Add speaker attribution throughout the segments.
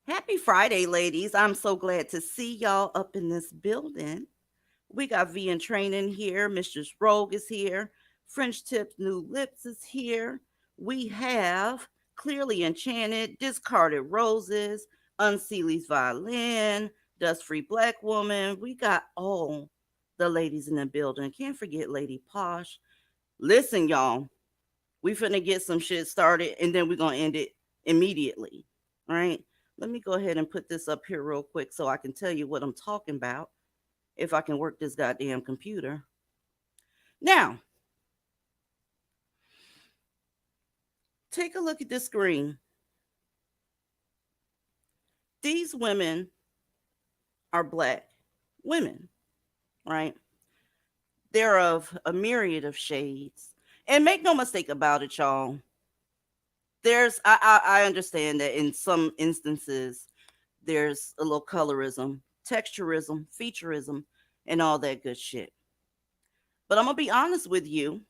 Speaker 1: Happy Friday, ladies. I'm so glad to see y'all up in this building. We got V in training here. Mistress Rogue is here. French Tips New Lips is here. We have Clearly Enchanted, Discarded Roses, Unseely's Violin, Dust Free Black Woman. We got all the ladies in the building. Can't forget Lady Posh. Listen, y'all, we finna get some shit started and then we're gonna end it immediately. All right. Let me go ahead and put this up here real quick so I can tell you what I'm talking about if I can work this goddamn computer. Now, take a look at this screen. These women are black women, right? They're of a myriad of shades. And make no mistake about it, y'all. I understand that in some instances there's a little colorism, texturism, featureism, and all that good shit. But I'm gonna be honest with you.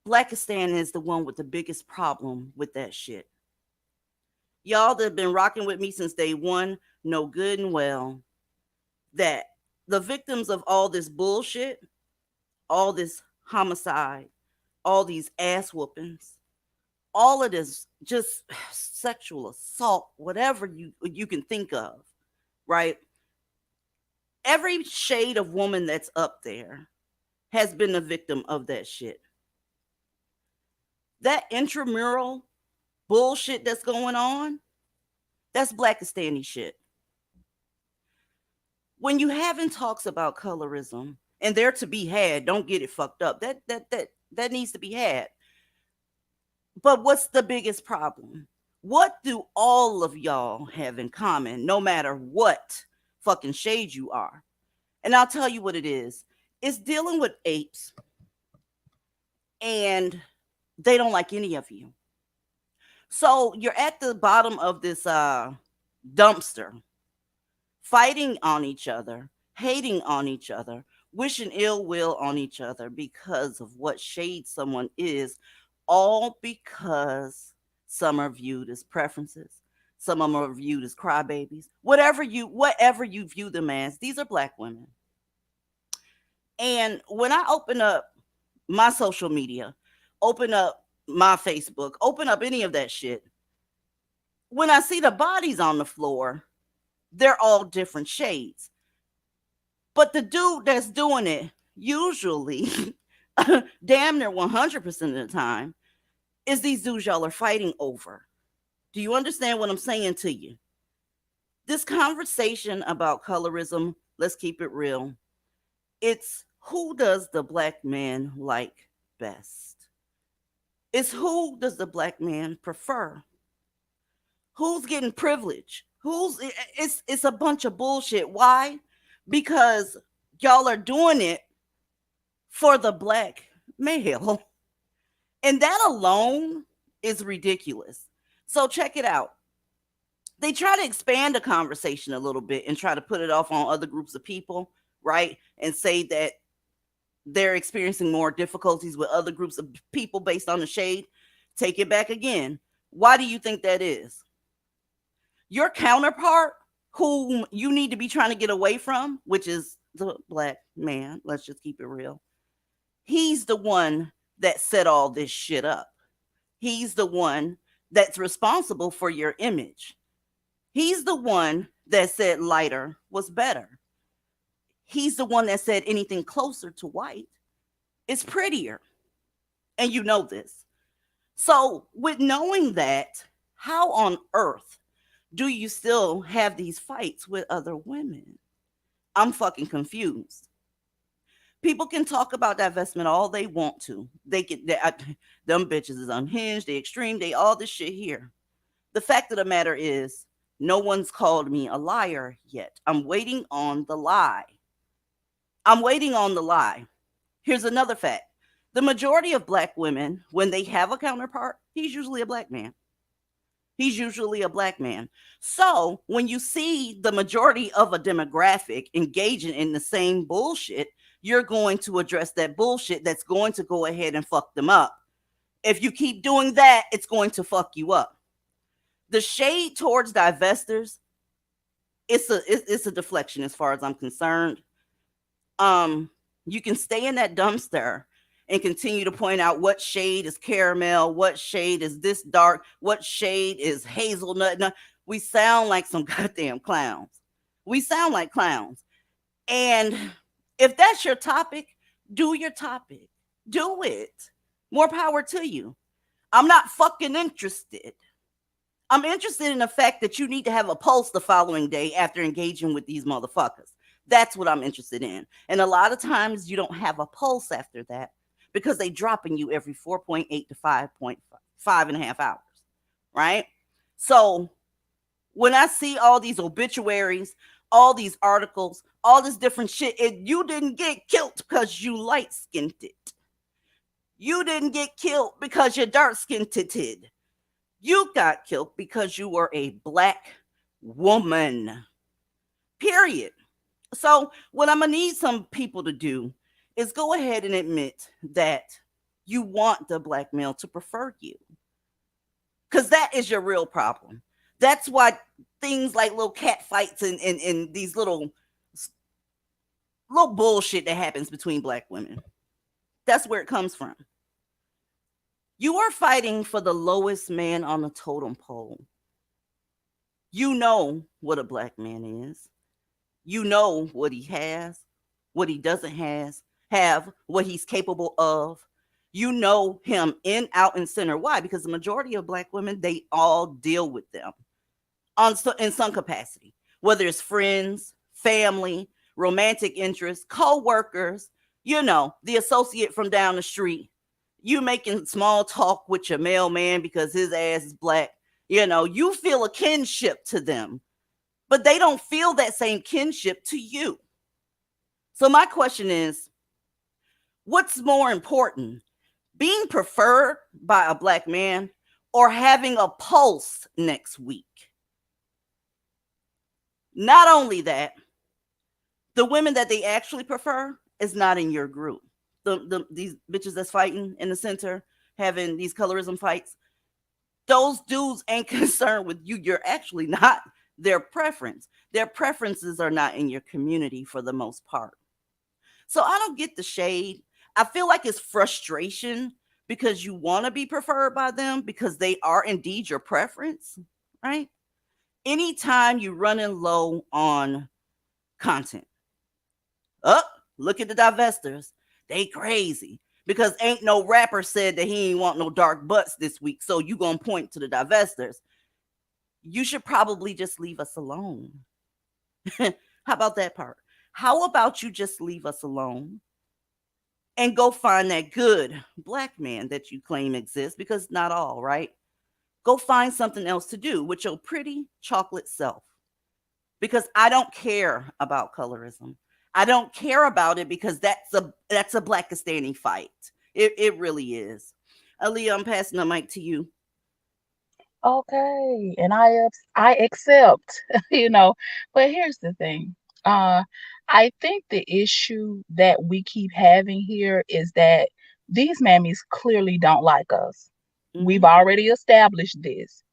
Speaker 1: Blackistan is the one with the biggest problem with that shit. Y'all that have been rocking with me since day one know good and well that the victims of all this bullshit, all this homicide, all these ass whoopings, all of this just sexual assault, whatever you can think of, right? Every shade of woman that's up there has been a victim of that shit. That intramural bullshit that's going on, that's Blackistani shit. when you having talks about colorism and they're to be had, don't get it fucked up. That needs to be had. But what's the biggest problem? What do all of y'all have in common, no matter what fucking shade you are? And I'll tell you what it is. It's dealing with apes, and they don't like any of you. So you're at the bottom of this dumpster, fighting on each other, hating on each other, wishing ill will on each other because of what shade someone is, all because some are viewed as preferences, some of them are viewed as crybabies, whatever you view them as. These are Black women. And when I open up my social media, open up my Facebook, open up any of that shit, when I see the bodies on the floor, they're all different shades. But the dude that's doing it, usually, damn near 100% of the time, is these dudes y'all are fighting over. Do you understand what I'm saying to you? This conversation about colorism, let's keep it real. It's who does the Black man like best? It's who does the Black man prefer? Who's getting privilege? It's a bunch of bullshit. Why? Because y'all are doing it for the Black male. And that alone is ridiculous. So check it out. They try to expand the conversation a little bit and try to put it off on other groups of people, right? And say that they're experiencing more difficulties with other groups of people based on the shade. Take it back again. Why do you think that is? Your counterpart, whom you need to be trying to get away from, which is the Black man, let's just keep it real. He's the one that set all this shit up. He's the one that's responsible for your image. He's the one that said lighter was better. He's the one that said anything closer to white is prettier. And you know this. So with knowing that, how on earth do you still have these fights with other women? I'm fucking confused. People can talk about divestment all they want to. Them bitches is unhinged, they extreme, they all this shit here. The fact of the matter is, no one's called me a liar yet. I'm waiting on the lie. Here's another fact. The majority of Black women, when they have a counterpart, he's usually a Black man. So when you see the majority of a demographic engaging in the same bullshit, you're going to address that bullshit that's going to go ahead and fuck them up. If you keep doing that, it's going to fuck you up. The shade towards divestors, it's a deflection as far as I'm concerned. You can stay in that dumpster and continue to point out what shade is caramel, what shade is this dark, what shade is hazelnut. No, we sound like some goddamn clowns. And if that's your topic, do your topic. Do it. More power to you. I'm not fucking interested. I'm interested in the fact that you need to have a pulse the following day after engaging with these motherfuckers. That's what I'm interested in. And a lot of times you don't have a pulse after that because they dropping you every 4.8 to 5.5 hours, right? So when I see all these obituaries, all these articles, all this different shit, you didn't get killed because you light-skinned it. You didn't get killed because you're dark-skinned. You got killed because you were a Black woman. Period. So what I'm going to need some people to do is go ahead and admit that you want the Black male to prefer you. Because that is your real problem. That's why things like little cat fights and these little bullshit that happens between Black women. That's where it comes from. You are fighting for the lowest man on the totem pole. You know what a Black man is. You know what he has, what he doesn't have, what he's capable of. You know him in, out, and center. Why? Because the majority of Black women, they all deal with them in some capacity, whether it's friends, family, romantic interests, co-workers, the associate from down the street. You making small talk with your mailman because his ass is black. You feel a kinship to them, but they don't feel that same kinship to you. So my question is, what's more important? Being preferred by a black man or having a pulse next week? Not only that, the women that they actually prefer is not in your group. These bitches that's fighting in the center, having these colorism fights, those dudes ain't concerned with you. You're actually not their preference. Their preferences are not in your community for the most part. So I don't get the shade. I feel like it's frustration because you want to be preferred by them because they are indeed your preference, right? Anytime you running low on content, look at the divestors. They crazy because ain't no rapper said that he ain't want no dark butts this week. So you gonna point to the divestors. You should probably just leave us alone. How about that part? How about you just leave us alone and go find that good black man that you claim exists, because not all, right? Go find something else to do with your pretty chocolate self, because I don't care about colorism. I don't care about it because that's a Blackistani fight. It really is. Aaliyah, I'm passing the mic to you.
Speaker 2: Okay, and I accept, you know, but here's the thing. Uh, I think the issue that we keep having here is that these mammies clearly don't like us. We've
Speaker 1: Mm-hmm.
Speaker 2: already established this.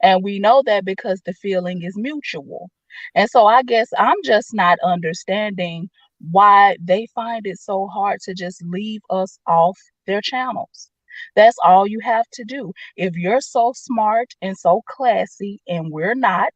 Speaker 2: And we know that because the feeling is mutual. And so I guess I'm just not understanding why they find it so hard to just leave us off their channels. That's all you have to do. If you're so smart and so classy and we're not,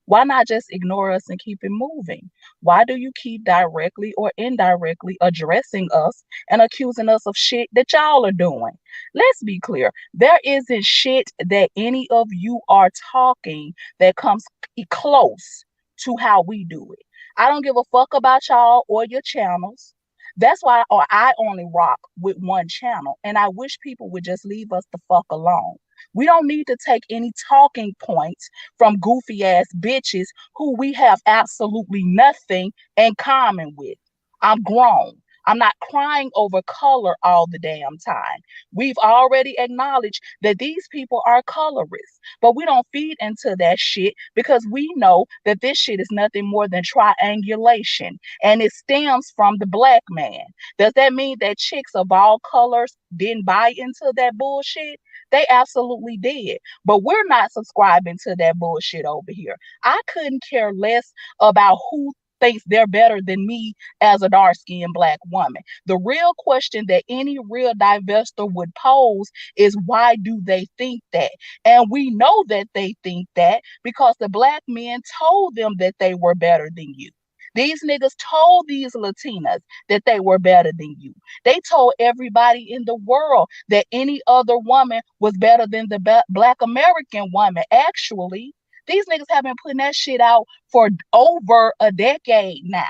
Speaker 2: why not just ignore us and keep it moving? Why do you keep directly or indirectly addressing us and accusing us of shit that y'all are doing? Let's be clear. There isn't shit that any of you are talking that comes close to how we do it. I don't give a fuck about y'all or your channels. That's why or I only rock with one channel. And I wish people would just leave us the fuck alone. We don't need to take any talking points from goofy ass bitches who we have absolutely nothing in common with. I'm grown. I'm not crying over color all the damn time. We've already acknowledged that these people are colorists, but we don't feed into that shit because we know that this shit is nothing more than triangulation and it stems from the black man. Does that mean that chicks of all colors didn't buy into that bullshit? They absolutely did. But we're not subscribing to that bullshit over here. I couldn't care less about who thinks they're better than me as a dark skinned black woman. The real question that any real divestor would pose is why do they think that? And we know that they think that because the black men told them that they were better than you. These niggas told these Latinas that they were better than you. They told everybody in the world that any other woman was better than the black American woman. Actually, these niggas have been putting that shit out for over a decade now.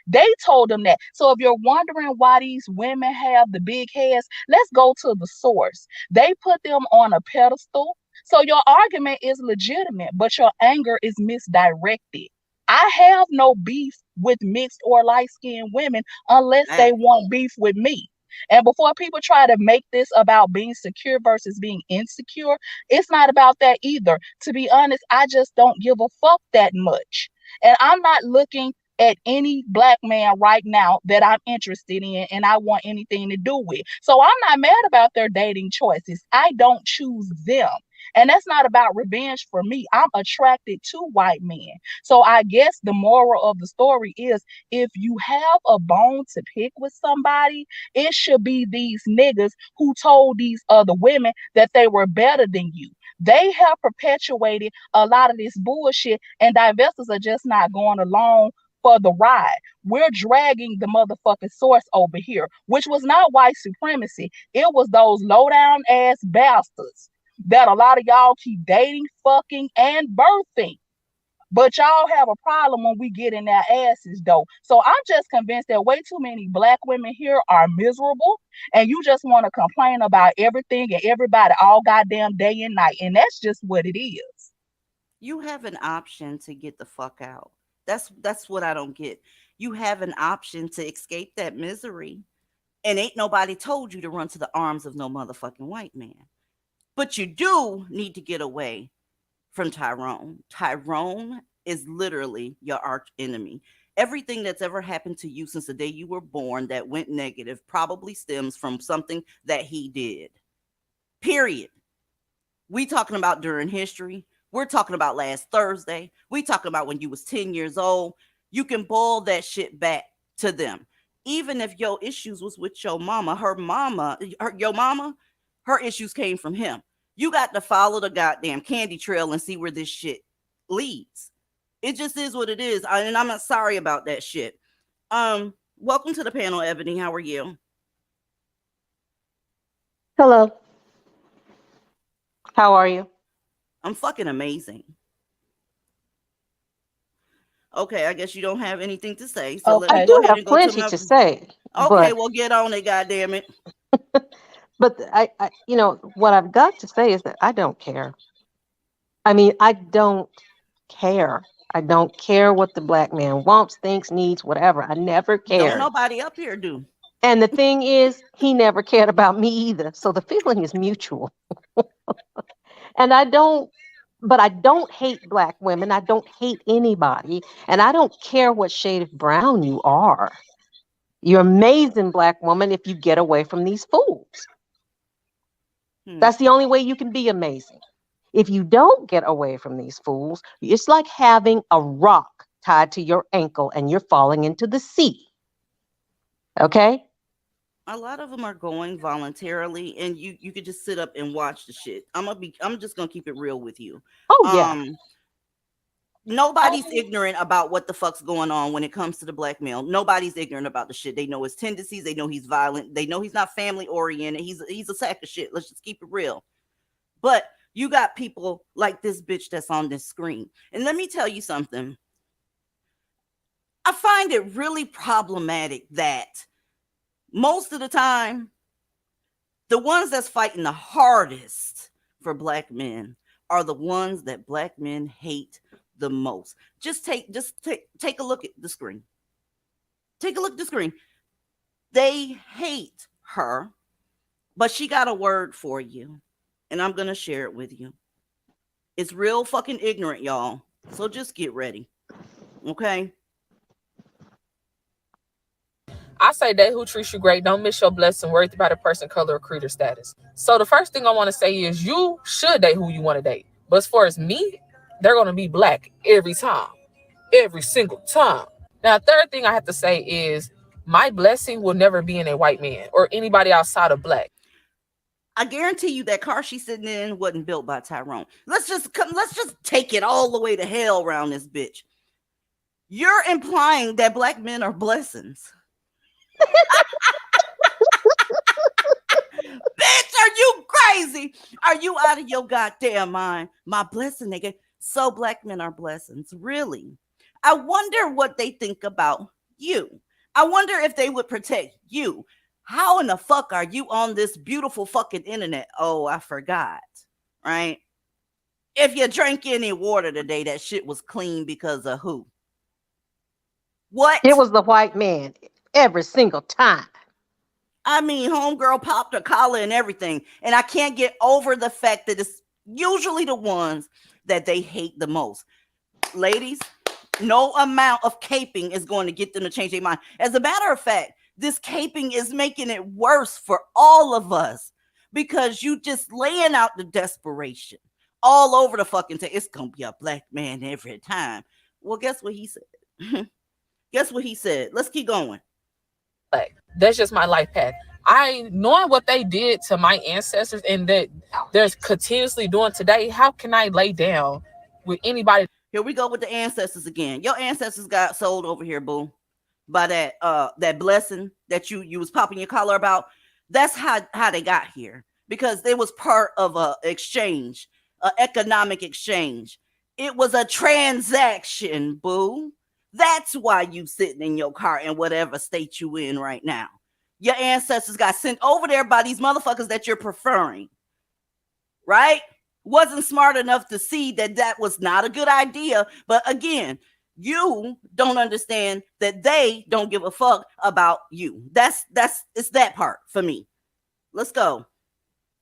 Speaker 2: They told them that. So if you're wondering why these women have the big heads, let's go to the source. They put them on a pedestal. So your argument is legitimate, but your anger is misdirected. I have no beef with mixed or light skinned women unless they
Speaker 1: Right.
Speaker 2: want beef with me. And before people try to make this about being secure versus being insecure, it's not about that either. To be honest, I just don't give a fuck that much. And I'm not looking at any black man right now that I'm interested in and I want anything to do with. So I'm not mad about their dating choices. I don't choose them. And that's not about revenge for me. I'm attracted to white men. So I guess the moral of the story is if you have a bone to pick with somebody, it should be these niggas who told these other women that they were better than you. They have perpetuated a lot of this bullshit, and divestors are just not going along for the ride. We're dragging the motherfucking source over here, which was not white supremacy. It was those low down ass bastards that a lot of y'all keep dating, fucking, and birthing. But y'all have a problem when we get in their asses, though. So I'm just convinced that way too many Black women here are miserable, and you just want to complain about everything and everybody all goddamn day and night. And that's just what it is.
Speaker 1: You have an option to get the fuck out. That's what I don't get. You have an option to escape that misery, and ain't nobody told you to run to the arms of no motherfucking white man. But you do need to get away from Tyrone. Tyrone is literally your arch enemy. Everything that's ever happened to you since the day you were born that went negative probably stems from something that he did. Period. We talking about during history. We're talking about last Thursday. We talking about when you was 10 years old. You can boil that shit back to them. Even if your issues was with your mama, her issues came from him. You got to follow the goddamn candy trail and see where this shit leads. It just is what it is. And I'm not sorry about that shit. Welcome to the panel, Ebony. How are you?
Speaker 3: Hello. How are you?
Speaker 1: I'm fucking amazing. Okay, I guess you don't have anything to say. So
Speaker 2: Okay.
Speaker 1: let
Speaker 3: I
Speaker 1: me
Speaker 3: do
Speaker 1: go ahead
Speaker 3: have
Speaker 1: and go to
Speaker 3: plenty
Speaker 1: my.
Speaker 3: to say,
Speaker 1: Okay,
Speaker 3: but
Speaker 1: well, get on it, goddammit.
Speaker 3: what I've got to say is that I don't care. I mean, I don't care. I don't care what the Black man wants, thinks, needs, whatever. I never
Speaker 1: Don't
Speaker 3: cared.
Speaker 1: nobody up here do.
Speaker 3: And the thing is, he never cared about me either. So the feeling is mutual. And I don't hate Black women. I don't hate anybody. And I don't care what shade of brown you are. You're amazing, Black woman, if you get away from these fools. That's the only way you can be amazing. If you don't get away from these fools, it's like having a rock tied to your ankle and you're falling into the sea. Okay?
Speaker 1: A lot of them are going voluntarily, and you could just sit up and watch the shit. I'm just gonna keep it real with you.
Speaker 3: Oh, yeah.
Speaker 1: Nobody's ignorant about what the fuck's going on when it comes to the Black male. Nobody's ignorant about the shit. They know his tendencies. They know he's violent. They know he's not family oriented. He's a sack of shit. Let's just keep it real. But you got people like this bitch that's on this screen. And let me tell you something. I find it really problematic that most of the time, the ones that's fighting the hardest for Black men are the ones that Black men hate the most. Just take a look at the screen. Take a look at the screen. They hate her, but she got a word for you, and I'm gonna share it with you. It's real fucking ignorant, y'all. So just get ready, okay?
Speaker 4: I say they who treat you great, don't miss your blessing, worried about a person, color, or creed, or status. So the first thing I want to say is you should date who you want to date. But as far as me, they're going to be Black every time. Every single time. Now, third thing I have to say is my blessing will never be in a white man or anybody outside of Black.
Speaker 1: I guarantee you that car she's sitting in wasn't built by Tyrone. Let's just take it all the way to hell around this bitch. You're implying that Black men are blessings. Bitch, are you crazy? Are you out of your goddamn mind? My blessing, nigga. So Black men are blessings. Really? I wonder what they think about you. I wonder if they would protect you. How in the fuck are you on this beautiful fucking internet? Oh, I forgot. Right? If you drank any water today, that shit was clean because of who? What?
Speaker 3: It was the white man every single time.
Speaker 1: I mean, homegirl popped her collar and everything. And I can't get over the fact that it's usually the ones that they hate the most. Ladies, no amount of caping is going to get them to change their mind. As a matter of fact, this caping is making it worse for all of us because you just laying out the desperation all over the fucking thing. It's going to be a Black man every time. Well, guess what he said? Guess what he said? Let's keep going.
Speaker 4: That's just my life path. I knowing what they did to my ancestors and that they're continuously doing today, how can I lay down with anybody?
Speaker 1: Here we go with the ancestors again. Your ancestors got sold over here, boo, by that blessing that you was popping your collar about. That's how they got here, because it was part of a exchange, an economic exchange. It was a transaction, boo. That's why you sitting in your car in whatever state you in right now. Your ancestors got sent over there by these motherfuckers that you're preferring, right? Wasn't smart enough to see that that was not a good idea. But again, you don't understand that they don't give a fuck about you. It's that part for me. Let's go.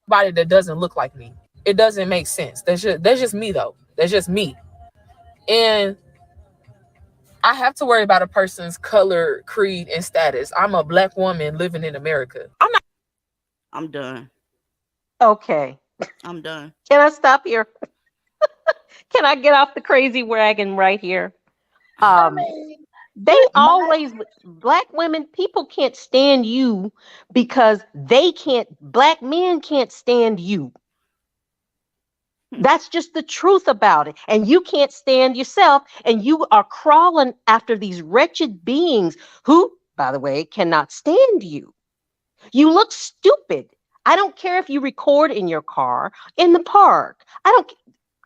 Speaker 4: Body that doesn't look like me. It doesn't make sense. That's just me though. That's just me. And I have to worry about a person's color, creed, and status. I'm a black woman living in America.
Speaker 1: I'm done.
Speaker 3: Okay.
Speaker 1: I'm done.
Speaker 3: Can I stop here? Can I get off the crazy wagon right here?
Speaker 2: I mean,
Speaker 3: They
Speaker 2: but my
Speaker 3: always, black women, people can't stand you because black men can't stand you. That's just the truth about it. And you can't stand yourself, and you are crawling after these wretched beings who, by the way, cannot stand you. You look stupid. I don't care if you record in your car, in the park.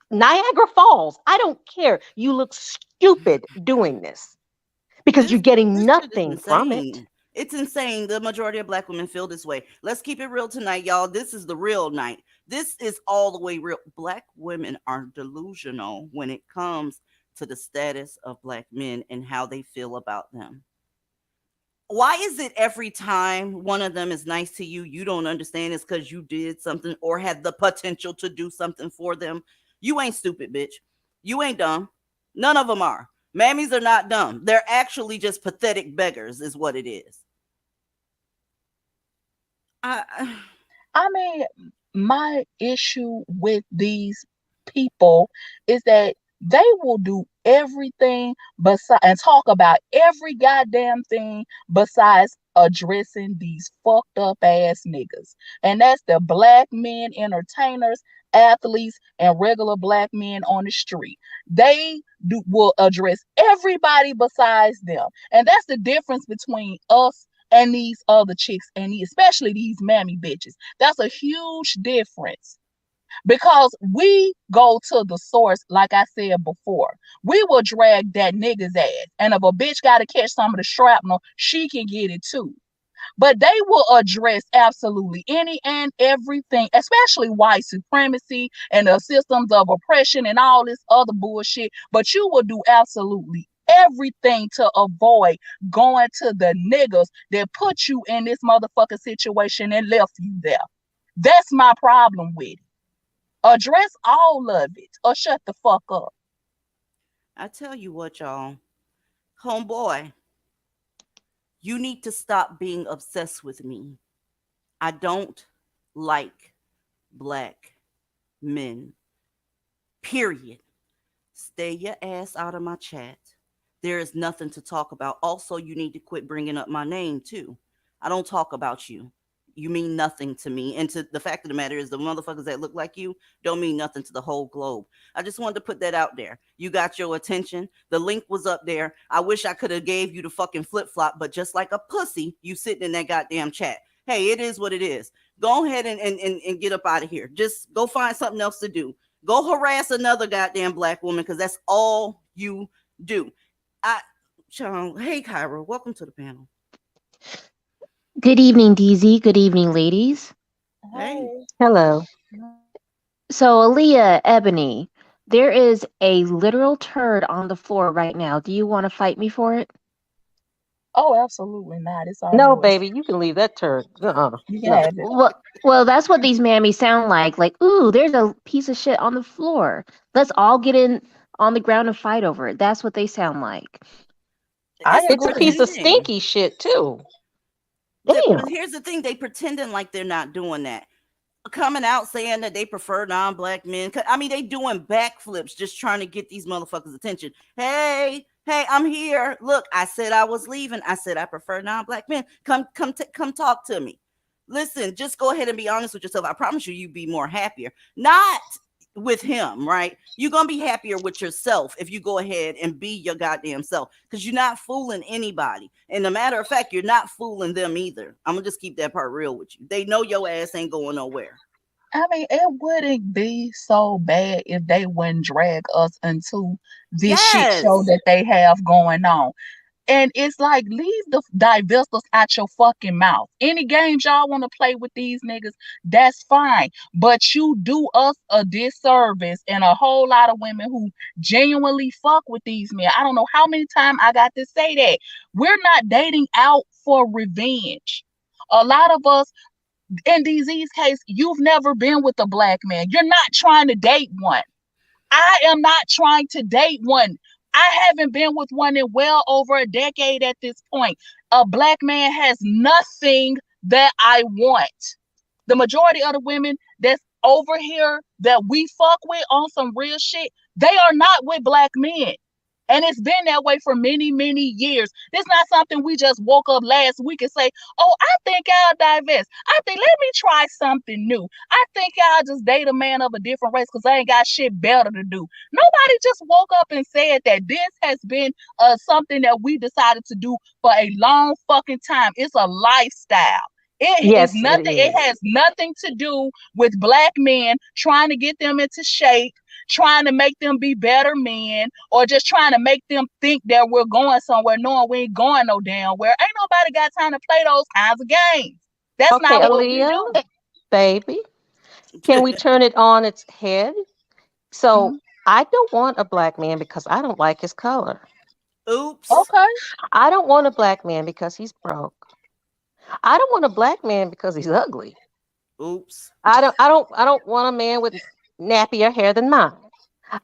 Speaker 3: Niagara Falls. I don't care. You look stupid doing this because you're getting
Speaker 1: This shit is
Speaker 3: nothing from it.
Speaker 1: insane. It's insane. The majority of black women feel this way. Let's keep it real tonight, y'all. This is the real night. This is all the way real. Black women are delusional when it comes to the status of black men and how they feel about them. Why is it every time one of them is nice to you, you don't understand it's because you did something or had the potential to do something for them? You ain't stupid, bitch. You ain't dumb. None of them are. Mammies are not dumb. They're actually just pathetic beggars is what it is.
Speaker 2: I mean, my issue with these people is that they will do everything and talk about every goddamn thing besides addressing these fucked up ass niggas. And that's the black men entertainers, athletes, and regular black men on the street. They will address everybody besides them. And that's the difference between us and these other chicks, and especially these mammy bitches. That's a huge difference. Because we go to the source, like I said before. We will drag that nigga's ass. And if a bitch got to catch some of the shrapnel, she can get it too. But they will address absolutely any and everything, especially white supremacy and the systems of oppression and all this other bullshit. But you will do absolutely everything to avoid going to the niggas that put you in this motherfucking situation and left you there. That's my problem with it. Address all of it or shut the fuck up.
Speaker 1: I tell you what, y'all. Homeboy, you need to stop being obsessed with me. I don't like black men. Period. Stay your ass out of my chat. There is nothing to talk about. Also, you need to quit bringing up my name, too. I don't talk about you. You mean nothing to me. And to the fact of the matter is the motherfuckers that look like you don't mean nothing to the whole globe. I just wanted to put that out there. You got your attention. The link was up there. I wish I could have gave you the fucking flip-flop, but just like a pussy, you sitting in that goddamn chat. Hey, it is what it is. Go ahead and get up out of here. Just go find something else to do. Go harass another goddamn black woman because that's all you do. Hey, Kyra, welcome to the panel.
Speaker 5: Good evening, DZ. Good evening, ladies.
Speaker 1: Hey.
Speaker 3: Hello.
Speaker 5: So, Aaliyah, Ebony, there is a literal turd on the floor right now. Do you want to fight me for it?
Speaker 2: Oh, absolutely not. It's all
Speaker 3: No,
Speaker 2: yours.
Speaker 3: baby, you can leave that turd.
Speaker 2: You can
Speaker 3: No.
Speaker 2: have it.
Speaker 5: Well, that's what these mammies sound like. Like, ooh, there's a piece of shit on the floor. Let's all get in on the ground and fight over it. That's what they sound like.
Speaker 3: It's a
Speaker 2: agree.
Speaker 3: piece of stinky shit too. Damn.
Speaker 1: But here's the thing. They pretending like they're not doing that. Coming out saying that they prefer non-black men. I mean, they doing backflips just trying to get these motherfuckers' attention. Hey, I'm here. Look, I said I was leaving. I said I prefer non-black men. Come talk to me. Listen, just go ahead and be honest with yourself. I promise you'd be more happier. Not with him, right? You're gonna be happier with yourself if you go ahead and be your goddamn self, because you're not fooling anybody. And a matter of fact, you're not fooling them either. I'm gonna just keep that part real with you. They know your ass ain't going nowhere.
Speaker 2: I mean, it wouldn't be so bad if they wouldn't drag us into this shit show
Speaker 1: Yes.
Speaker 2: that they have going on. And it's like, leave the divestors out your fucking mouth. Any games y'all want to play with these niggas, that's fine. But you do us a disservice and a whole lot of women who genuinely fuck with these men. I don't know how many times I got to say that. We're not dating out for revenge. A lot of us, in these case, you've never been with a black man. You're not trying to date one. I am not trying to date one. I haven't been with one in well over a decade at this point. A black man has nothing that I want. The majority of the women that's over here that we fuck with on some real shit, they are not with black men. And it's been that way for many, many years. It's not something we just woke up last week and say, oh, I think I'll divest. I think, let me try something new. I think I'll just date a man of a different race because I ain't got shit better to do. Nobody just woke up and said that. This has been something that we decided to do for a long fucking time. It's a lifestyle.
Speaker 3: Yes,
Speaker 2: Nothing.
Speaker 3: it
Speaker 2: It
Speaker 3: is.
Speaker 2: has nothing to do with black men trying to get them into shape, trying to make them be better men, or just trying to make them think that we're going somewhere, knowing we ain't going no damn where. Ain't nobody got time to play those kinds of games. That's
Speaker 3: Okay,
Speaker 2: not what we
Speaker 3: Aaliyah,
Speaker 2: do.
Speaker 3: baby, can we turn it on its head? So
Speaker 2: Mhm.
Speaker 3: I don't want a black man because I don't like his color.
Speaker 1: Oops.
Speaker 2: Okay.
Speaker 3: I don't want a black man because he's broke. I don't want a black man because he's ugly.
Speaker 1: Oops.
Speaker 3: I don't want a man with nappier hair than mine.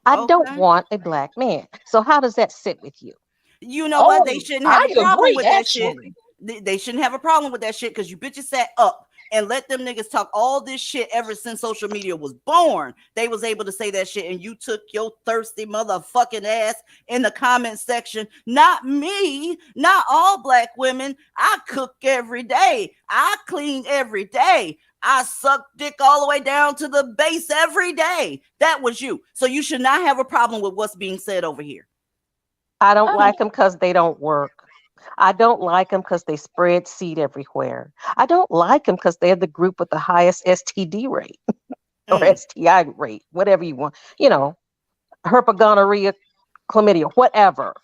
Speaker 3: I don't
Speaker 1: Okay.
Speaker 3: want a black man. So how does that sit with you?
Speaker 1: You know what? They
Speaker 2: Oh,
Speaker 1: shouldn't have
Speaker 2: I
Speaker 1: a problem
Speaker 2: agree,
Speaker 1: with that shit.
Speaker 2: actually.
Speaker 1: They shouldn't have a problem with that shit because you bitches sat up and let them niggas talk all this shit ever since social media was born. They was able to say that shit, and you took your thirsty motherfucking ass in the comment section. Not me, not all black women. I cook every day. I clean every day. I suck dick all the way down to the base every day. That was you. So you should not have a problem with what's being said over here.
Speaker 3: I don't
Speaker 2: I mean,
Speaker 3: like them because they don't work. I don't like them because they spread seed everywhere. I don't like them because they're the group with the highest STD rate or
Speaker 1: Mm.
Speaker 3: STI rate, whatever you want, herpagonorrhea, chlamydia, whatever.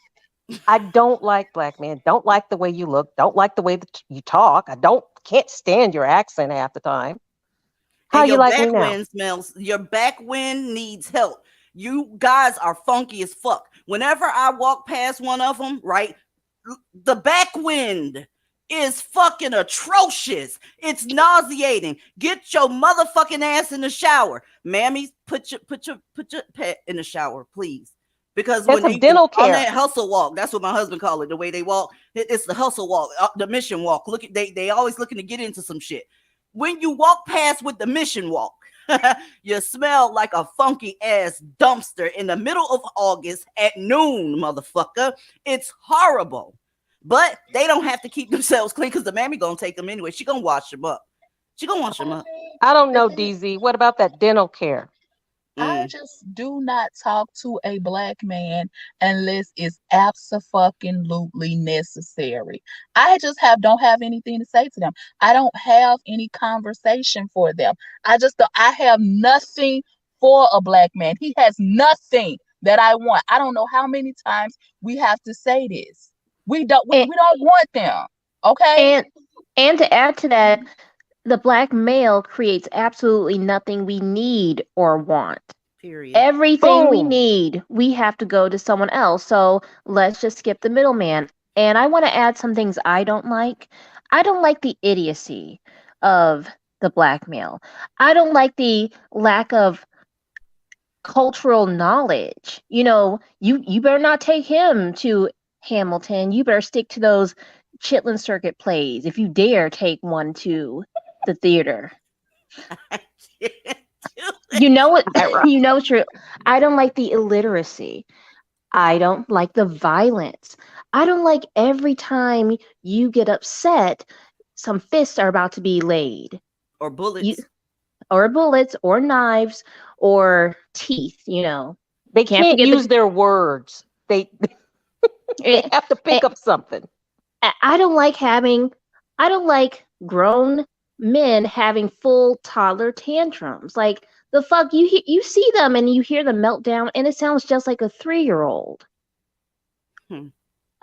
Speaker 3: I don't like black men. Don't like the way you look. Don't like the way that you talk. Can't stand your accent half the time. How
Speaker 1: And
Speaker 3: you
Speaker 1: your
Speaker 3: like me
Speaker 1: back
Speaker 3: now?
Speaker 1: wind smells. Your back wind needs help. You guys are funky as fuck. Whenever I walk past one of them, right, the back wind is fucking atrocious. It's nauseating. Get your motherfucking ass in the shower, mammies. Put your pet in the shower, please. Because
Speaker 3: Get
Speaker 1: when
Speaker 3: some
Speaker 1: they
Speaker 3: dental
Speaker 1: on
Speaker 3: care.
Speaker 1: that hustle walk, that's what my husband call it. The way they walk, it's the hustle walk, the mission walk. Look at they always looking to get into some shit. When you walk past with the mission walk, you smell like a funky ass dumpster in the middle of August at noon, motherfucker. It's horrible. But they don't have to keep themselves clean because the mammy gonna take them anyway. She gonna wash them up. She gonna wash them up.
Speaker 3: I don't know,
Speaker 2: I
Speaker 3: DZ. What about that dental care?
Speaker 1: Mm.
Speaker 2: just do not talk to a black man unless it's absolutely necessary. I just don't have anything to say to them. I don't have any conversation for them. I have nothing for a black man. He has nothing that I want. I don't know how many times we have to say this.
Speaker 5: And
Speaker 2: We don't want them. Okay?
Speaker 5: and and to add to that, the black male creates absolutely nothing we need or want.
Speaker 1: Period.
Speaker 5: Everything we
Speaker 3: Boom.
Speaker 5: need, we have to go to someone else. So let's just skip the middleman. And I want to add some things I don't like. I don't like the idiocy of the black male. I don't like the lack of cultural knowledge. You better not take him to Hamilton. You better stick to those Chitlin Circuit plays if you dare take one to the theater. You know what? You know true. I don't like the illiteracy. I don't like the violence. I don't like every time you get upset, some fists are about to be laid.
Speaker 1: Or
Speaker 5: You
Speaker 1: bullets.
Speaker 5: or bullets or knives or teeth,
Speaker 3: They
Speaker 5: Can't
Speaker 3: can't
Speaker 5: forget
Speaker 3: use their words. They
Speaker 5: the
Speaker 3: have to pick up something.
Speaker 5: I don't like grown men having full toddler tantrums. Like the fuck, you see them and you hear the meltdown, and it sounds just like a 3-year-old.
Speaker 1: Hmm.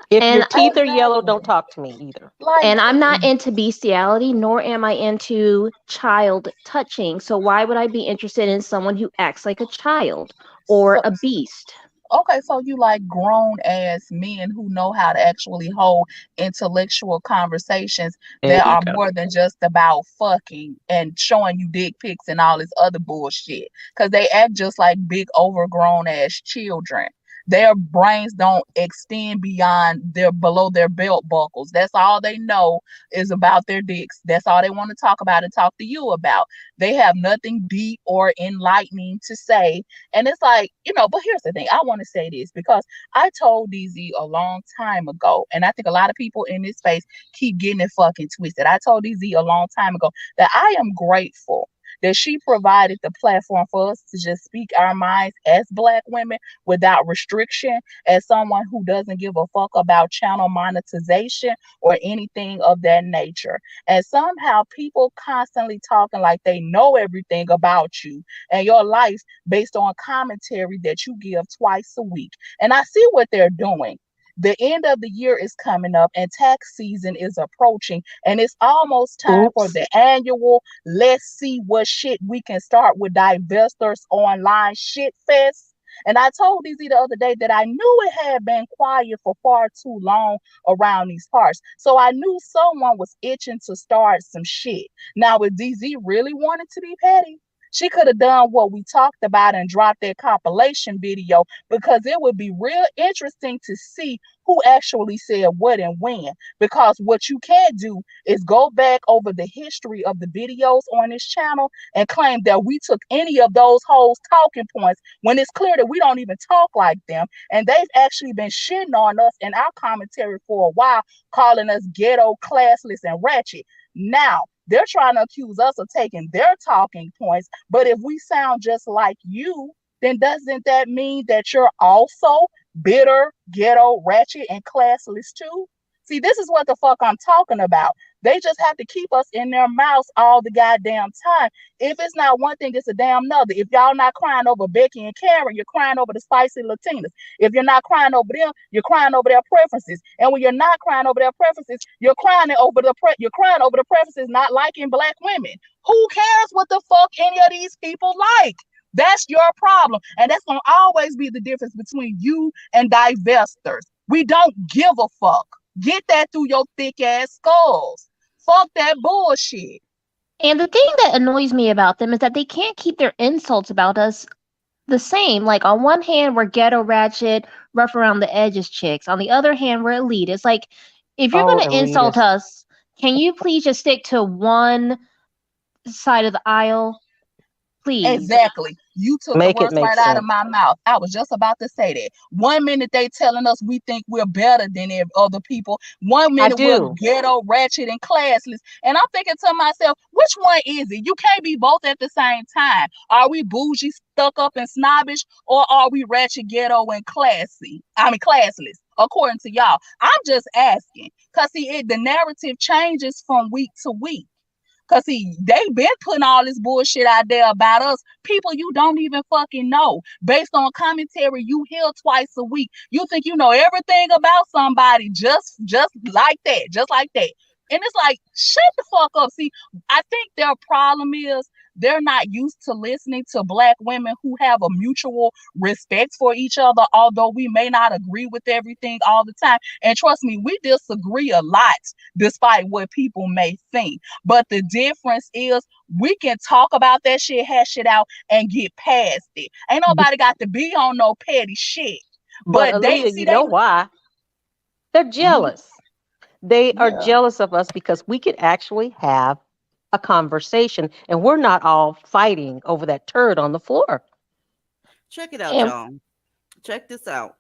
Speaker 3: If your
Speaker 5: And
Speaker 3: teeth are yellow,
Speaker 2: Exactly.
Speaker 3: don't talk to me either.
Speaker 2: Like,
Speaker 5: I'm not into bestiality, nor am I into child touching. So why would I be interested in someone who acts like a child or
Speaker 2: so
Speaker 5: a beast?
Speaker 2: okay, so you like grown ass men who know how to actually hold intellectual conversations
Speaker 3: There
Speaker 2: that
Speaker 3: you
Speaker 2: are
Speaker 3: go.
Speaker 2: more than just about fucking and showing you dick pics and all this other bullshit. Because they act just like big overgrown ass children. Their brains don't extend beyond their below their belt buckles. That's all they know is about their dicks. That's all they want to talk about and talk to you about. They have nothing deep or enlightening to say, and it's like, but here's the thing. I want to say this because I told DZ a long time ago, and I think a lot of people in this space keep getting it fucking twisted. I told DZ a long time ago that I am grateful that she provided the platform for us to just speak our minds as Black women without restriction, as someone who doesn't give a fuck about channel monetization or anything of that nature. And somehow people constantly talking like they know everything about you and your life based on commentary that you give twice a week. And I see what they're doing. The end of the year is coming up and tax season is approaching, and it's almost time for
Speaker 3: Oops.
Speaker 2: the annual let's see what shit we can start with Divestors Online Shit Fest. And I told DZ the other day that I knew it had been quiet for far too long around these parts. So I knew someone was itching to start some shit. Now, if DZ really wanted to be petty, she could have done what we talked about and dropped that compilation video, because it would be real interesting to see who actually said what and when. Because what you can't do is go back over the history of the videos on this channel and claim that we took any of those hoes talking points when it's clear that we don't even talk like them. And they've actually been shitting on us in our commentary for a while, calling us ghetto, classless, and ratchet. Now, they're trying to accuse us of taking their talking points, but if we sound just like you, then doesn't that mean that you're also bitter, ghetto, ratchet, and classless too? See, this is what the fuck I'm talking about. They just have to keep us in their mouths all the goddamn time. If it's not one thing, it's a damn another. If y'all not crying over Becky and Karen, you're crying over the spicy Latinas. If you're not crying over them, you're crying over their preferences. And when you're not crying over their preferences, you're crying over the preferences not liking Black women. Who cares what the fuck any of these people like? That's your problem. And that's going to always be the difference between you and divestors. We don't give a fuck. Get that through your thick ass skulls. Fuck that bullshit.
Speaker 5: And the thing that annoys me about them is that they can't keep their insults about us the same. Like on one hand, we're ghetto ratchet, rough around the edges chicks. On the other hand, we're elite. It's like if you're
Speaker 3: Oh,
Speaker 5: gonna insult
Speaker 3: elitist.
Speaker 5: us, can you please just stick to one side of the aisle? Please.
Speaker 2: Exactly. You took the
Speaker 3: Make it
Speaker 2: words
Speaker 3: make
Speaker 2: right out of
Speaker 3: sense.
Speaker 2: my mouth. I was just about to say that. One minute they telling us we think we're better than other people. One
Speaker 3: I
Speaker 2: minute we're
Speaker 3: do.
Speaker 2: ghetto, ratchet, and classless. And I'm thinking to myself, which one is it? You can't be both at the same time. Are we bougie, stuck up, and snobbish, or are we ratchet, ghetto, and classless? According to y'all, I'm just asking. Cause see, the narrative changes from week to week. Cause see, they been putting all this bullshit out there about us, people you don't even fucking know, based on commentary you hear twice a week. You think you know everything about somebody just like that, just like that. And it's like, shut the fuck up. See, I think their problem is they're not used to listening to Black women who have a mutual respect for each other, although we may not agree with everything all the time. And trust me, we disagree a lot, despite what people may think. But the difference is we can talk about that shit, hash it out, and get past it. Ain't nobody got to be on no petty shit.
Speaker 3: But
Speaker 2: But they
Speaker 3: Alita,
Speaker 2: see
Speaker 3: you
Speaker 2: they
Speaker 3: know why? They're
Speaker 2: Mhm.
Speaker 3: jealous. They are
Speaker 2: Yeah.
Speaker 3: jealous of us because we could actually have a conversation and we're not all fighting over that turd on the floor.
Speaker 1: Check it out,
Speaker 5: And
Speaker 1: y'all. Check this out.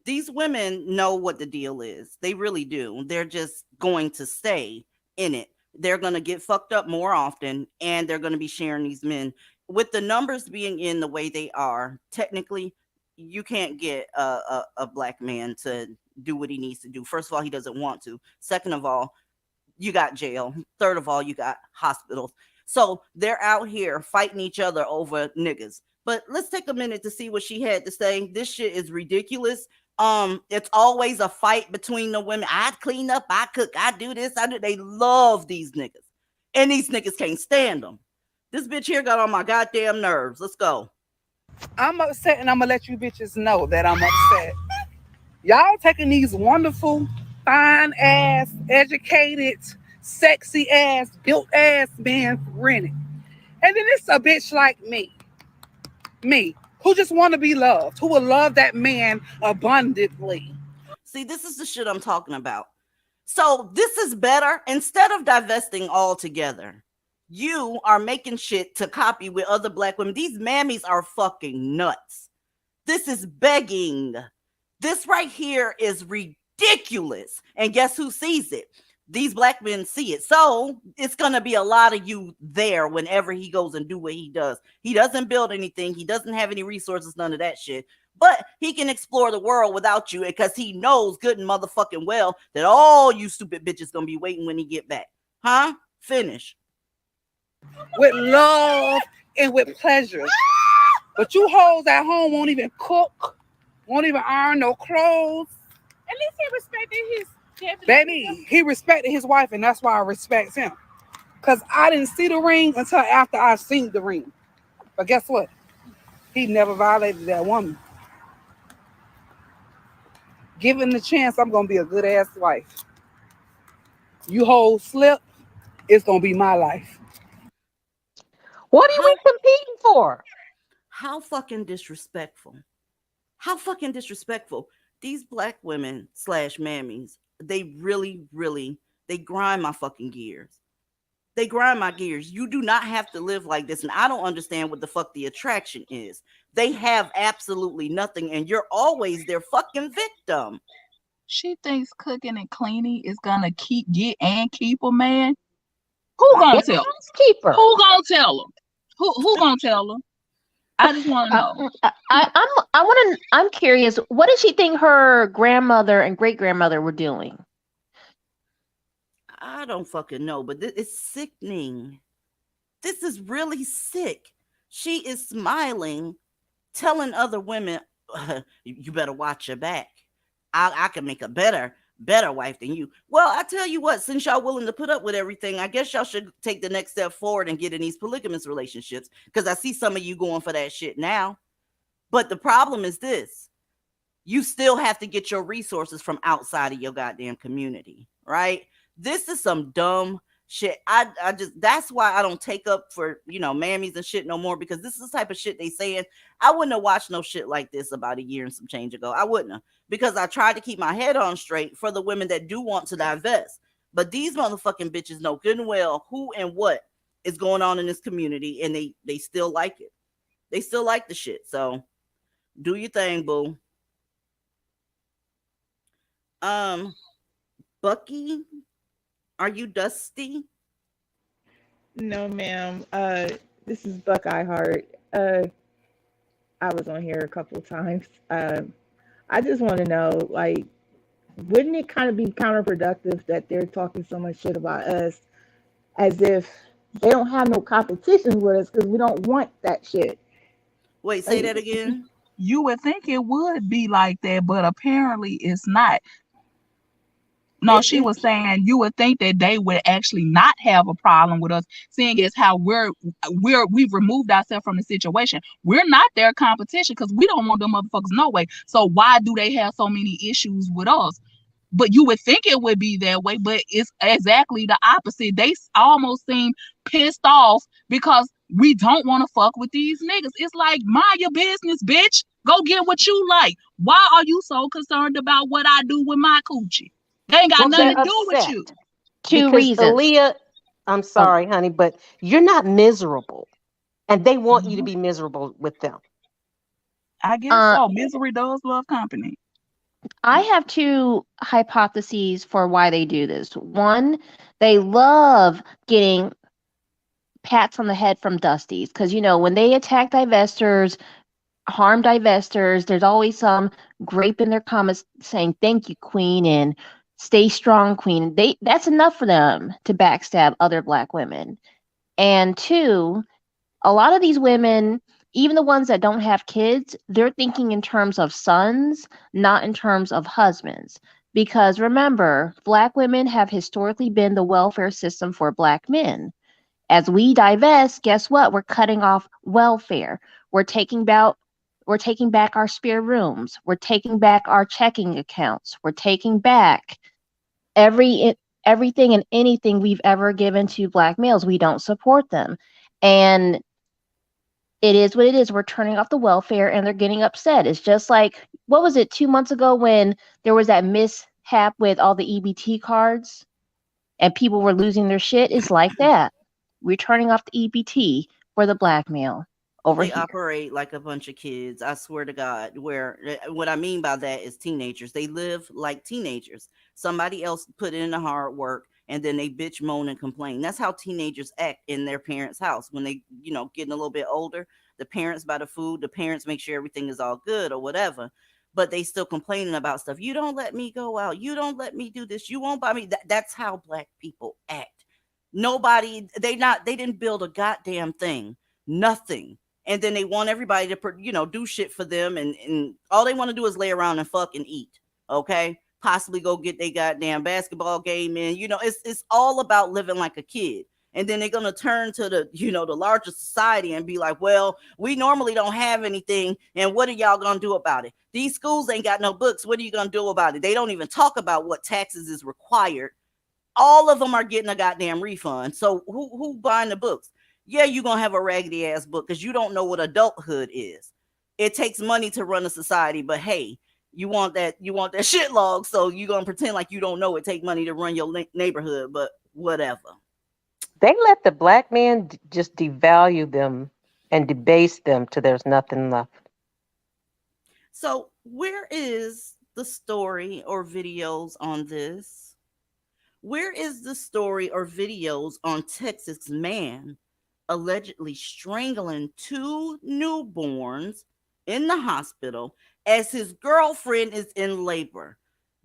Speaker 1: These women know what the deal is. They really do. They're just going to stay in it. They're going to get fucked up more often, and they're going to be sharing these men. With the numbers being in the way they are, technically, you can't get a Black man to do what he needs to do. First of all, he doesn't want to. Second of all, you got jail. Third of all, you got hospitals. So they're out here fighting each other over niggas. But let's take a minute to see what she had to say. This shit is ridiculous. It's always a fight between the women. I clean up, I cook, I do this, I do. They love these niggas, and these niggas can't stand them. This bitch here got on my goddamn nerves. Let's go.
Speaker 6: I'm upset, and I'm gonna let you bitches know that I'm upset. Y'all taking these wonderful, fine ass, educated, sexy ass, built ass men for granted. And then it's a bitch like me, who just want to be loved, who will love that man abundantly.
Speaker 1: See, this is the shit I'm talking about. So this is better. Instead of divesting altogether, you are making shit to copy with other black women. These mammies are fucking nuts. This is begging. This right here is ridiculous. And guess who sees it? These black men see it. So it's going to be a lot of you there whenever he goes and do what he does. He doesn't build anything. He doesn't have any resources, none of that shit. But he can explore the world without you because he knows good and motherfucking well that all you stupid bitches going to be waiting when he get back. Huh? Finish.
Speaker 6: With love and with pleasure. But you hoes at home won't even cook, won't even iron no clothes.
Speaker 4: At least he respected his
Speaker 6: Baby, he respected his wife, and that's why I respect him. Because I didn't see the ring until after I seen the ring. But guess what? He never violated that woman. Given the chance, I'm going to be a good-ass wife. You hold slip, it's going to be my life.
Speaker 3: What are we competing for?
Speaker 1: How fucking disrespectful. How fucking disrespectful. These black women / mammies, they really, they grind my fucking gears. They grind my gears. You do not have to live like this. And I don't understand what the fuck the attraction is. They have absolutely nothing. And you're always their fucking victim.
Speaker 2: She thinks cooking and cleaning is gonna keep a man. Who gonna tell her?
Speaker 3: Keeper.
Speaker 2: Who gonna tell her? Who gonna tell her? I just want to know.
Speaker 5: I'm curious. What did she think her grandmother and great grandmother were doing?
Speaker 1: I don't fucking know, but it's sickening. This is really sick. She is smiling, telling other women, you better watch your back. I can make a better wife than you. Well, I tell you what, since y'all willing to put up with everything, I guess y'all should take the next step forward and get in these polygamous relationships, because I see some of you going for that shit now. But the problem is this: you still have to get your resources from outside of your goddamn community, right? This is some dumb shit. I just, that's why I don't take up for, mammies and shit no more, because this is the type of shit they saying. I wouldn't have watched no shit like this about a year and some change ago. I wouldn't have, because I tried to keep my head on straight for the women that do want to divest. But these motherfucking bitches know good and well who and what is going on in this community, and they still like it. They still like the shit. So do your thing, boo. Bucky, are you dusty?
Speaker 7: No, ma'am. This is Buckeye Heart. I was on here a couple of times. I just want to know, like, wouldn't it kind of be counterproductive that they're talking so much shit about us as if they don't have no competition with us because we don't want that shit?
Speaker 1: Wait, say that again.
Speaker 2: You would think it would be like that, but apparently it's not. No, she was saying you would think that they would actually not have a problem with us, seeing as how we've removed ourselves from the situation. We're not their competition because we don't want them motherfuckers no way. So why do they have so many issues with us? But you would think it would be that way, but it's exactly the opposite. They almost seem pissed off because we don't want to fuck with these niggas. It's like, mind your business, bitch. Go get what you like. Why are you so concerned about what I do with my coochie? They ain't got nothing to do with you.
Speaker 3: Two reasons. Aaliyah, I'm sorry, honey, but you're not miserable. And they want you to be miserable with them.
Speaker 2: I guess so. Misery does love company.
Speaker 5: I have two hypotheses for why they do this. One, they love getting pats on the head from Dusties, because, when they attack divestors, harm divestors, there's always some grape in their comments saying, thank you, queen, and Stay strong, queen. That's enough for them to backstab other Black women. And two, a lot of these women, even the ones that don't have kids, they're thinking in terms of sons, not in terms of husbands. Because remember, Black women have historically been the welfare system for Black men. As we divest, guess what? We're cutting off welfare. We're taking back our spare rooms. We're taking back our checking accounts. We're taking back everything and anything we've ever given to Black males. We don't support them. And it is what it is. We're turning off the welfare and they're getting upset. It's just like, what was it, 2 months ago when there was that mishap with all the EBT cards and people were losing their shit? It's like that. We're turning off the EBT for the Black male over
Speaker 1: They
Speaker 5: here.
Speaker 1: operate like a bunch of kids. I swear to God. Where what I mean by that is teenagers. They live like teenagers. Somebody else put in the hard work, and then they bitch, moan, and complain. That's how teenagers act in their parents' house when they, getting a little bit older. The parents buy the food. The parents make sure everything is all good or whatever. But they still complaining about stuff. You don't let me go out. You don't let me do this. You won't buy me. That's how Black people act. Nobody. They didn't build a goddamn thing. Nothing. And then they want everybody to, do shit for them. And all they want to do is lay around and fuck and eat. Okay. Possibly go get their goddamn basketball game in. It's all about living like a kid. And then they're going to turn to the larger society and be like, well, we normally don't have anything. And what are y'all going to do about it? These schools ain't got no books. What are you going to do about it? They don't even talk about what taxes is required. All of them are getting a goddamn refund. So who buying the books? Yeah, you're going to have a raggedy ass book because you don't know what adulthood is. It takes money to run a society, but hey, you want that shit log, so you're going to pretend like you don't know it take money to run your neighborhood, but whatever.
Speaker 3: They let the Black man just devalue them and debase them till there's nothing left.
Speaker 1: So where is the story or videos on this? Where is the story or videos on Texas man allegedly strangling 2 newborns in the hospital as his girlfriend is in labor?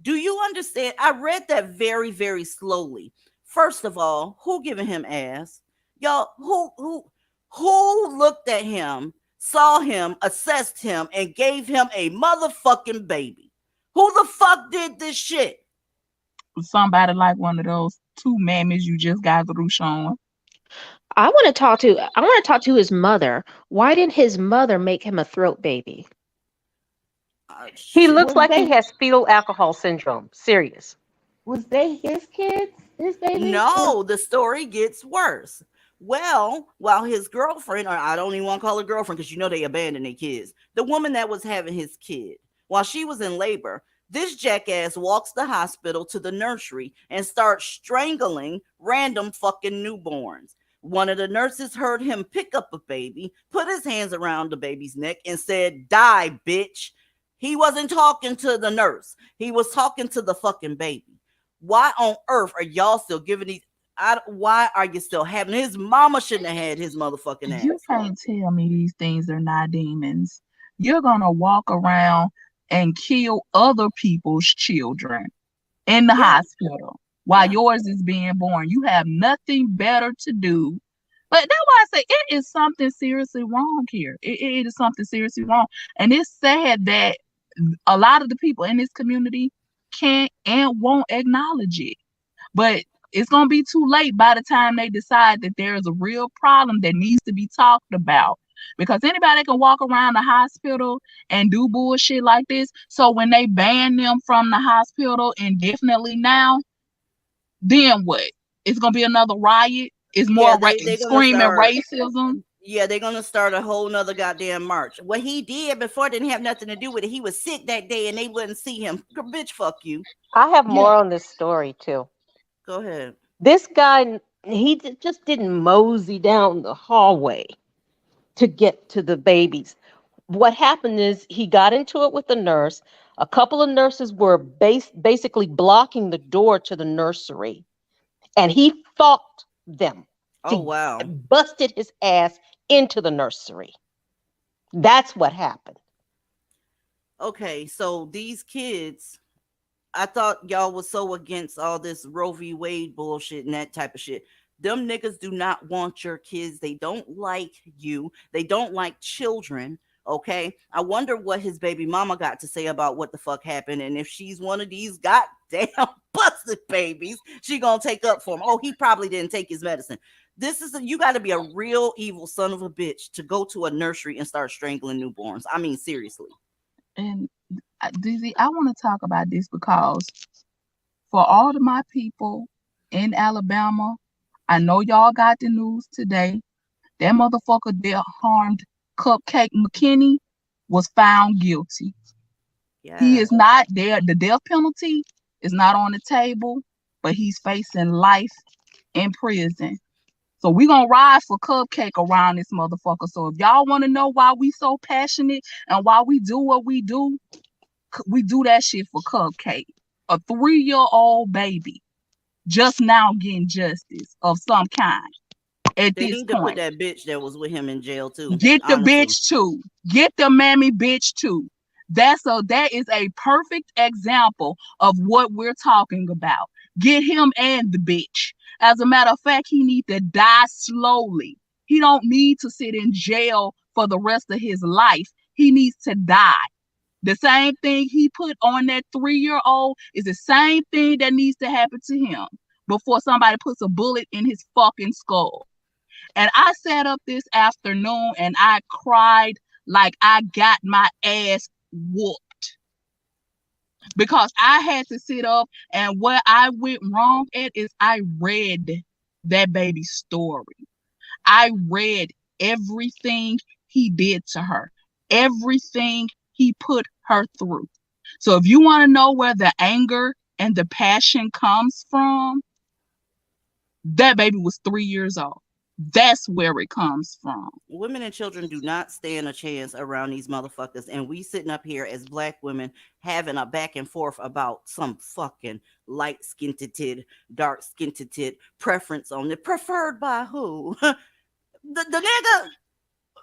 Speaker 1: Do you understand? I read that very, very slowly. First of all, who giving him ass? Y'all, who looked at him, saw him, assessed him, and gave him a motherfucking baby? Who the fuck did this shit?
Speaker 2: Somebody like one of those 2 mammies you just got through showing.
Speaker 3: I want to talk to his mother. Why didn't his mother make him a throat baby? He looks like he has fetal alcohol syndrome. Serious.
Speaker 7: Was they his kids? His babies?
Speaker 1: No, the story gets worse. Well, while his girlfriend, or I don't even want to call her girlfriend because they abandoned their kids, the woman that was having his kid, while she was in labor, this jackass walks the hospital to the nursery and starts strangling random fucking newborns. One of the nurses heard him pick up a baby, put his hands around the baby's neck, and said, "Die, bitch." He wasn't talking to the nurse. He was talking to the fucking baby. Why on earth are y'all still giving these? Why are you still having his mama? Shouldn't have had his motherfucking ass.
Speaker 2: You can't tell me these things are not demons. You're gonna walk around and kill other people's children in the hospital while yours is being born. You have nothing better to do. But that's why I say it is something seriously wrong here. It is something seriously wrong. And it's sad that a lot of the people in this community can't and won't acknowledge it. But it's going to be too late by the time they decide that there is a real problem that needs to be talked about. Because anybody can walk around the hospital and do bullshit like this. So when they ban them from the hospital indefinitely now, then what? It's going to be another riot. It's more screaming racism.
Speaker 1: Yeah, they're going to start a whole nother goddamn march. What he did before didn't have nothing to do with it. He was sick that day and they wouldn't see him. Bitch, fuck you.
Speaker 3: I have more on this story too.
Speaker 1: Go ahead.
Speaker 3: This guy, he just didn't mosey down the hallway to get to the babies. What happened is he got into it with the nurse. A couple of nurses were basically blocking the door to the nursery. And he fought them.
Speaker 1: Oh, wow.
Speaker 3: Busted his ass into the nursery. That's what happened.
Speaker 1: Okay, so these kids, I thought y'all was so against all this Roe v. Wade bullshit and that type of shit. Them niggas do not want your kids. They don't like you. They don't like children. Okay. I wonder what his baby mama got to say about what the fuck happened. And if she's one of these goddamn busted babies, she gonna take up for him. Oh, he probably didn't take his medicine. You got to be a real evil son of a bitch to go to a nursery and start strangling newborns. I mean, seriously.
Speaker 2: And Dizzy, I want to talk about this because for all of my people in Alabama, I know y'all got the news today. That motherfucker that harmed Cupcake McKinney was found guilty.
Speaker 1: Yeah.
Speaker 2: He is not there. The death penalty is not on the table, but he's facing life in prison. So we're going to ride for Cupcake around this motherfucker. So if y'all want to know why we so passionate and why we do what we do that shit for Cupcake. A 3-year-old baby just now getting justice of some kind. At
Speaker 1: They
Speaker 2: this
Speaker 1: need to put
Speaker 2: point,
Speaker 1: that bitch that was with him in jail too.
Speaker 2: get the
Speaker 1: honestly.
Speaker 2: bitch too. Get the mammy bitch too. That is a perfect example of what we're talking about. Get him and the bitch. As a matter of fact, he needs to die slowly. He don't need to sit in jail for the rest of his life. He needs to die. The same thing he put on that 3-year-old is the same thing that needs to happen to him before somebody puts a bullet in his fucking skull. And I sat up this afternoon and I cried like I got my ass whooped. Because I had to sit up, and where I went wrong at is I read that baby's story. I read everything he did to her, everything he put her through. So if you want to know where the anger and the passion comes from, that baby was 3 years old. That's where it comes from.
Speaker 1: Women and children do not stand a chance around these motherfuckers. And we sitting up here as Black women having a back and forth about some fucking light-skinned, dark-skinned preference on it. Preferred by who? the nigga.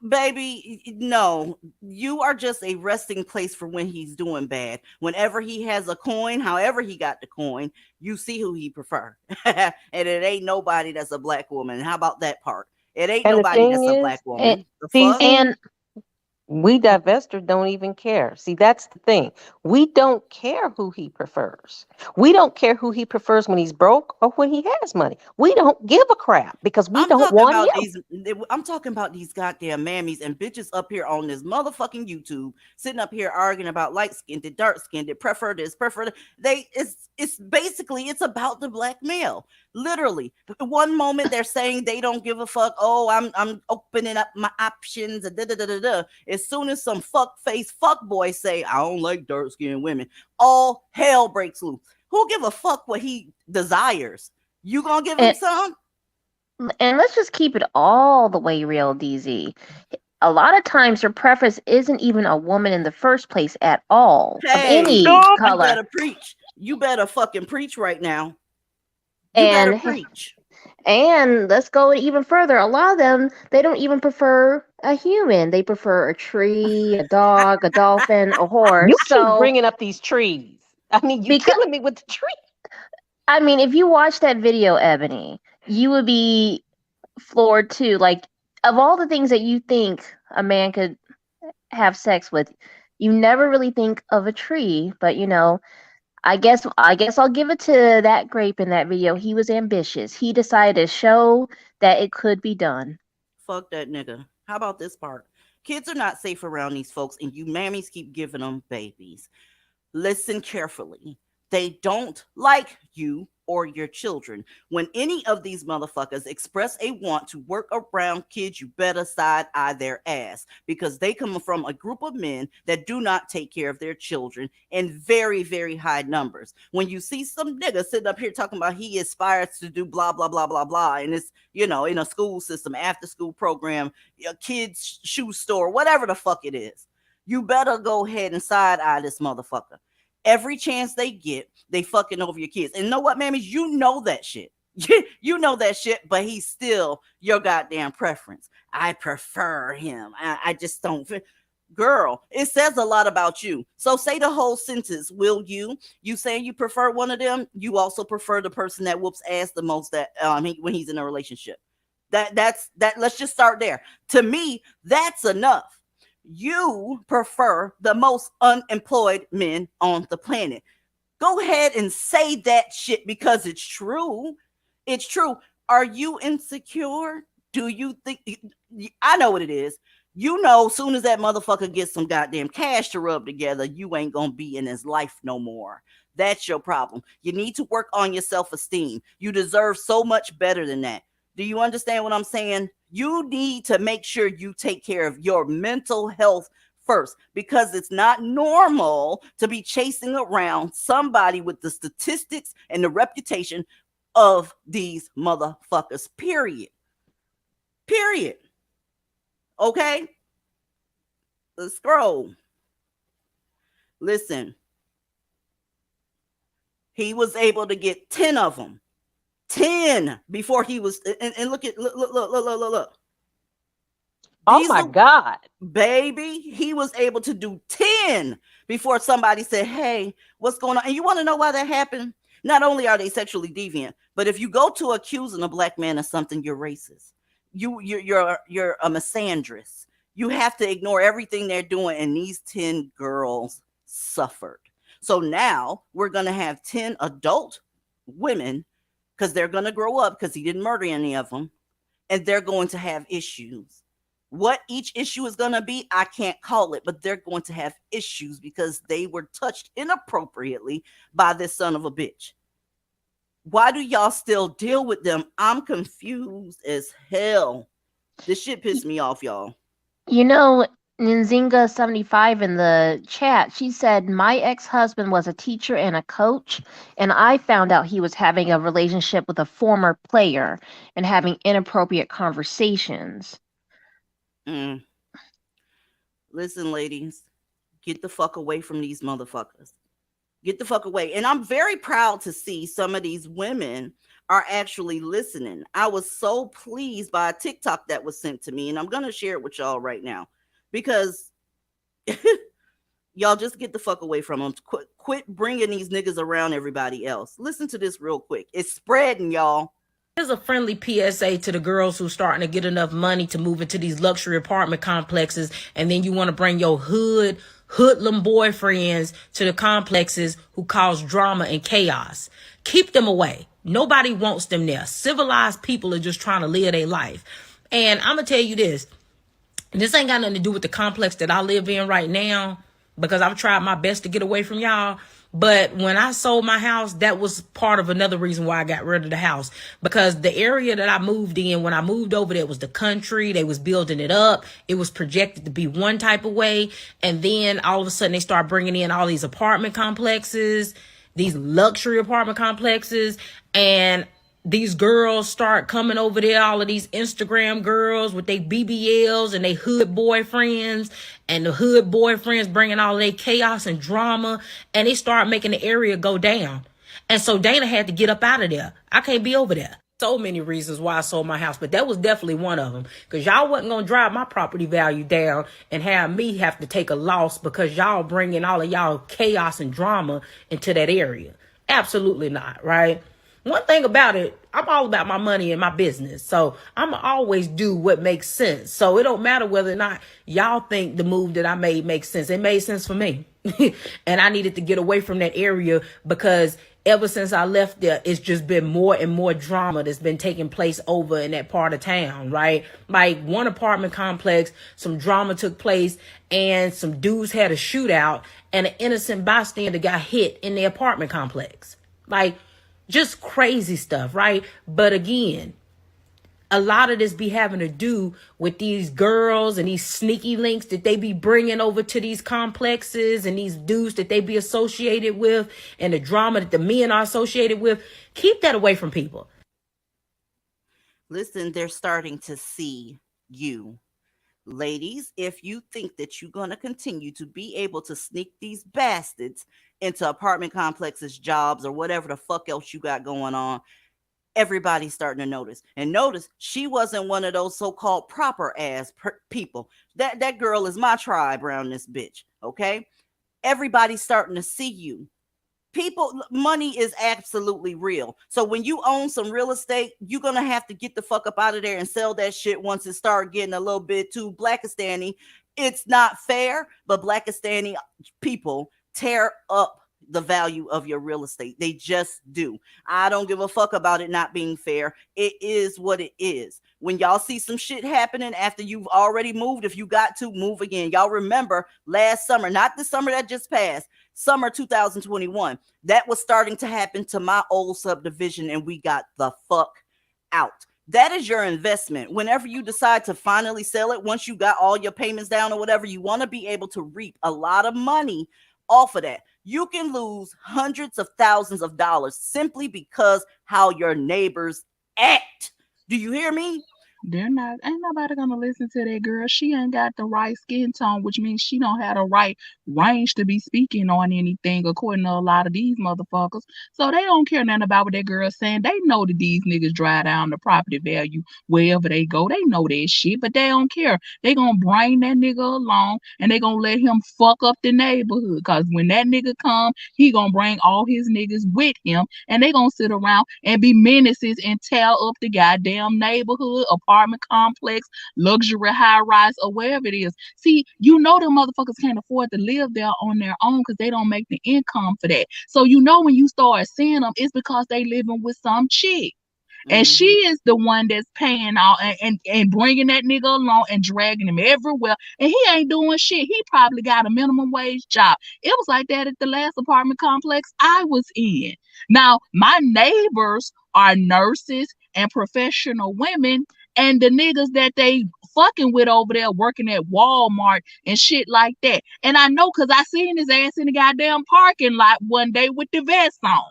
Speaker 1: Baby, no, you are just a resting place for when he's doing bad. Whenever he has a coin, however he got the coin, you see who he prefer. And it ain't nobody that's a Black woman. How about that part? It ain't
Speaker 3: And the
Speaker 1: nobody that's
Speaker 3: thing
Speaker 1: a
Speaker 3: is,
Speaker 1: Black woman. The
Speaker 3: see,
Speaker 1: fuck?
Speaker 5: And
Speaker 3: we divestors don't even care. See, that's the thing. We don't care who he prefers. We don't care who he prefers when he's broke or when he has money. We don't give a crap because we don't want him.
Speaker 1: I'm talking about these goddamn mammies and bitches up here on this motherfucking YouTube, sitting up here arguing about light skinned, dark skinned, prefer this, prefer that. It's basically it's about the Black male. Literally, one moment they're saying they don't give a fuck. Oh, I'm opening up my options. As soon as some fuck boy say I don't like dark skinned women, all hell breaks loose. Who give a fuck what he desires? You gonna give him some?
Speaker 5: And let's just keep it all the way real, DZ. A lot of times her preference isn't even a woman in the first place at all, of any color.
Speaker 1: You better preach. You better fucking preach right now.
Speaker 5: And
Speaker 1: preach.
Speaker 5: And let's go even further. A lot of them, they don't even prefer a human. They prefer a tree, a dog, a dolphin, a horse.
Speaker 3: You keep bringing up these trees. I mean, you're killing me with the tree.
Speaker 5: I mean, if you watch that video, Ebony, you would be floored too. Like, of all the things that you think a man could have sex with, you never really think of a tree. But I guess I'll give it to that grape in that video. He was ambitious. He decided to show that it could be done.
Speaker 1: Fuck that nigga. How about this part? Kids are not safe around these folks, and you mammies keep giving them babies. Listen carefully. They don't like you or your children. When any of these motherfuckers express a want to work around kids, you better side eye their ass, because they come from a group of men that do not take care of their children in very, very high numbers. When you see some nigga sitting up here talking about he aspires to do blah, blah, blah, blah, blah, and it's, in a school system, after school program, a kid's shoe store, whatever the fuck it is, you better go ahead and side eye this motherfucker. Every chance they get, they fucking over your kids. And know what, mammies? You know that shit. You know that shit, but he's still your goddamn preference. I prefer him. I just don't. Girl, it says a lot about you. So say the whole sentence. Will you? You saying you prefer one of them? You also prefer the person that whoops ass the most that when he's in a relationship. That's that. Let's just start there. To me, that's enough. You prefer the most unemployed men on the planet. Go ahead and say that shit because it's true. It's true. Are you insecure? Do you think I know what it is? You know, soon as that motherfucker gets some goddamn cash to rub together, you ain't gonna be in his life no more. That's your problem. You need to work on your self-esteem. You deserve so much better than that. Do you understand what I'm saying? You need to make sure you take care of your mental health first, because it's not normal to be chasing around somebody with the statistics and the reputation of these motherfuckers. Period. Okay, let's scroll. Listen, he was able to get 10 of them. 10 before he was, and look.
Speaker 3: Oh my God.
Speaker 1: Baby, he was able to do 10 before somebody said, hey, what's going on? And you want to know why that happened? Not only are they sexually deviant, but if you go to accusing a black man of something, you're racist. You're a misandrist. You have to ignore everything they're doing, and these 10 girls suffered. So now we're going to have 10 adult women, because they're going to grow up, because he didn't murder any of them, and they're going to have issues. What each issue is going to be, I can't call it, but they're going to have issues because they were touched inappropriately by this son of a bitch. Why do y'all still deal with them? I'm confused as hell. This shit pissed me off, y'all.
Speaker 5: You know, Nzinga75 in the chat, she said, my ex-husband was a teacher and a coach, and I found out he was having a relationship with a former player and having inappropriate conversations.
Speaker 1: Listen, ladies, get the fuck away from these motherfuckers. Get the fuck away. And I'm very proud to see some of these women are actually listening. I was so pleased by a TikTok that was sent to me, and I'm going to share it with y'all right now, because y'all just get the fuck away from them. Quit bringing these niggas around everybody else. Listen to this real quick. It's spreading, y'all.
Speaker 8: Here's a friendly PSA to the girls who's starting to get enough money to move into these luxury apartment complexes, and then you want to bring your hoodlum boyfriends to the complexes who cause drama and chaos. Keep them away. Nobody wants them there. Civilized people are just trying to live their life. And I'm going to tell you this. This ain't got nothing to do with the complex that I live in right now, because I've tried my best to get away from y'all. But when I sold my house, that was part of another reason why I got rid of the house, because the area that I moved in, when I moved over there, was the country. They was building it up. It was projected to be one type of way. And then all of a sudden they start bringing in all these apartment complexes, these luxury apartment complexes. And these girls start coming over there, all of these Instagram girls with their BBLs and their hood boyfriends, and the hood boyfriends bringing all their chaos and drama, and they start making the area go down. And so Dana had to get up out of there. I can't be over there. So many reasons why I sold my house, but that was definitely one of them, because y'all wasn't going to drive my property value down and have me have to take a loss because y'all bringing all of y'all chaos and drama into that area. Absolutely not, right? One thing about it, I'm all about my money and my business. So I'm always do what makes sense. So it don't matter whether or not y'all think the move that I made makes sense. It made sense for me. And I needed to get away from that area, because ever since I left there, it's just been more and more drama that's been taking place over in that part of town, right? Like one apartment complex, some drama took place, and some dudes had a shootout, and an innocent bystander got hit in the apartment complex. Like, just crazy stuff, right? But again, a lot of this be having to do with these girls and these sneaky links that they be bringing over to these complexes, and these dudes that they be associated with, and the drama that the men are associated with. Keep that away from people.
Speaker 1: Listen, they're starting to see you. Ladies, if you think that you're going to continue to be able to sneak these bastards into apartment complexes, jobs, or whatever the fuck else you got going on, everybody's starting to notice. And notice she wasn't one of those so-called proper ass people. That girl is my tribe around this bitch. Okay, everybody's starting to see you. People, money is absolutely real. So when you own some real estate, you're gonna have to get the fuck up out of there and sell that shit once it start getting a little bit too Blackistani. It's not fair, but Blackistani people tear up the value of your real estate. They just do. I don't give a fuck about it not being fair. It is what it is. When y'all see some shit happening after you've already moved, if you got to move again, y'all remember last summer, not the summer that just passed, summer 2021, that was starting to happen to my old subdivision, and we got the fuck out. That is your investment. Whenever you decide to finally sell it, once you got all your payments down or whatever, you want to be able to reap a lot of money off of that. You can lose hundreds of thousands of dollars simply because how your neighbors act. Do you hear me?
Speaker 2: Ain't nobody gonna listen to that girl. She ain't got the right skin tone, which means she don't have the right range to be speaking on anything, according to a lot of these motherfuckers. So they don't care nothing about what that girl's saying. They know that these niggas drive down the property value wherever they go. They know that shit, but they don't care. They gonna bring that nigga along and they gonna let him fuck up the neighborhood. Cause when that nigga come, he gonna bring all his niggas with him, and they gonna sit around and be menaces and tear up the goddamn neighborhood, apartment complex, luxury high rise, or wherever it is. See, you know them motherfuckers can't afford to live there on their own because they don't make the income for that. So you know when you start seeing them, it's because they living with some chick. And she is the one that's paying all and bringing that nigga along and dragging him everywhere. And he ain't doing shit. He probably got a minimum wage job. It was like that at the last apartment complex I was in. Now, my neighbors are nurses and professional women, and the niggas that they fucking with over there working at Walmart and shit like that. And I know because I seen his ass in the goddamn parking lot one day with the vest on.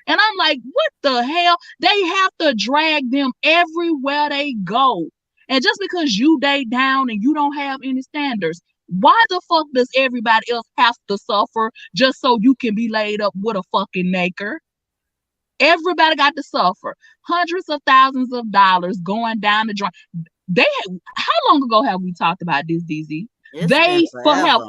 Speaker 2: And I'm like, what the hell? They have to drag them everywhere they go. And just because you day down and you don't have any standards, why the fuck does everybody else have to suffer just so you can be laid up with a fucking naked? Everybody got to suffer. Hundreds of thousands of dollars going down the drain. How long ago have we talked about this, DZ? They have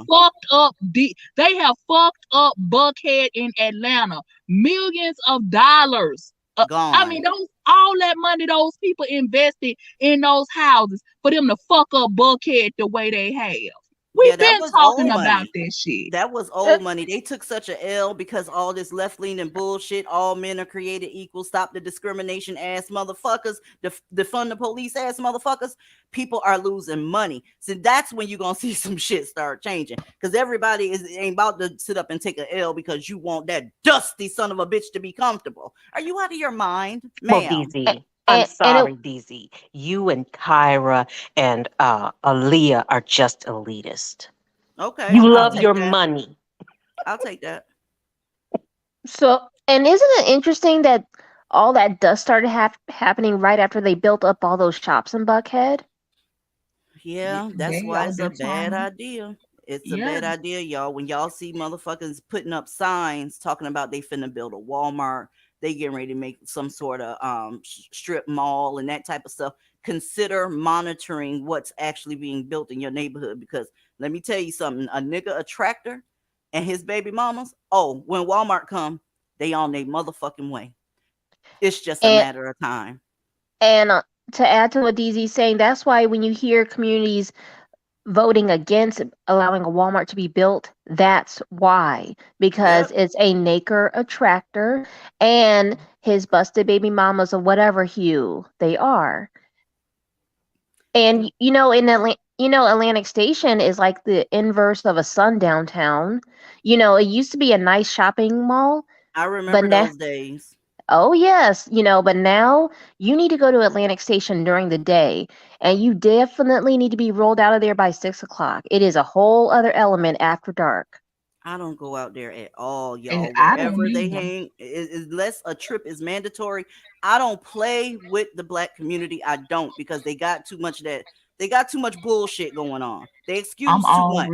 Speaker 2: fucked up Buckhead in Atlanta. Millions of dollars. I mean, all that money those people invested in those houses for them to fuck up Buckhead the way they have. We've been talking about this shit.
Speaker 1: That was old money. They took such a L because all this left-leaning bullshit, all men are created equal, stop the discrimination ass motherfuckers, defund the police ass motherfuckers. People are losing money. So that's when you're going to see some shit start changing. Because everybody ain't about to sit up and take a L because you want that dusty son of a bitch to be comfortable. Are you out of your mind, ma'am?
Speaker 3: Well, DZ, I'm sorry, DZ. You and Kyra and Aaliyah are just elitist.
Speaker 1: Okay.
Speaker 3: You love your money.
Speaker 1: I'll take that.
Speaker 5: So, and isn't it interesting that all that dust started happening right after they built up all those shops in Buckhead?
Speaker 1: Yeah, that's why it's a bad idea. It's a bad idea, y'all. When y'all see motherfuckers putting up signs talking about they finna build a Walmart, they getting ready to make some sort of strip mall and that type of stuff, consider monitoring what's actually being built in your neighborhood. Because let me tell you something, a nigga, a tractor and his baby mamas, when Walmart come, they on their motherfucking way. It's just a matter of time.
Speaker 5: And to add to what DZ's saying, that's why when you hear communities voting against allowing a Walmart to be built, that's why. Because it's a naker attractor and his busted baby mamas of whatever hue they are. And Atlantic Station is like the inverse of a sundown town. It used to be a nice shopping mall.
Speaker 1: I remember those days.
Speaker 5: Oh, yes. But now you need to go to Atlantic Station during the day, and you definitely need to be rolled out of there by 6 o'clock. It is a whole other element after dark.
Speaker 1: I don't go out there at all, y'all. Wherever they hang, unless a trip is mandatory, I don't play with the black community. I don't, because they got too much of that They got too much bullshit going on. They
Speaker 2: I'm
Speaker 1: excuse too much.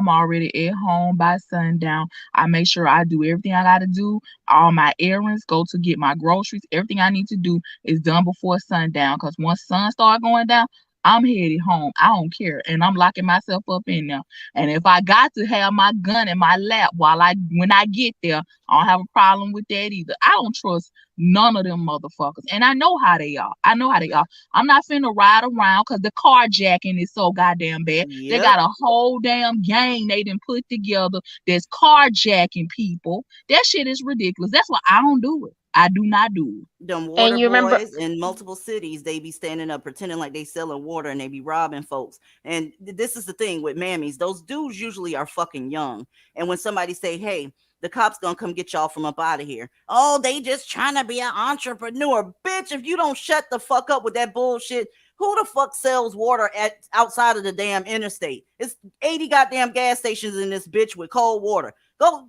Speaker 2: already at home by sundown. I make sure I do everything I gotta do. All my errands, go to get my groceries. Everything I need to do is done before sundown. Cause once sun start going down, I'm headed home. I don't care, and I'm locking myself up in there. And if I got to have my gun in my lap when I get there, I don't have a problem with that either. I don't trust none of them motherfuckers, and I know how they are. I'm not finna ride around because the carjacking is so goddamn bad. They
Speaker 1: Yep.
Speaker 2: got a whole damn gang they done put together that's carjacking people. That shit is ridiculous. That's why I don't do it. I do not do it.
Speaker 1: Them
Speaker 5: And
Speaker 1: water
Speaker 5: you remember,
Speaker 1: boys in multiple cities, they be standing up pretending like they selling water and they be robbing folks. And this is the thing with mammies. Those dudes usually are fucking young. And when somebody say, hey, the cops gonna come get y'all from up out of here. Oh, they just trying to be an entrepreneur. Bitch, if you don't shut the fuck up with that bullshit, who the fuck sells water outside of the damn interstate? It's 80 goddamn gas stations in this bitch with cold water. Go,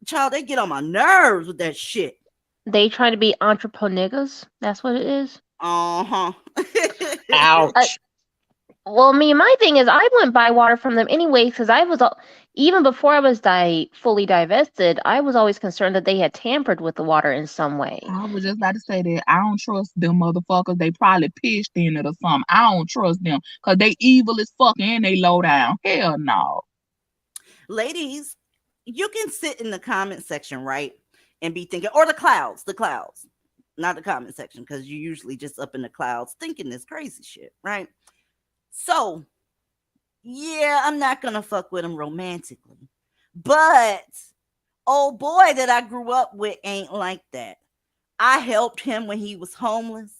Speaker 1: child, they get on my nerves with that shit.
Speaker 5: they trying to be entrepreneurs. That's what it is.
Speaker 1: Uh-huh.
Speaker 2: Ouch.
Speaker 5: Well, my thing is, I wouldn't buy water from them anyway because I was even before I was fully divested, I was always concerned that they had tampered with the water in some way.
Speaker 2: I was just about to say that I don't trust them motherfuckers. They probably pitched in it or something. I don't trust them because they evil as fuck and they low down. Hell no.
Speaker 1: Ladies, you can sit in the comment section, right? And be thinking, or the clouds, not the comment section, because you're usually just up in the clouds thinking this crazy shit, right? So, yeah, I'm not gonna fuck with him romantically, but old boy that I grew up with ain't like that. I helped him when he was homeless.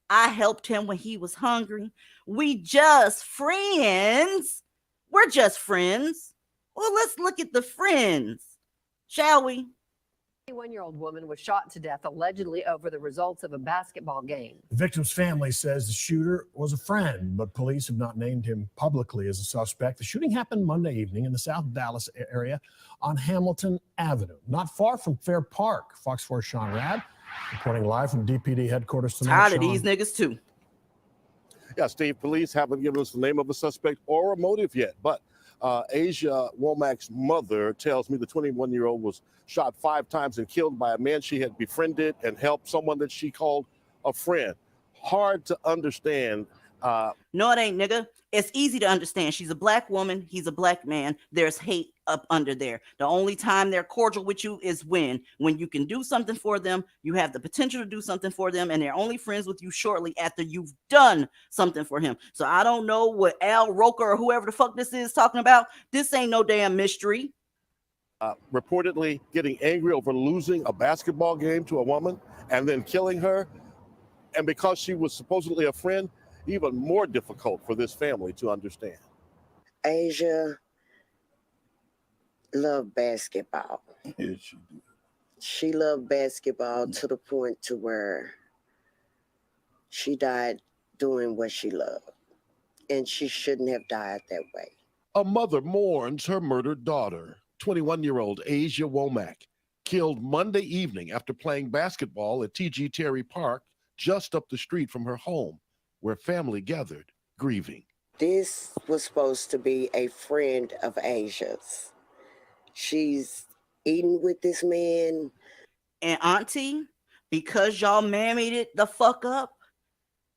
Speaker 1: I helped him when he was hungry. We just friends. We're just friends. Well, let's look at the friends, shall we?
Speaker 9: 21-year-old woman was shot to death allegedly over the results of a basketball game.
Speaker 10: The victim's family says the shooter was a friend, but police have not named him publicly as a suspect. The shooting happened Monday evening in the South Dallas area on Hamilton Avenue, not far from Fair Park. Fox 4's Sean Rad reporting live from DPD headquarters tonight.
Speaker 1: Tired of these niggas too.
Speaker 11: Yeah, Steve, police haven't given us the name of a suspect or a motive yet, but Asia Womack's mother tells me the 21-year-old was shot 5 times and killed by a man she had befriended and helped, someone that she called a friend. Hard to understand.
Speaker 1: No, it ain't, nigga. It's easy to understand. She's a black woman. He's a black man. There's hate up under there. The only time they're cordial with you is when you can do something for them, you have the potential to do something for them, and they're only friends with you shortly after you've done something for him. So I don't know what Al Roker or whoever the fuck this is talking about. This ain't no damn mystery.
Speaker 11: Reportedly getting angry over losing a basketball game to a woman and then killing her. And because she was supposedly a friend, even more difficult for this family to understand.
Speaker 12: Asia loved basketball.
Speaker 13: Yes, she did.
Speaker 12: She loved basketball to the point to where she died doing what she loved. And she shouldn't have died that way.
Speaker 11: A mother mourns her murdered daughter, 21-year-old Asia Womack, killed Monday evening after playing basketball at T.G. Terry Park, just up the street from her home, where family gathered, grieving.
Speaker 12: This was supposed to be a friend of Asia's. She's eating with this man.
Speaker 1: And auntie, because y'all married it the fuck up,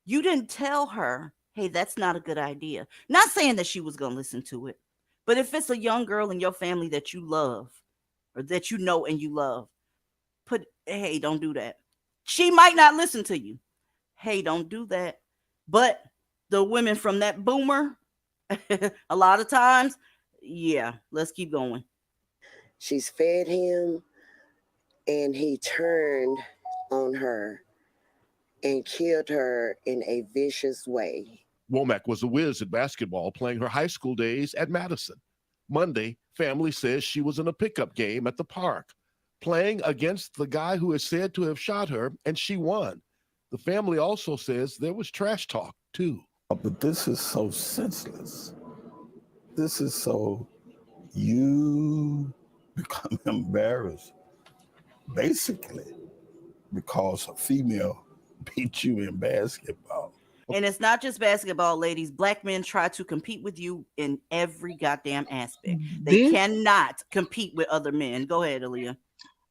Speaker 1: you didn't tell her, hey, that's not a good idea. Not saying that she was going to listen to it, but if it's a young girl in your family that you love, or that you know and you love, hey, don't do that. She might not listen to you. Hey, don't do that. But the women from that boomer, a lot of times, yeah, let's keep going.
Speaker 12: She's fed him, and he turned on her and killed her in a vicious way.
Speaker 11: Womack was a whiz at basketball, playing her high school days at Madison. Monday, family says she was in a pickup game at the park, playing against the guy who is said to have shot her, and she won. The family also says there was trash talk, too.
Speaker 13: But this is so senseless. This is so, you become embarrassed, basically, because a female beat you in basketball.
Speaker 1: And it's not just basketball, ladies. Black men try to compete with you in every goddamn aspect. They
Speaker 2: This,
Speaker 1: cannot compete with other men. Go ahead, Aaliyah.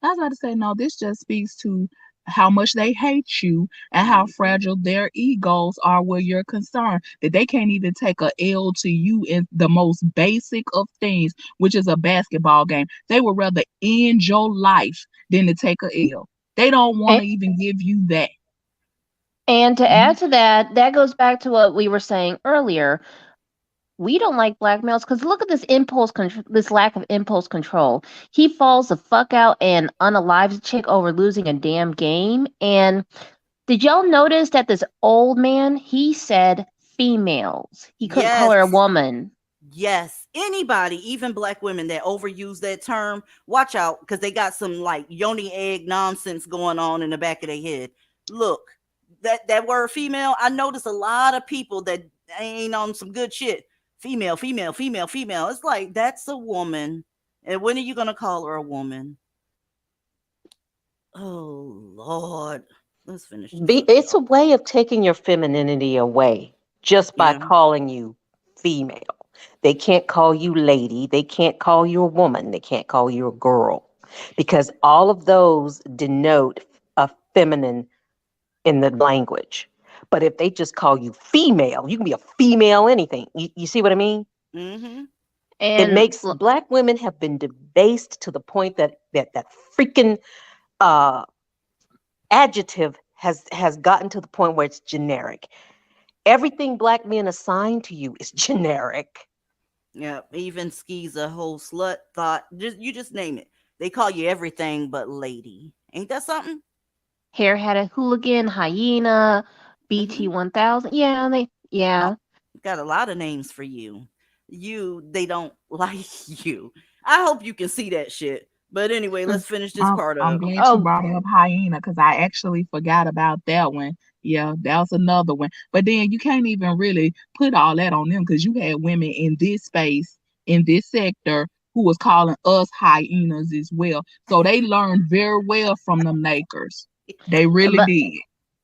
Speaker 2: I was about to say, no, this just speaks to how much they hate you and how fragile their egos are where you're concerned. That they can't even take a L to you in the most basic of things, which is a basketball game. They would rather end your life than to take a L. They don't want to even give you that.
Speaker 5: And to add to that, that goes back to what we were saying earlier. We don't like black males because look at this impulse control, this lack of impulse control. He falls the fuck out and unalives a chick over losing a damn game. And did y'all notice that this old man, he said females. He couldn't call her a woman.
Speaker 1: Yes. Anybody, even black women that overuse that term, watch out because they got some like yoni egg nonsense going on in the back of their head. Look, that word female, I notice a lot of people that ain't on some good shit. Female, female, female, female. It's like, that's a woman. And when are you going to call her a woman? Oh, Lord. Let's finish this.
Speaker 3: It's a way of taking your femininity away just by calling you female. They can't call you lady. They can't call you a woman. They can't call you a girl because all of those denote a feminine in the language. But if they just call you female, you can be a female anything. You see what I mean?
Speaker 1: Mm-hmm.
Speaker 3: And it makes black women have been debased to the point that freaking adjective has gotten to the point where it's generic. Everything black men assign to you is generic.
Speaker 1: Yeah, even skeezer, whole slut, thought, you just name it. They call you everything but lady. Ain't that something?
Speaker 5: Hair had a hooligan, hyena, BT 1000. Yeah.
Speaker 1: Got a lot of names for you. They don't like you. I hope you can see that shit. But anyway, let's finish this part
Speaker 2: I'm
Speaker 1: up.
Speaker 2: glad you brought up hyena because I actually forgot about that one. Yeah, that was another one. But then you can't even really put all that on them because you had women in this space, in this sector, who was calling us hyenas as well. So they learned very well from them nakers. They really did.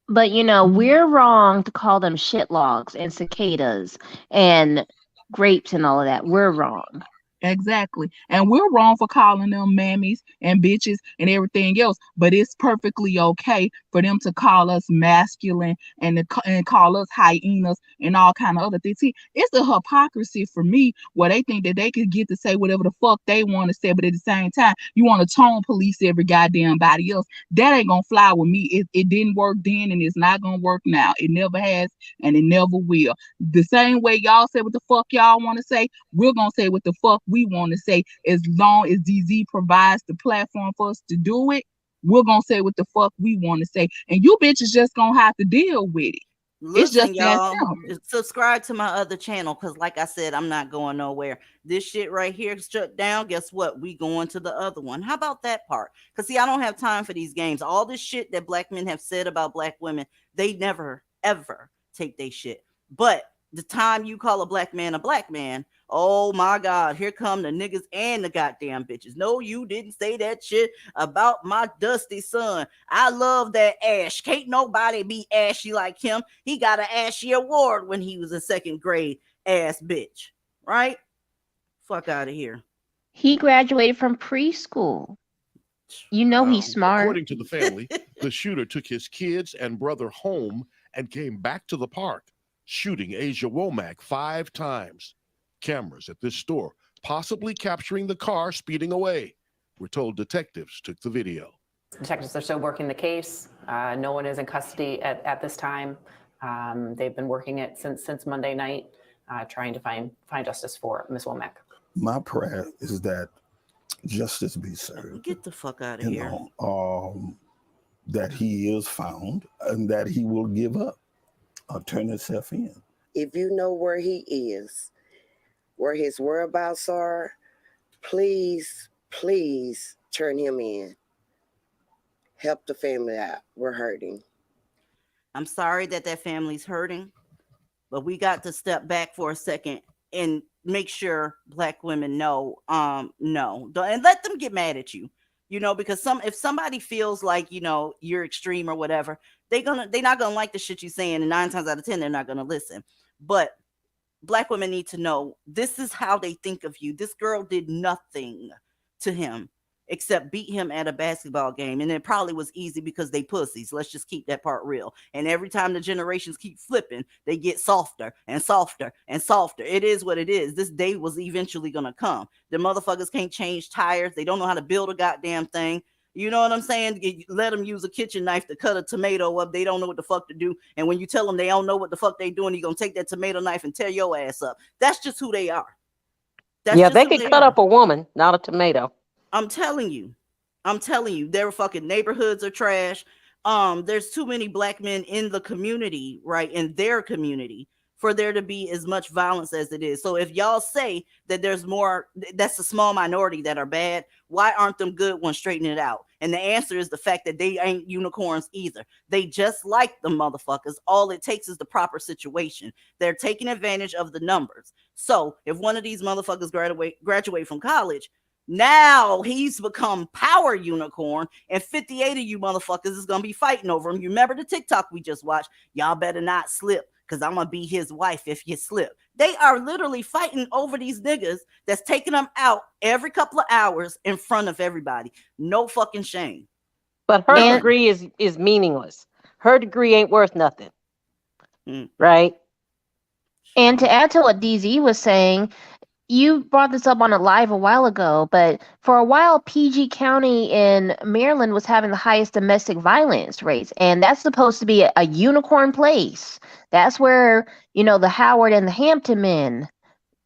Speaker 5: But we're wrong to call them shitlogs and cicadas and grapes and all of that. We're wrong.
Speaker 2: Exactly. And we're wrong for calling them mammies and bitches and everything else, but it's perfectly okay for them to call us masculine and call us hyenas and all kind of other things. See, it's a hypocrisy for me where they think that they could get to say whatever the fuck they want to say, but at the same time, you want to tone police every goddamn body else. That ain't gonna fly with me. It didn't work then and it's not gonna work now. It never has and it never will. The same way y'all say what the fuck y'all want to say, we're gonna say what the fuck we want to say. As long as DZ provides the platform for us to do it, we're gonna say what the fuck we want to say, and you bitches just gonna have to deal with it.
Speaker 1: Listen,
Speaker 2: it's just
Speaker 1: y'all, subscribe to my other channel because like I said, I'm not going nowhere. This shit right here shut down. Guess what? We going to the other one. How about that part? Because see, I don't have time for these games. All this shit that black men have said about black women, they never ever take their shit. But the time you call a black man, oh my God, here come the niggas and the goddamn bitches. No, you didn't say that shit about my dusty son. I love that Ash. Can't nobody be ashy like him. He got an Ashy award when he was in second grade, ass bitch. Right? Fuck out of here.
Speaker 5: He graduated from preschool. He's smart.
Speaker 11: According to the family, the shooter took his kids and brother home and came back to the park, shooting Asia Womack 5 times. Cameras at this store possibly capturing the car speeding away. We're told detectives took the video.
Speaker 14: Detectives are still working the case. No one is in custody at this time. They've been working it since Monday night, trying to find justice for Ms. Womack.
Speaker 13: My prayer is that justice be served.
Speaker 1: Get the fuck out of here.
Speaker 13: That he is found and that he will give up or turn himself in.
Speaker 12: If you know where he is, where his whereabouts are, please turn him in. Help the family out. We're hurting.
Speaker 1: I'm sorry that family's hurting, but we got to step back for a second and make sure black women know, no. And let them get mad at you. You know, because if somebody feels like, you know, you're extreme or whatever, they're not gonna like the shit you're saying, and 9 times out of 10 they're not gonna listen. But Black women need to know this is how they think of you. This girl did nothing to him except beat him at a basketball game. And it probably was easy because they pussies. Let's just keep that part real. And every time the generations keep flipping, they get softer and softer and softer. It is what it is. This day was eventually going to come. The motherfuckers can't change tires. They don't know how to build a goddamn thing. You know what I'm saying? You let them use a kitchen knife to cut a tomato up. They don't know what the fuck to do. And when you tell them they don't know what the fuck they doing, you're going to take that tomato knife and tear your ass up. That's just who they are.
Speaker 3: Yeah, they can cut up a woman, not a tomato.
Speaker 1: I'm telling you, their fucking neighborhoods are trash. There's too many Black men in the community, right? In their community for there to be as much violence as it is. So if y'all say that there's more, that's a small minority that are bad, why aren't them good ones straightening it out? And the answer is the fact that they ain't unicorns either. They just like the motherfuckers. All it takes is the proper situation. They're taking advantage of the numbers. So if one of these motherfuckers graduate from college, now he's become power unicorn, and 58 of you motherfuckers is gonna be fighting over him. You remember the TikTok we just watched? Y'all better not slip, because I'm gonna be his wife if you slip. They are literally fighting over these niggas that's taking them out every couple of hours in front of everybody. No fucking shame.
Speaker 3: But her degree is meaningless. Her degree ain't worth nothing. Right?
Speaker 5: And to add to what DZ was saying, you brought this up on a live a while ago, but for a while, PG County in Maryland was having the highest domestic violence rates, and that's supposed to be a unicorn place. That's where, you know, the Howard and the Hampton men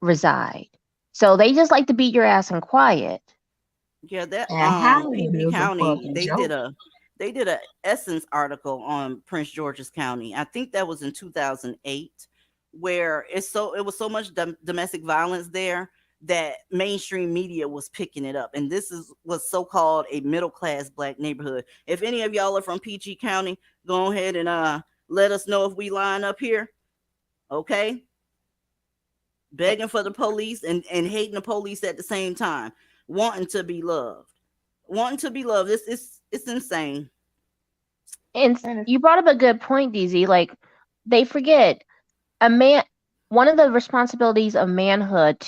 Speaker 5: reside. So they just like to beat your ass in quiet.
Speaker 1: Yeah, that
Speaker 2: Howard
Speaker 1: PG
Speaker 2: is a
Speaker 1: County,
Speaker 2: fucking
Speaker 1: they
Speaker 2: joke.
Speaker 1: did a Essence article on Prince George's County. I think that was in 2008, where it was so much domestic violence there that mainstream media was picking it up. And this was so-called a middle-class Black neighborhood. If any of y'all are from PG County, go ahead and let us know if we line up here. Okay? Begging for the police and hating the police at the same time. Wanting to be loved. It's insane.
Speaker 5: And you brought up a good point, DZ. Like, they forget one of the responsibilities of manhood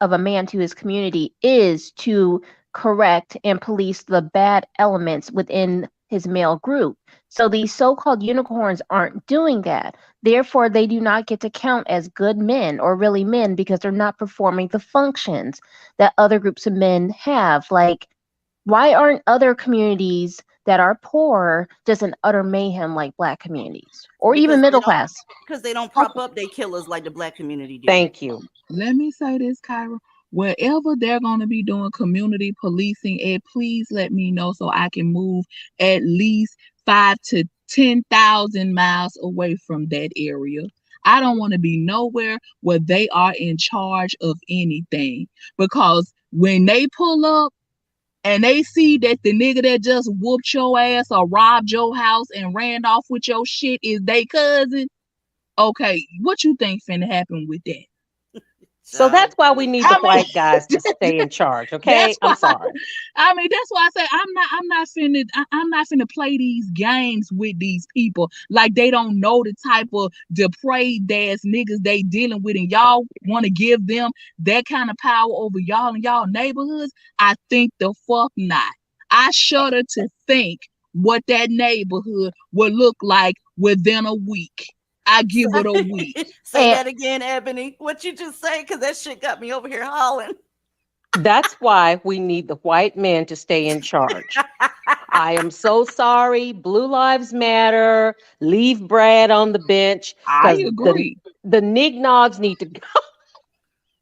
Speaker 5: of a man to his community is to correct and police the bad elements within his male group. So these so-called unicorns aren't doing that. Therefore, they do not get to count as good men or really men because they're not performing the functions that other groups of men have. Like, why aren't other communities that are poor just an utter mayhem like Black communities or even middle class?
Speaker 1: Because they don't prop up their killers like the Black community do.
Speaker 3: Thank you.
Speaker 2: Let me say this, Kyra. Wherever they're going to be doing community policing, please let me know so I can move at least 5 to 10,000 miles away from that area. I don't want to be nowhere where they are in charge of anything, because when they pull up and they see that the nigga that just whooped your ass or robbed your house and ran off with your shit is they cousin, okay, what you think finna happen with that?
Speaker 3: So that's why we need the white guys to stay in charge, okay? I'm sorry.
Speaker 2: I mean, that's why I say I'm not finna play these games with these people like they don't know the type of depraved ass niggas they dealing with, and y'all want to give them that kind of power over y'all and y'all neighborhoods. I think the fuck not. I shudder to think what that neighborhood would look like within a week. I give it a week.
Speaker 1: Say that again, Ebony. What you just say? Because that shit got me over here hollering.
Speaker 3: That's why we need the white men to stay in charge. I am so sorry. Blue Lives Matter. Leave Brad on the bench.
Speaker 2: I agree.
Speaker 3: The nignogs need to go.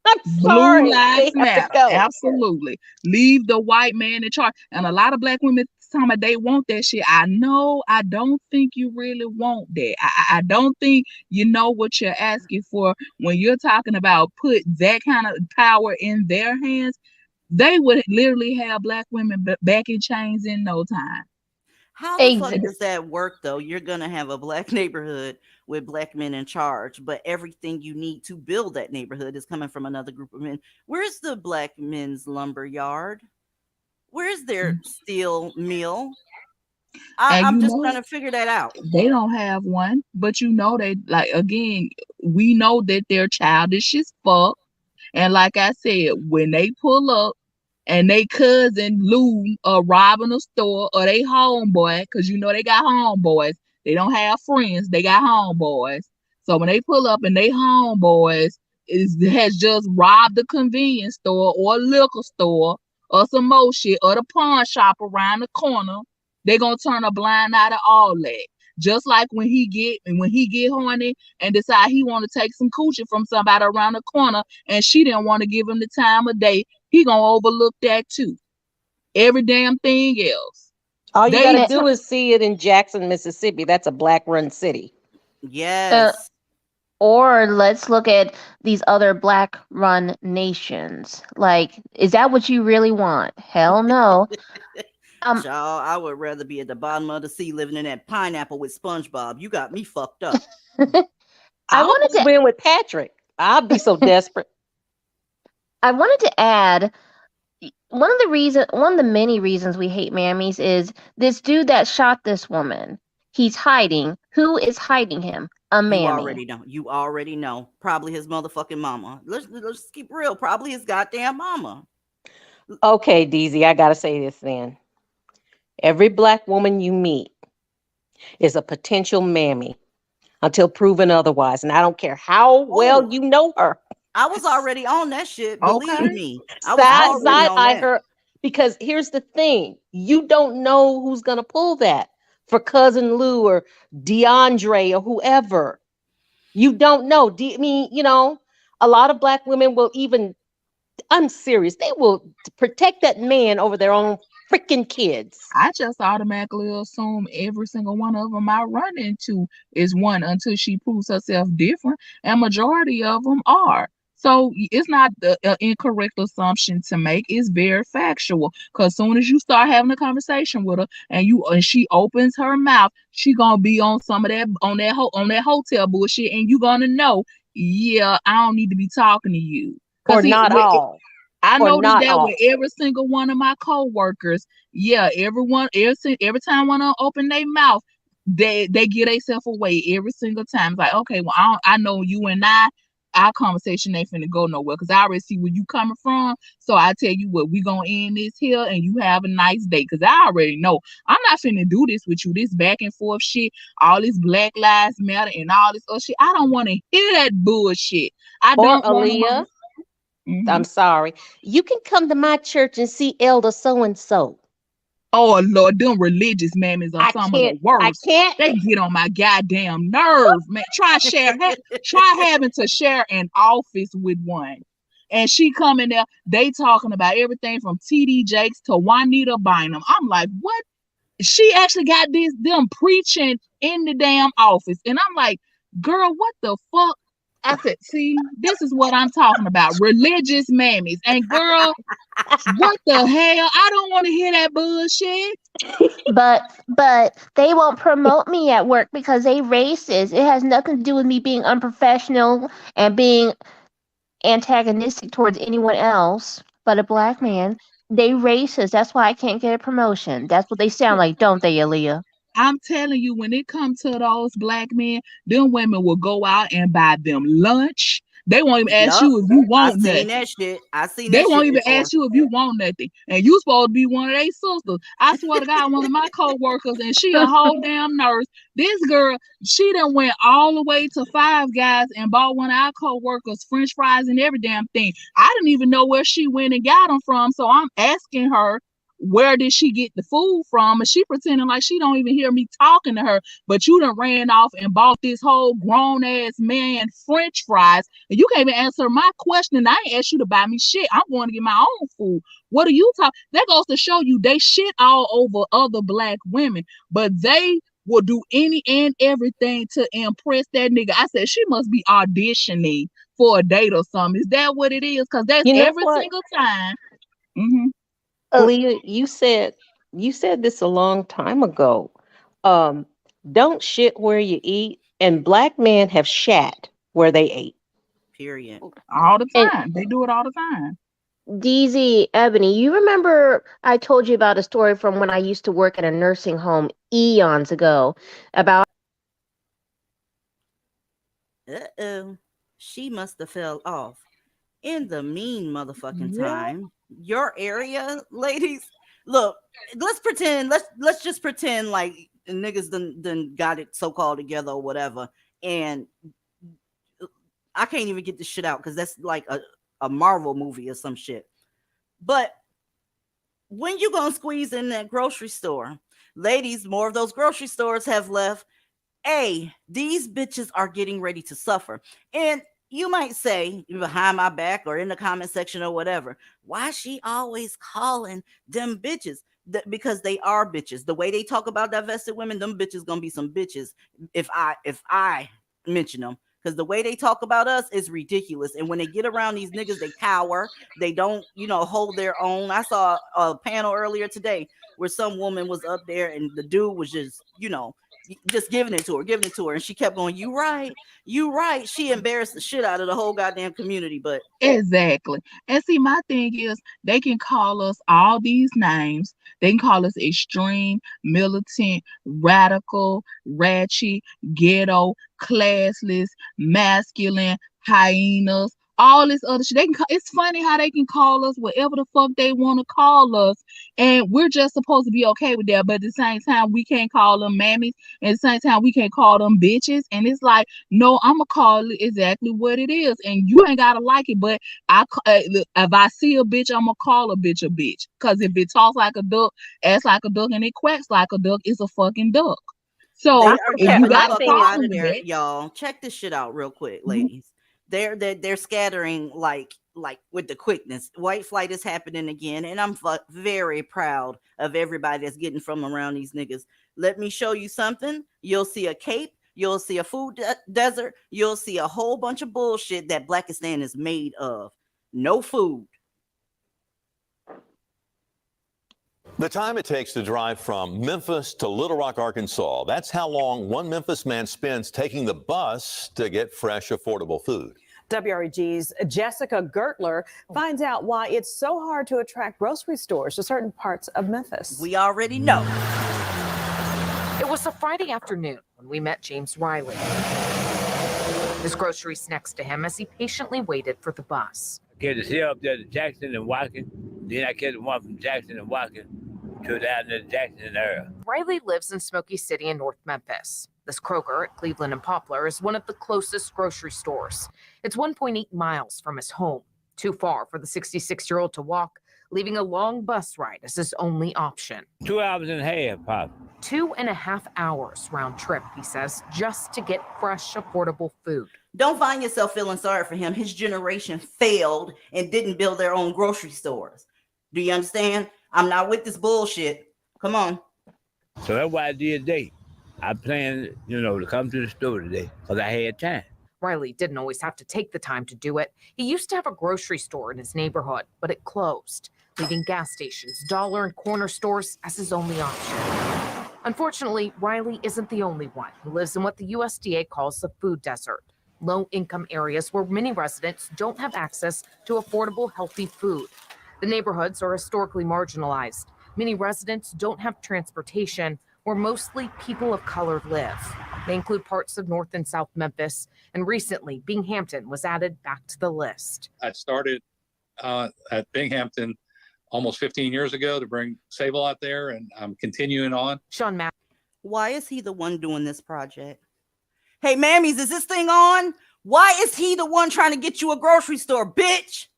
Speaker 3: I'm sorry.
Speaker 2: Blue Lives Matter. Absolutely. Leave the white man in charge. And a lot of Black women talking about they want that shit. I know. I don't think you really want that. I don't think you know what you're asking for when you're talking about put that kind of power in their hands. They would literally have Black women back in chains in no time.
Speaker 1: How the fuck does that work, though? You're going to have a Black neighborhood with Black men in charge, but everything you need to build that neighborhood is coming from another group of men. Where's the Black men's lumber yard? Where's their steel mill?
Speaker 2: And
Speaker 1: I'm
Speaker 2: you
Speaker 1: just
Speaker 2: know,
Speaker 1: trying to figure that out.
Speaker 2: they don't have one, but you know, they like, again, we know that they're childish as fuck. And like I said, when they pull up and they cousin Lou robbing a store, or they homeboy, because you know they got homeboys. They don't have friends, they got homeboys. So when they pull up and they homeboys has just robbed the convenience store or liquor store or some more shit or the pawn shop around the corner, they gonna turn a blind eye to all that. Just like when he get horny and decide he want to take some coochie from somebody around the corner and she didn't want to give him the time of day, he gonna overlook that too. Every damn thing else.
Speaker 3: All you
Speaker 2: They
Speaker 3: got to do is see it in Jackson, Mississippi. That's a black run city.
Speaker 1: Yes.
Speaker 5: Or let's look at these other black run nations. Like, is that what you really want? Hell no.
Speaker 1: Y'all, I would rather be at the bottom of the sea living in that pineapple with SpongeBob. You got me fucked up.
Speaker 3: I wanted to win with Patrick. I'd be so desperate.
Speaker 5: I wanted to add one of the many reasons we hate mammies is this dude that shot this woman. He's hiding. Who is hiding him? A mammy.
Speaker 1: You already know. Probably his motherfucking mama. Let's keep real. Probably his goddamn mama.
Speaker 3: Okay, DZ, I gotta say this then. Every black woman you meet is a potential mammy until proven otherwise. And I don't care how well you know her.
Speaker 1: I was already on that shit. Believe me. I was
Speaker 3: Side eye her. Because here's the thing. You don't know who's going to pull that for Cousin Lou or DeAndre or whoever. You don't know. I mean, you know, a lot of black women will even, I'm serious, they will protect that man over their own freaking kids.
Speaker 2: I just automatically assume every single one of them I run into is one until she proves herself different, and majority of them are. So it's not the incorrect assumption to make. It's very factual. Because as soon as you start having a conversation with her and she opens her mouth, she gonna be on some of that on that hotel bullshit, and you gonna know, yeah, I don't need to be talking to you.
Speaker 3: Or not all.
Speaker 2: I
Speaker 3: Or
Speaker 2: noticed
Speaker 3: not
Speaker 2: that
Speaker 3: all.
Speaker 2: with every single one of my coworkers. Yeah, every time one of them open their mouth, they get themselves away every single time. It's like, okay, well, I know you and our conversation ain't finna go nowhere because I already see where you coming from. So I tell you what, we gonna end this here and you have a nice day. Because I already know I'm not finna do this with you. This back and forth shit, all this Black Lives Matter and all this other shit. I don't want to hear that bullshit. I don't want
Speaker 3: Aaliyah, I'm sorry. You can come to my church and see Elder so-and-so.
Speaker 2: Oh Lord, them religious mammies are some of the worst. They get on my goddamn nerve, man. Try having to share an office with one. And she coming there, they talking about everything from TD Jakes to Juanita Bynum. I'm like, what? She actually got them preaching in the damn office. And I'm like, girl, what the fuck? I said, see, this is what I'm talking about. Religious mammies. And girl, what the hell? I don't want to hear that bullshit.
Speaker 5: But they won't promote me at work because they racist. It has nothing to do with me being unprofessional and being antagonistic towards anyone else but a black man. They racist. That's why I can't get a promotion. That's what they sound like, don't they, Aaliyah?
Speaker 2: I'm telling you, when it comes to those black men, them women will go out and buy them lunch. They won't even ask you if you want nothing.
Speaker 1: I seen that shit.
Speaker 2: They won't even ask you if you want nothing. And you supposed to be one of their sisters. I swear to God, one of my co-workers, and she a whole damn nurse. This girl, she done went all the way to Five Guys and bought one of our co-workers French fries and every damn thing. I didn't even know where she went and got them from. So I'm asking her, where did she get the food from? And she pretending like she don't even hear me talking to her. But you done ran off and bought this whole grown ass man French fries, and you can't even answer my question. I ain't asked you to buy me shit. I'm going to get my own food. What are you talking? That goes to show you they shit all over other black women, but they will do any and everything to impress that nigga. I said she must be auditioning for a date or something. Is that what it is? Because that's every single time. Mm-hmm.
Speaker 3: Aaliyah, you said this a long time ago. Don't shit where you eat, and black men have shat where they ate.
Speaker 1: Period.
Speaker 2: All the time. They do it all the time.
Speaker 5: DZ, Ebony, you remember I told you about a story from when I used to work at a nursing home eons ago about
Speaker 1: Uh-oh. She must have fell off in the mean motherfucking
Speaker 2: Yeah.
Speaker 1: time. Your area, ladies. Look, let's just pretend like niggas done got it so called together or whatever. And I can't even get this shit out because that's like a Marvel movie or some shit. But when you gonna squeeze in that grocery store, ladies, more of those grocery stores have left. These bitches are getting ready to suffer. And you might say behind my back or in the comment section or whatever, why she always calling them bitches? Because they are bitches. The way they talk about divested women, them bitches gonna be some bitches if I mention them. Because the way they talk about us is ridiculous. And when they get around these niggas, they cower. They don't, hold their own. I saw a panel earlier today where some woman was up there and the dude was just, just giving it to her. And she kept going, you right. She embarrassed the shit out of the whole goddamn community. But
Speaker 2: Exactly. And see, my thing is, they can call us all these names. They can call us extreme, militant, radical, ratchet, ghetto, classless, masculine, hyenas, all this other shit. It's funny how they can call us whatever the fuck they want to call us, and we're just supposed to be okay with that. But at the same time, we can't call them mammies. At the same time, we can't call them bitches. And it's like, no, I'm gonna call it exactly what it is, and you ain't gotta like it. But if I see a bitch, I'm gonna call a bitch a bitch. Cause if it talks like a duck, acts like a duck, and it quacks like a duck, it's a fucking duck. So
Speaker 1: they are
Speaker 2: if
Speaker 1: getting
Speaker 2: you
Speaker 1: the
Speaker 2: got
Speaker 1: fuck
Speaker 2: a
Speaker 1: up out
Speaker 2: problem
Speaker 1: of
Speaker 2: with
Speaker 1: there,
Speaker 2: it,
Speaker 1: y'all. Check this shit out real quick, ladies. They're scattering like with the quickness. White flight is happening again, and I'm very proud of everybody that's getting from around these niggas. Let me show you something. You'll see a cape. You'll see a food desert. You'll see a whole bunch of bullshit that Blackistan is made of. No food.
Speaker 15: The time it takes to drive from Memphis to Little Rock, Arkansas, that's how long one Memphis man spends taking the bus to get fresh, affordable food.
Speaker 16: WREG's Jessica Gertler finds out why it's so hard to attract grocery stores to certain parts of Memphis.
Speaker 1: We already know.
Speaker 17: It was a Friday afternoon when we met James Riley. His groceries next to him as he patiently waited for the bus.
Speaker 18: I get the shell up there to Jackson and Watkins. Then I catch the one from Jackson and Watkins to down to Jackson area.
Speaker 17: Riley lives in Smoky City in North Memphis. This Kroger at Cleveland and Poplar is one of the closest grocery stores. It's 1.8 miles from his home, too far for the 66-year-old to walk, leaving a long bus ride as his only option.
Speaker 18: 2 hours and a half, Pop.
Speaker 17: 2.5 hours round trip, he says, just to get fresh, affordable food.
Speaker 1: Don't find yourself feeling sorry for him. His generation failed and didn't build their own grocery stores. Do you understand? I'm not with this bullshit. Come on.
Speaker 18: So that's why I did today. I planned, to come to the store today because I had time.
Speaker 17: Riley didn't always have to take the time to do it. He used to have a grocery store in his neighborhood, but it closed, leaving gas stations, dollar and corner stores as his only option. Unfortunately, Riley isn't the only one who lives in what the USDA calls the food desert, low-income areas where many residents don't have access to affordable, healthy food. The neighborhoods are historically marginalized. Many residents don't have transportation, where mostly people of color live. They include parts of North and South Memphis, and recently Binghamton was added back to the list.
Speaker 19: I started at Binghamton almost 15 years ago to bring Save-A-Lot there, and I'm continuing on.
Speaker 17: Sean Mack.
Speaker 1: Why is he the one doing this project? Hey, mammies, is this thing on? Why is he the one trying to get you a grocery store, bitch?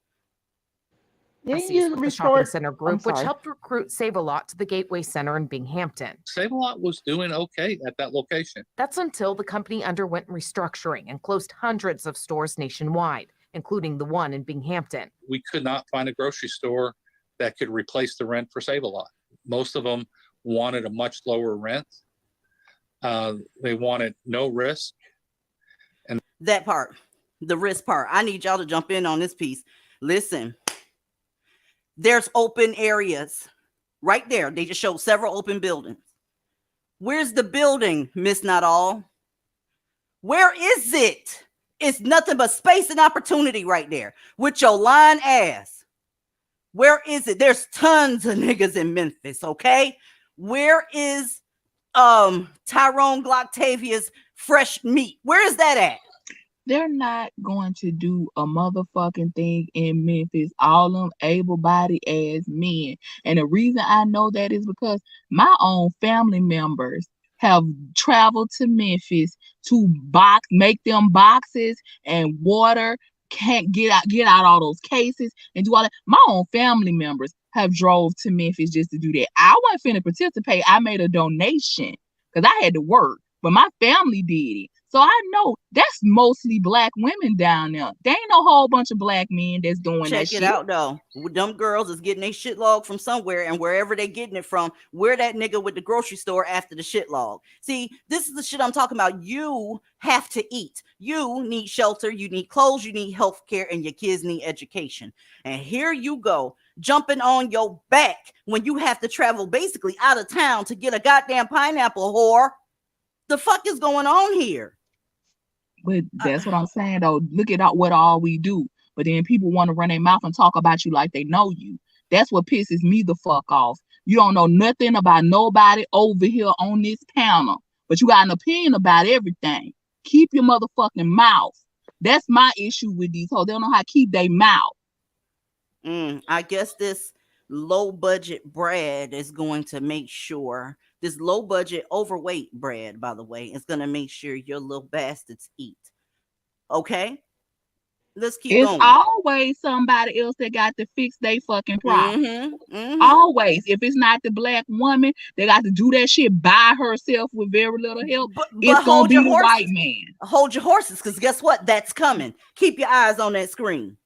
Speaker 17: With the shopping center group, which helped recruit Save-A-Lot to the Gateway Center in Binghamton.
Speaker 19: Save-A-Lot was doing okay at that location.
Speaker 17: That's until the company underwent restructuring and closed hundreds of stores nationwide, including the one in Binghamton.
Speaker 19: We could not find a grocery store that could replace the rent for Save-A-Lot. Most of them wanted a much lower rent. They wanted no risk. And
Speaker 1: that part, the risk part, I need y'all to jump in on this piece. Listen. There's open areas right there. They just showed several open buildings. Where's the building, Miss Not All? Where is it? It's nothing but space and opportunity right there with your lying ass. Where is it? There's tons of niggas in Memphis, okay? Where is Tyrone Glocktavia's fresh meat? Where is that at?
Speaker 2: They're not going to do a motherfucking thing in Memphis. All them able-bodied ass men. And the reason I know that is because my own family members have traveled to Memphis to make them boxes and water, can't get out all those cases and do all that. My own family members have drove to Memphis just to do that. I wasn't finna participate. I made a donation because I had to work, but my family did it. So I know that's mostly black women down there. There ain't no whole bunch of black men that's doing that
Speaker 1: Check
Speaker 2: shit.
Speaker 1: it out though. Them girls is getting their shit log from somewhere, and wherever they getting it from, we're that nigga with the grocery store after the shit log. See, this is the shit I'm talking about. You have to eat. You need shelter, you need clothes, you need health care, and your kids need education. And here you go, jumping on your back when you have to travel basically out of town to get a goddamn pineapple, whore. The fuck is going on here?
Speaker 2: But that's what I'm saying though. Look at what all we do. But then people want to run their mouth and talk about you like they know you. That's what pisses me the fuck off. You don't know nothing about nobody over here on this panel, but you got an opinion about everything. Keep your motherfucking mouth. That's my issue with these hoes. They don't know how to keep their mouth.
Speaker 1: I guess this low budget Brad is going to make sure, this low budget overweight Brad, by the way, is going to make sure your little bastards eat. Okay? Let's keep
Speaker 2: It's
Speaker 1: going.
Speaker 2: always somebody else that got to fix their fucking problem. Always. If it's not the black woman, they got to do that shit by herself with very little help. It's going to be the white man.
Speaker 1: Hold your horses, because guess what? That's coming. Keep your eyes on that screen.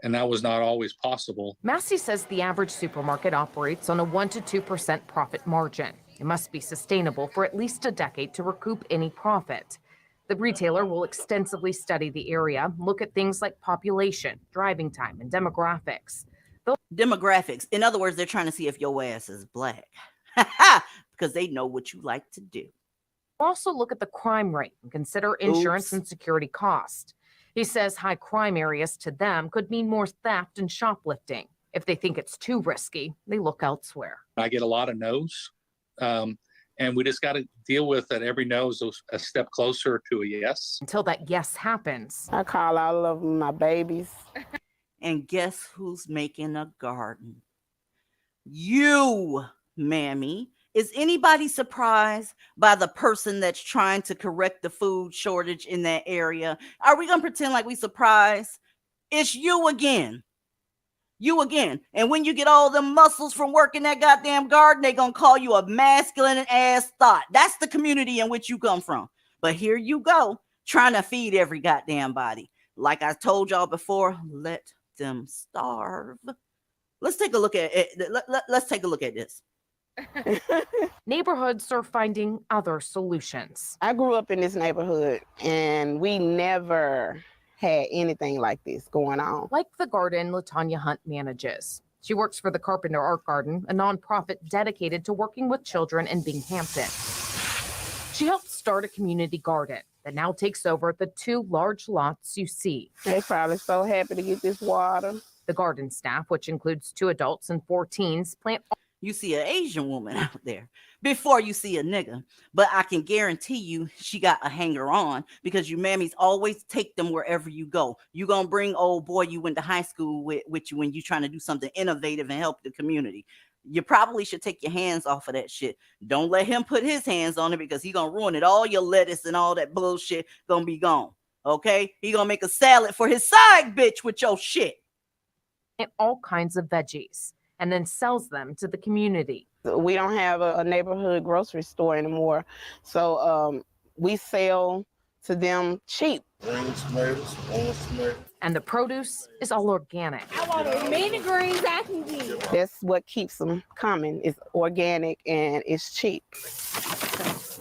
Speaker 19: And that was not always possible.
Speaker 17: Massey says the average supermarket operates on a 1% to 2% profit margin. It must be sustainable for at least a decade to recoup any profit. The retailer will extensively study the area, look at things like population, driving time, and demographics.
Speaker 1: Demographics. In other words, they're trying to see if your ass is black. Because they know what you like to do.
Speaker 17: Also look at the crime rate and consider insurance and security cost. He says high crime areas to them could mean more theft and shoplifting. If they think it's too risky, they look elsewhere.
Speaker 19: I get a lot of no's. And we just got to deal with that. Every no is a step closer to a yes.
Speaker 17: Until that yes happens.
Speaker 12: I call all of them my babies.
Speaker 1: And guess who's making a garden? You, mammy. Is anybody surprised by the person that's trying to correct the food shortage in that area? Are we going to pretend like we surprised? It's you again. You again. And when you get all them muscles from working that goddamn garden, they going to call you a masculine ass thought. That's the community in which you come from. But here you go, trying to feed every goddamn body. Like I told y'all before, let them starve. Let's take a look at it. Let's take a look at this.
Speaker 17: Neighborhoods are finding other solutions.
Speaker 12: I grew up in this neighborhood and we never had anything like this going on.
Speaker 17: Like the garden LaTanya Hunt manages. She works for the Carpenter Art Garden, a nonprofit dedicated to working with children in Binghamton. She helped start a community garden that now takes over the 2 large lots you see.
Speaker 12: They're probably so happy to get this water.
Speaker 17: The garden staff, which includes 2 adults and 4 teens, plant.
Speaker 1: You see an Asian woman out there before you see a nigga, but I can guarantee you she got a hanger on, because you mammies always take them wherever you go. You gonna bring old boy you went to high school with you when you trying to do something innovative and help the community. You probably should take your hands off of that shit. Don't let him put his hands on it, because he gonna ruin it. All your lettuce and all that bullshit gonna be gone. Okay, he gonna make a salad for his side bitch with your shit.
Speaker 17: And all kinds of veggies, and then sells them to the community.
Speaker 12: We don't have a neighborhood grocery store anymore, so we sell to them cheap.
Speaker 20: Greens, tomatoes, orange tomatoes.
Speaker 17: And the produce is all organic.
Speaker 12: I want as many greens I can get. That's what keeps them coming. It's organic and it's cheap.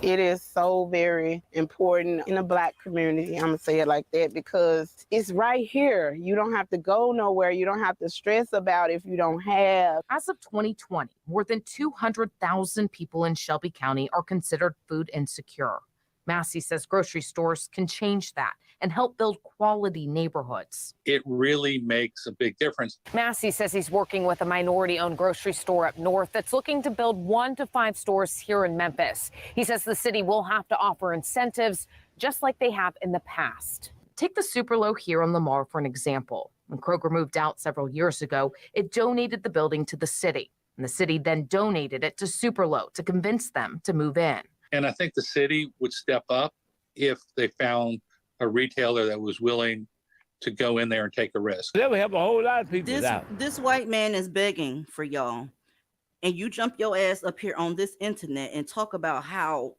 Speaker 12: It is so very important in the Black community, I'm gonna say it like that, because it's right here. You don't have to go nowhere. You don't have to stress about if you don't have.
Speaker 17: As of 2020, more than 200,000 people in Shelby County are considered food insecure. Massey says grocery stores can change that and help build quality neighborhoods.
Speaker 19: It really makes a big difference.
Speaker 16: Massey says he's working with a minority-owned grocery store up north that's looking to build 1 to 5 stores here in Memphis. He says the city will have to offer incentives just like they have in the past.
Speaker 17: Take the Superlow here on Lamar for an example. When Kroger moved out several years ago, it donated the building to the city, and the city then donated it to Superlow to convince them to move in.
Speaker 19: And I think the city would step up if they found a retailer that was willing to go in there and take a risk.
Speaker 18: That would help a whole lot of people out.
Speaker 1: This white man is begging for y'all, and you jump your ass up here on this internet and talk about how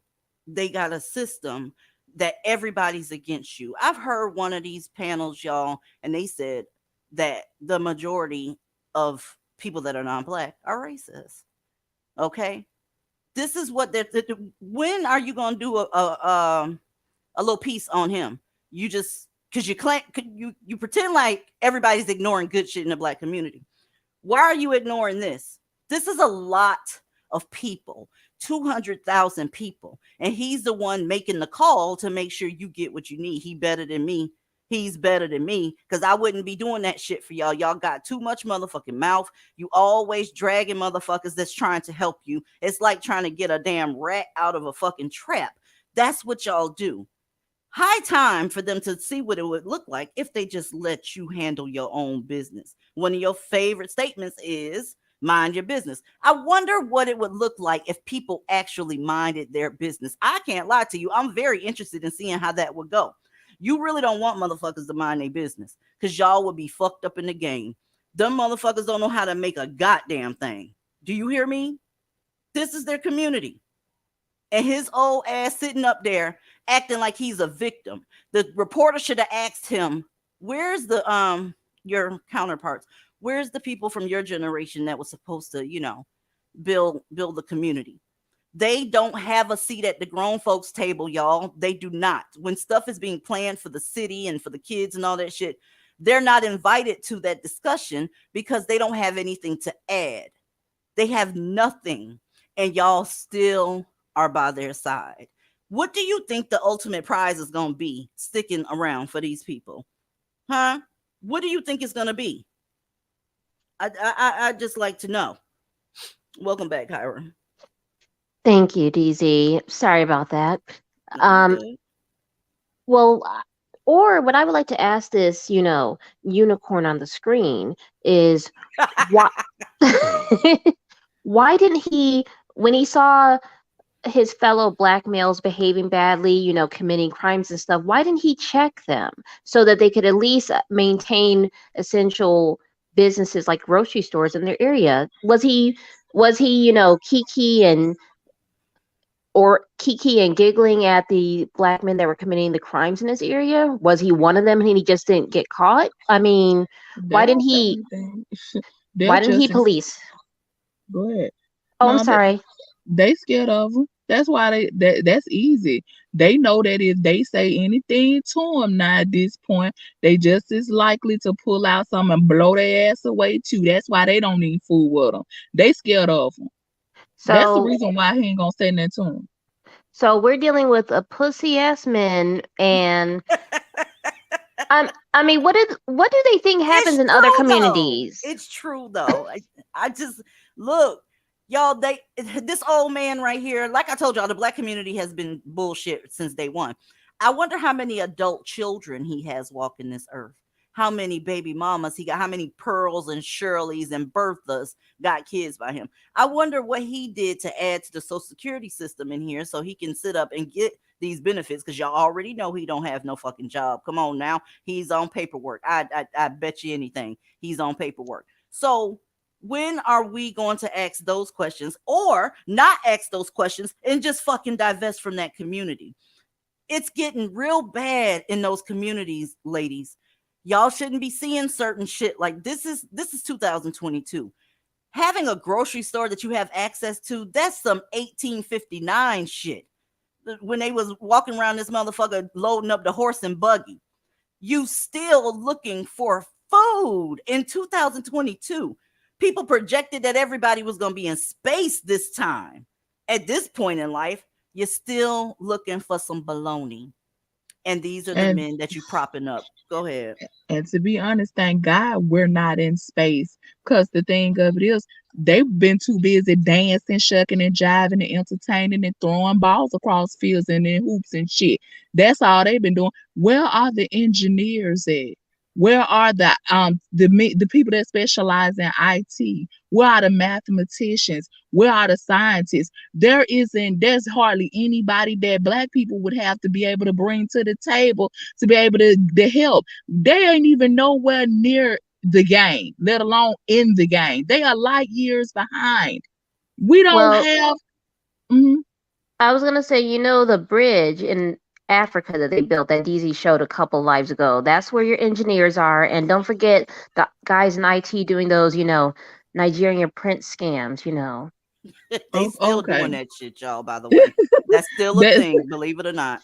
Speaker 1: they got a system that everybody's against you. I've heard one of these panels, y'all, and they said that the majority of people that are non-black are racist. Okay, this is what they're. When are you gonna do a little piece on him? You just because you pretend like everybody's ignoring good shit in the black community. Why are you ignoring this? This is a lot of people, 200,000 people, and he's the one making the call to make sure you get what you need. He better than me. He's better than me, because I wouldn't be doing that shit for y'all. Y'all got too much motherfucking mouth. You always dragging motherfuckers that's trying to help you. It's like trying to get a damn rat out of a fucking trap. That's what y'all do. High time for them to see what it would look like if they just let you handle your own business. One of your favorite statements is mind your business. I wonder what it would look like if people actually minded their business. I can't lie to you. I'm very interested in seeing how that would go. You really don't want motherfuckers to mind their business, because y'all would be fucked up in the game. Them motherfuckers don't know how to make a goddamn thing. Do you hear me? This is their community. And his old ass sitting up there acting like he's a victim. The reporter should have asked him, where's the your counterparts? Where's the people from your generation that was supposed to, build the community? They don't have a seat at the grown folks table, y'all. They do not. When stuff is being planned for the city and for the kids and all that shit, they're not invited to that discussion because they don't have anything to add. They have nothing, and y'all still are by their side. What do you think the ultimate prize is going to be sticking around for these people? Huh? What do you think it's going to be? I just like to know. Welcome back, Kyra.
Speaker 3: Thank you, DZ. Sorry about that. Well, or what I would like to ask this, unicorn on the screen is why why didn't he, when he saw his fellow black males behaving badly, committing crimes and stuff, why didn't he check them so that they could at least maintain essential businesses like grocery stores in their area? Was he kiki and giggling at the black men that were committing the crimes in his area? Was he one of them and he just didn't get caught? I mean, why didn't he police?
Speaker 2: Go ahead.
Speaker 3: Oh, I'm sorry.
Speaker 2: They scared of him. That's why that's easy. They know that if they say anything to him now at this point, they just as likely to pull out something and blow their ass away too. That's why they don't need fool with them. They scared of him. So that's the reason why he ain't gonna say nothing to him.
Speaker 3: So we're dealing with a pussy ass men, and I mean, what do they think happens in other communities?
Speaker 1: Though. It's true though. I just look. Y'all, this old man right here, like I told y'all, the black community has been bullshit since day one. I wonder how many adult children he has walking this earth. How many baby mamas he got, how many Pearls and Shirleys and Berthas got kids by him. I wonder what he did to add to the Social Security system in here so he can sit up and get these benefits, because y'all already know he don't have no fucking job. Come on now. He's on paperwork. I bet you anything. He's on paperwork. So when are we going to ask those questions, or not ask those questions and just fucking divest from that community? It's getting real bad in those communities, ladies. Y'all shouldn't be seeing certain shit like this is 2022. Having a grocery store that you have access to, that's some 1859 shit. When they was walking around this motherfucker loading up the horse and buggy. You still looking for food in 2022. People projected that everybody was going to be in space this time. At this point in life, you're still looking for some baloney. And these are the
Speaker 2: And
Speaker 1: men that you propping up. Go ahead.
Speaker 2: And to be honest, thank God we're not in space. Because the thing of it is, they've been too busy dancing, shucking and jiving and entertaining and throwing balls across fields and in hoops and shit. That's all they've been doing. Where are the engineers at? Where are the people that specialize in IT? Where are the mathematicians? Where are the scientists? There's hardly anybody that Black people would have to be able to bring to the table to be able to help. They ain't even nowhere near the game, let alone in the game. They are light years behind. We don't
Speaker 5: Well,
Speaker 2: have.
Speaker 5: I was gonna say, the bridge in Africa that they built that DZ showed a couple lives ago. That's where your engineers are, and don't forget the guys in IT doing those, Nigerian print scams.
Speaker 1: They still
Speaker 2: Okay.
Speaker 1: doing that shit, y'all, by the way. That's still a
Speaker 2: That's-
Speaker 1: thing, believe it or not.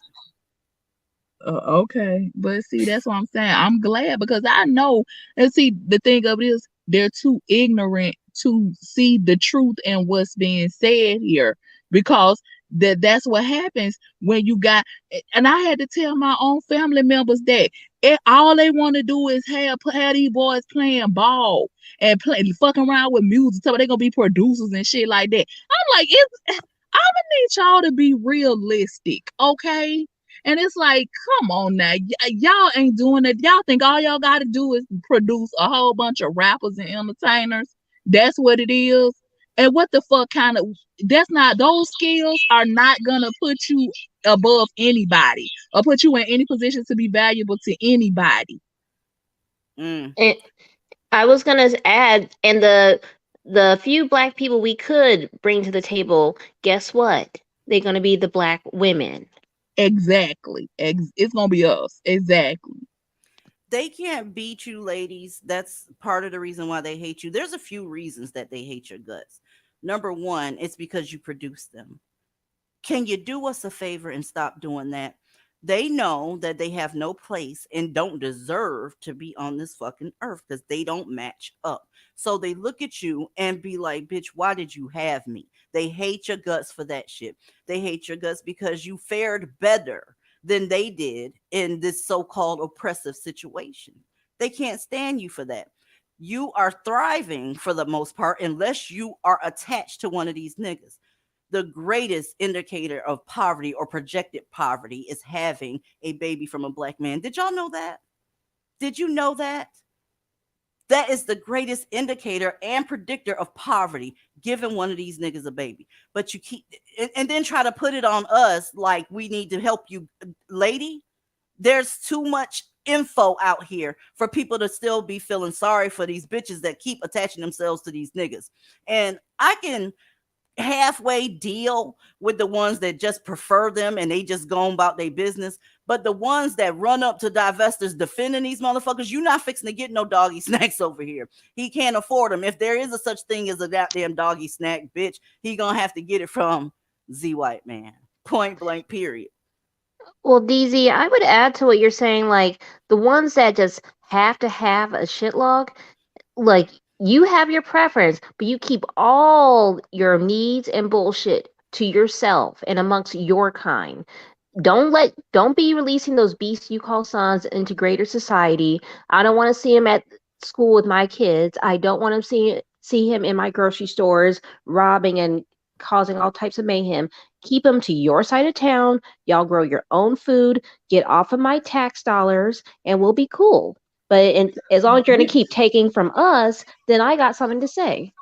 Speaker 2: Okay, but see, that's what I'm saying. I'm glad because I know, and see, the thing of it is, they're too ignorant to see the truth and what's being said here. Because that's what happens when you got. And I had to tell my own family members that all they want to do is have these boys playing ball and fucking around with music. So they're gonna be producers and shit like that. I'm like, I'm gonna need y'all to be realistic, okay? And it's like, come on now. Y'all ain't doing it. Y'all think all y'all got to do is produce a whole bunch of rappers and entertainers. That's what it is. And what the fuck kind of, those skills are not going to put you above anybody or put you in any position to be valuable to anybody.
Speaker 5: And I was gonna add, and the few Black people we could bring to the table, guess what? They're gonna be the Black women.
Speaker 2: Exactly. It's gonna be us. Exactly.
Speaker 1: They can't beat you, ladies. That's part of the reason why they hate you. There's a few reasons that they hate your guts. Number one, it's because you produce them. Can you do us a favor and stop doing that? They know that they have no place and don't deserve to be on this fucking earth because they don't match up. So they look at you and be like, bitch, why did you have me? They hate your guts for that shit. They hate your guts because you fared better than they did in this so-called oppressive situation. They can't stand you for that. You are thriving for the most part unless you are attached to one of these niggas. The greatest indicator of poverty or projected poverty is having a baby from a Black man. Did y'all know that? Did you know that? That is the greatest indicator and predictor of poverty, giving one of these niggas a baby. But you keep, and then try to put it on us like we need to help you. Lady, there's too much info out here for people to still be feeling sorry for these bitches that keep attaching themselves to these niggas. And I can halfway deal with the ones that just prefer them and they just go about their business. But the ones that run up to divestors defending these motherfuckers, you're not fixing to get no doggy snacks over here. He can't afford them. If there is a such thing as a goddamn doggy snack, bitch, he gonna have to get it from Z White Man. Point blank, period.
Speaker 5: Well, DZ, I would add to what you're saying, like the ones that just have to have a shit log, like you have your preference, but you keep all your needs and bullshit to yourself and amongst your kind. Don't be releasing those beasts you call sons into greater society. I don't want to see him at school with my kids. I don't want to see him in my grocery stores robbing and causing all types of mayhem. Keep him to your side of town. Y'all grow your own food. Get off of my tax dollars, and we'll be cool. But as long as you're going to keep taking from us, then I got something to say.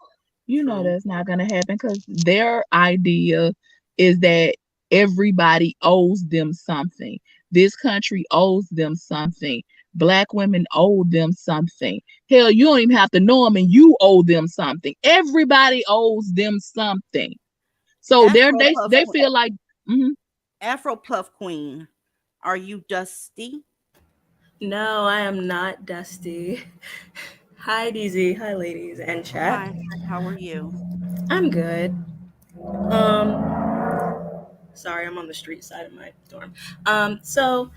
Speaker 2: You know that's not going to happen because their idea is that everybody owes them something. This country owes them something. Black women owe them something. Hell, you don't even have to know them and you owe them something. Everybody owes them something. So they feel like
Speaker 1: Afro Puff Queen, are you dusty?
Speaker 21: No, I am not dusty. Hi, DZ. Hi, ladies and chat.
Speaker 1: Hi. How are you?
Speaker 21: I'm good. Sorry, I'm on the street side of my dorm. So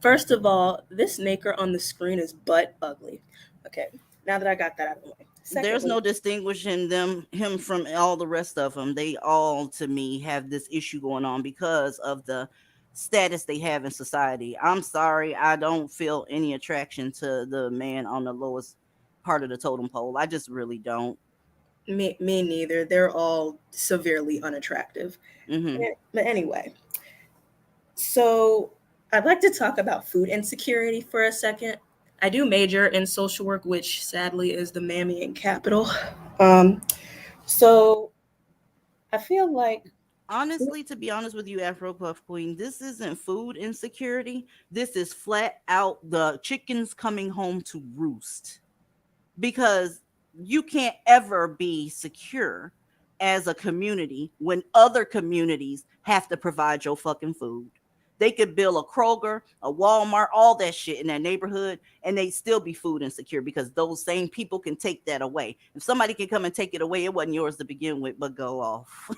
Speaker 21: first of all, this nigger on the screen is butt ugly. Okay, now that I got that out of the way.
Speaker 1: There's no distinguishing him from all the rest of them. They all, to me, have this issue going on because of the status they have in society. I'm sorry, I don't feel any attraction to the man on the lowest part of the totem pole. I just really don't.
Speaker 21: Me neither. They're all severely unattractive.
Speaker 1: Mm-hmm.
Speaker 21: But anyway, so I'd like to talk about food insecurity for a second. I do major in social work, which sadly is the mammying capital. So I feel like,
Speaker 1: honestly, to be honest with you, Afro Puff Queen, this isn't food insecurity. This is flat out the chickens coming home to roost. Because you can't ever be secure as a community when other communities have to provide your fucking food. They could build a Kroger, a Walmart, all that shit in that neighborhood, and they still be food insecure because those same people can take that away. If somebody can come and take it away, it wasn't yours to begin with, but go off.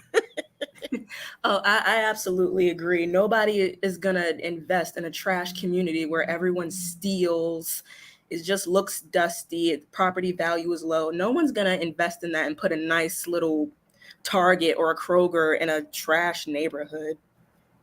Speaker 21: oh, I absolutely agree. Nobody is going to invest in a trash community where everyone steals. It just looks dusty. Property value is low. No one's going to invest in that and put a nice little Target or a Kroger in a trash neighborhood.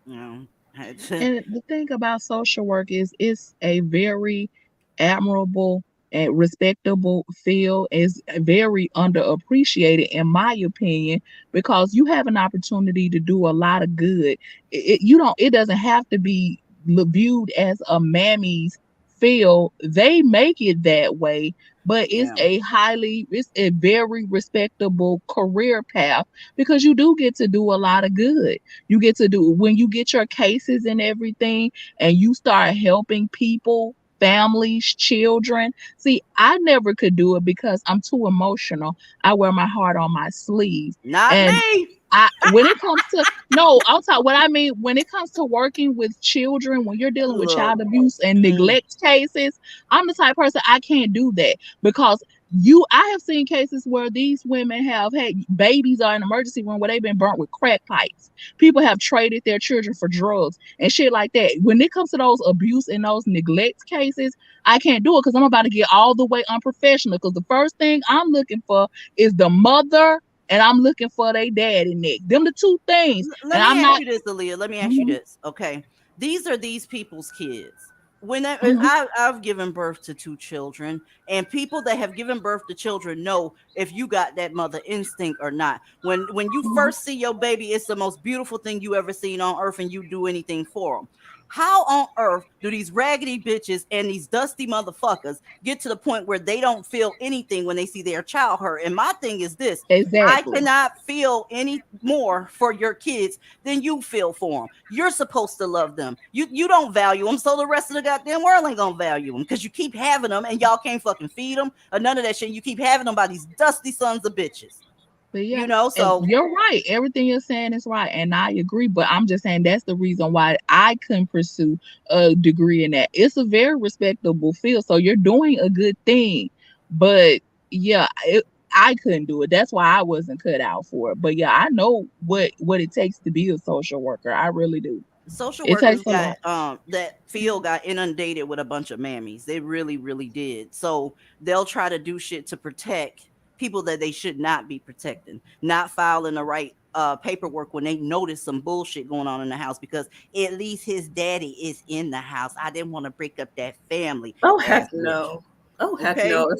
Speaker 1: No.
Speaker 2: And the thing about social work is it's a very admirable and respectable field. Is very underappreciated in my opinion because you have an opportunity to do a lot of good. It doesn't have to be viewed as a mammy's field. They make it that way, but it's a very respectable career path because you do get to do a lot of good. You get to do when you get your cases and everything and you start helping people, families, children. See, I never could do it because I'm too emotional. I wear my heart on my sleeve.
Speaker 1: Not
Speaker 2: and
Speaker 1: me.
Speaker 2: When it comes to I'll talk what I mean when it comes to working with children, when you're dealing with child abuse and neglect cases, I'm the type of person I can't do that because I have seen cases where these women have had babies are in emergency room where they've been burnt with crack pipes. People have traded their children for drugs and shit like that. When it comes to those abuse and those neglect cases, I can't do it because I'm about to get all the way unprofessional because the first thing I'm looking for is the mother and I'm looking for their daddy neck. Them the two things.
Speaker 1: Let me ask you this, Aaliyah. Let me ask you this. Okay. These are these people's kids. When I've given birth to 2 children, and people that have given birth to children know if you got that mother instinct or not. When you first see your baby, it's the most beautiful thing you ever seen on earth, and you do anything for them. How on earth do these raggedy bitches and these dusty motherfuckers get to the point where they don't feel anything when they see their child hurt? And my thing is this:
Speaker 2: exactly.
Speaker 1: I cannot feel any more for your kids than you feel for them. You're supposed to love them. You don't value them, so the rest of the goddamn world ain't gonna value them because you keep having them and y'all can't fucking feed them or none of that shit. You keep having them by these dusty sons of bitches.
Speaker 2: But yeah,
Speaker 1: so
Speaker 2: you're right. Everything you're saying is right, and I agree. But I'm just saying that's the reason why I couldn't pursue a degree in that. It's a very respectable field, so you're doing a good thing. But yeah, I couldn't do it. That's why I wasn't cut out for it. But yeah, I know what it takes to be a social worker. I really do.
Speaker 1: Social workers got that field got inundated with a bunch of mammies. They really, really did. So they'll try to do shit to protect people that they should not be protecting, not filing the right paperwork when they notice some bullshit going on in the house because at least his daddy is in the house. I didn't want to break up that family.
Speaker 21: Oh heck no. Oh heck no.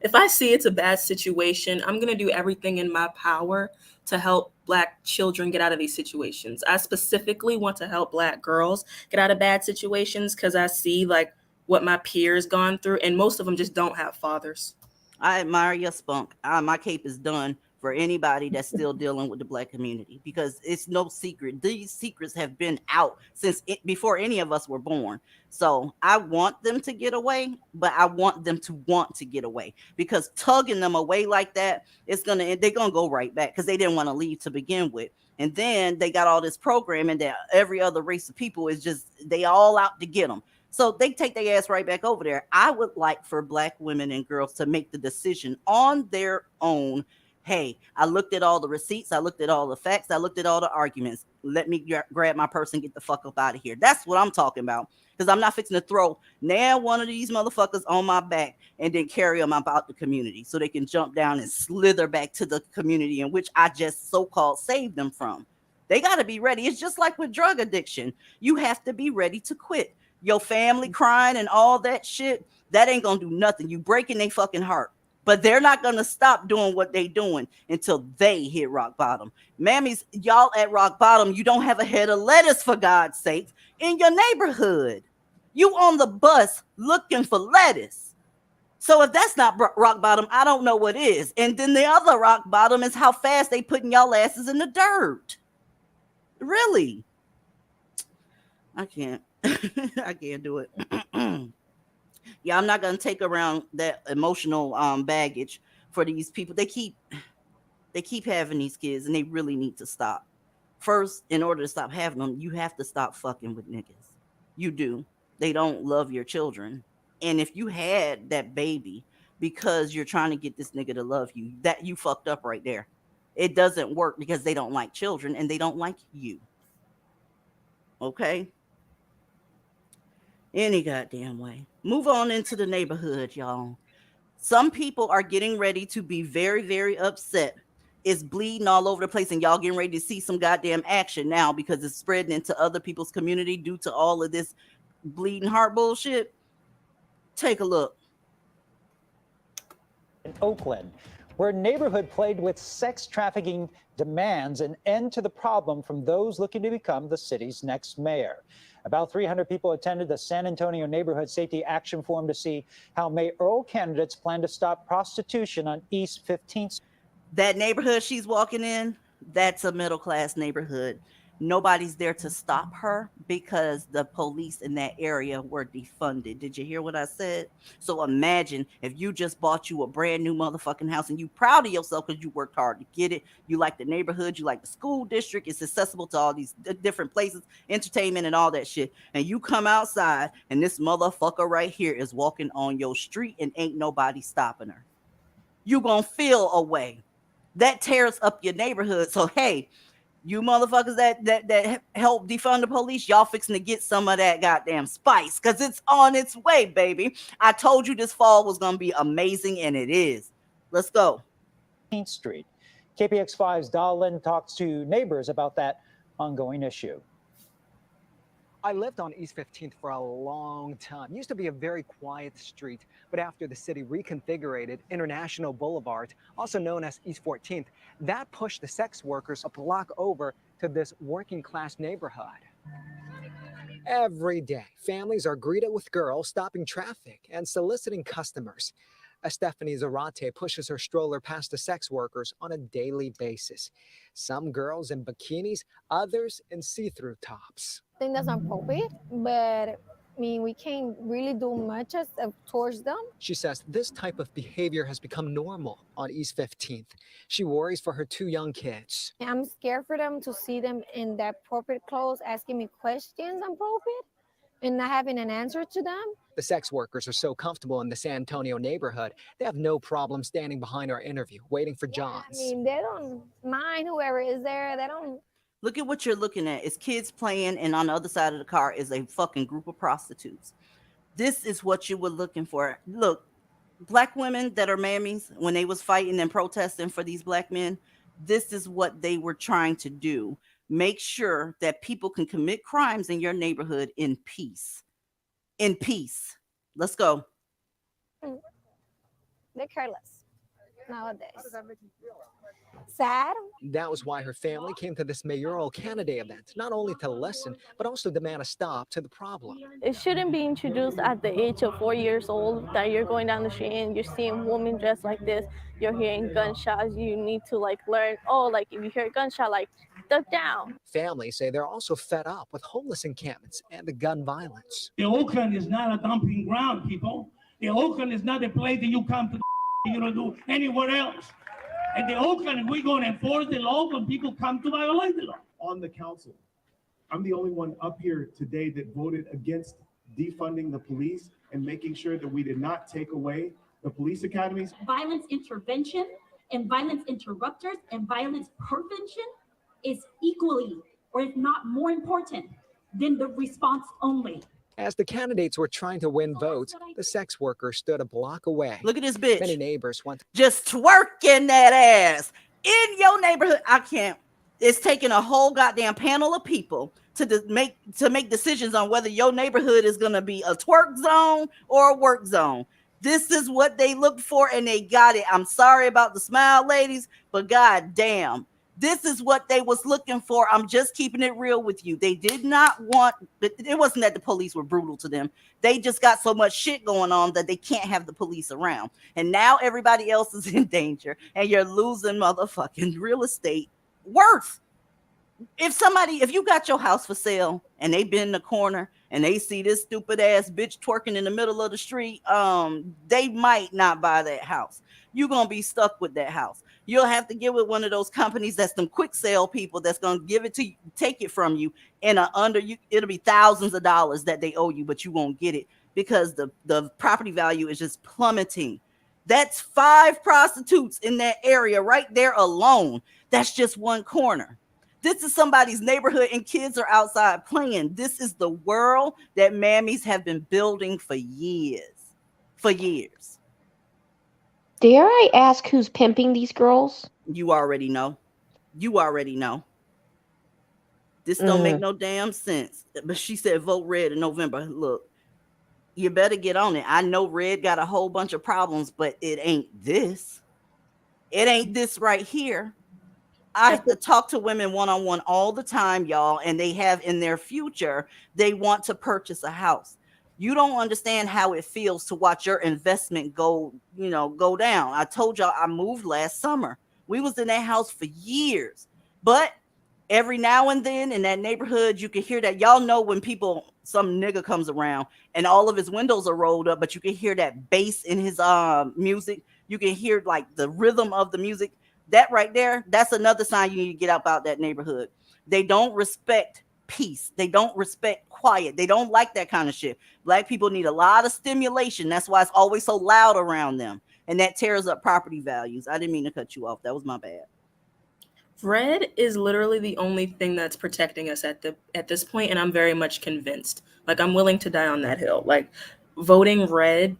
Speaker 21: If I see it's a bad situation, I'm gonna do everything in my power to help Black children get out of these situations. I specifically want to help Black girls get out of bad situations because I see like what my peers gone through, and most of them just don't have fathers.
Speaker 1: I admire your spunk. My cape is done for anybody that's still dealing with the Black community because it's no secret. These secrets have been out since before any of us were born. So I want them to get away, but I want them to want to get away because tugging them away like that, they're gonna go right back because they didn't want to leave to begin with. And then they got all this programming that every other race of people is just they all out to get them. So they take their ass right back over there. I would like for Black women and girls to make the decision on their own Hey, I looked at all the receipts. I looked at all the facts. I looked at all the arguments. Let me grab my purse and get the fuck up out of here. That's what I'm talking about. Because I'm not fixing to throw now one of these motherfuckers on my back and then carry them about the community so they can jump down and slither back to the community in which I just so-called saved them from. They got to be ready. It's just like with drug addiction. You have to be ready to quit. Your family crying and all that shit, that ain't going to do nothing. You breaking their fucking heart. But they're not going to stop doing what they doing until they hit rock bottom. Mammies, y'all at rock bottom, you don't have a head of lettuce, for God's sake, in your neighborhood. You on the bus looking for lettuce. So if that's not rock bottom, I don't know what is. And then the other rock bottom is how fast they putting y'all asses in the dirt. Really? I can't. I can't do it. Yeah, I'm not gonna take around that emotional baggage for these people. They keep having these kids, and they really need to stop. First, in order to stop having them, you have to stop fucking with niggas. You do. They don't love your children. And if you had that baby because you're trying to get this nigga to love you, that you fucked up right there. It doesn't work because they don't like children and they don't like you. Okay? Any goddamn way. Move on into the neighborhood, y'all. Some people are getting ready to be very, very upset. It's bleeding all over the place, and y'all getting ready to see some goddamn action now because it's spreading into other people's community due to all of this bleeding heart bullshit. Take a look.
Speaker 4: In Oakland, where a neighborhood plagued with sex trafficking demands an end to the problem from those looking to become the city's next mayor. About 300 people attended the San Antonio Neighborhood Safety Action Forum to see how mayoral candidates plan to stop prostitution on East 15th.
Speaker 1: That neighborhood she's walking in, that's a middle-class neighborhood. Nobody's there to stop her because the police in that area were defunded. Did you hear what I said? So imagine if you just bought you a brand new motherfucking house and you proud of yourself because you worked hard to get it. You like the neighborhood, you like the school district, it's accessible to all these different places, entertainment and all that shit. And you come outside and this motherfucker right here is walking on your street and ain't nobody stopping her. You gonna feel a way. That tears up your neighborhood. So hey, you motherfuckers that help defund the police, y'all fixing to get some of that goddamn spice because it's on its way, baby. I told you this fall was going to be amazing, and it is. Let's go.
Speaker 4: 15th Street. KPX5's Dahlin talks to neighbors about that ongoing issue.
Speaker 22: I lived on East 15th for a long time. Used to be a very quiet street, but after the city reconfigured International Boulevard, also known as East 14th, that pushed the sex workers a block over to this working class neighborhood. Every day, families are greeted with girls stopping traffic and soliciting customers. Stephanie Zarate pushes her stroller past the sex workers on a daily basis. Some girls in bikinis, others in see-through tops.
Speaker 23: I think that's appropriate, but I mean, we can't really do much towards them.
Speaker 22: She says this type of behavior has become normal on East 15th. She worries for her two young kids.
Speaker 23: I'm scared for them to see them in that appropriate clothes, asking me questions appropriate, and not having an answer to them.
Speaker 22: The sex workers are so comfortable in the San Antonio neighborhood, they have no problem standing behind our interview, waiting for Johns.
Speaker 23: I mean, they don't mind whoever is there. They don't.
Speaker 1: Look at what you're looking at. It's kids playing, and on the other side of the car is a fucking group of prostitutes. This is what you were looking for. Look, black women that are mammies, when they was fighting and protesting for these black men, this is what they were trying to do. Make sure that people can commit crimes in your neighborhood in peace. In peace. Let's go.
Speaker 23: They're careless nowadays. How does that make you feel? Sad.
Speaker 22: That was why her family came to this mayoral candidate event, not only to listen, but also demand a stop to the problem.
Speaker 24: It shouldn't be introduced at the age of 4 years old that you're going down the street and you're seeing women dressed like this, you're hearing gunshots, you need to learn, if you hear a gunshot, duck down.
Speaker 22: Families say they're also fed up with homeless encampments and the gun violence.
Speaker 25: The Oakland is not a dumping ground, people. The Oakland is not a place that you come to do anywhere else. And the Oakland, we're going to enforce the law when people come to violate the law.
Speaker 26: On the council, I'm the only one up here today that voted against defunding the police and making sure that we did not take away the police academies.
Speaker 27: Violence intervention
Speaker 6: and violence interrupters and violence prevention is equally, or if not more important than the response only.
Speaker 22: As the candidates were trying to win votes, the sex worker stood a block away.
Speaker 1: Look at this bitch.
Speaker 22: Many neighbors want
Speaker 1: just twerking that ass in your neighborhood. I can't. It's taking a whole goddamn panel of people to make decisions on whether your neighborhood is going to be a twerk zone or a work zone. This is what they looked for, and they got it. I'm sorry about the smile, ladies, but goddamn, this is what they was looking for. I'm just keeping it real with you. They did not want. It wasn't that the police were brutal to them. They just got so much shit going on that they can't have the police around, and now everybody else is in danger, and you're losing motherfucking real estate worth. If you got your house for sale and they been in the corner and they see this stupid ass bitch twerking in the middle of the street, they might not buy that house. You're gonna be stuck with that house. You'll have to get with one of those companies that's them quick sale people that's gonna give it to you, take it from you, and it'll be thousands of dollars that they owe you, but you won't get it because the property value is just plummeting. That's 5 prostitutes in that area right there alone. That's just one corner. This is somebody's neighborhood and kids are outside playing. This is the world that mammies have been building for years. For years.
Speaker 5: Dare I ask who's pimping these girls?
Speaker 1: You already know. You already know. This don't make no damn sense. But she said vote red in November. Look, you better get on it. I know red got a whole bunch of problems, but it ain't this. It ain't this right here. I have to talk to women one-on-one all the time, y'all, and they have in their future, they want to purchase a house. You don't understand how it feels to watch your investment go down. I told y'all I moved last summer. We was in that house for years, but every now and then in that neighborhood, you can hear that. Y'all know when some nigga comes around and all of his windows are rolled up, but you can hear that bass in his music. You can hear like the rhythm of the music. That right there, that's another sign you need to get up out that neighborhood. They don't respect peace. They don't respect quiet. They don't like that kind of shit. Black people need a lot of stimulation. That's why it's always so loud around them. And that tears up property values. I didn't mean to cut you off. That was my bad.
Speaker 21: Red is literally the only thing that's protecting us at this point, and I'm very much convinced. Like, I'm willing to die on that hill. Like, voting red,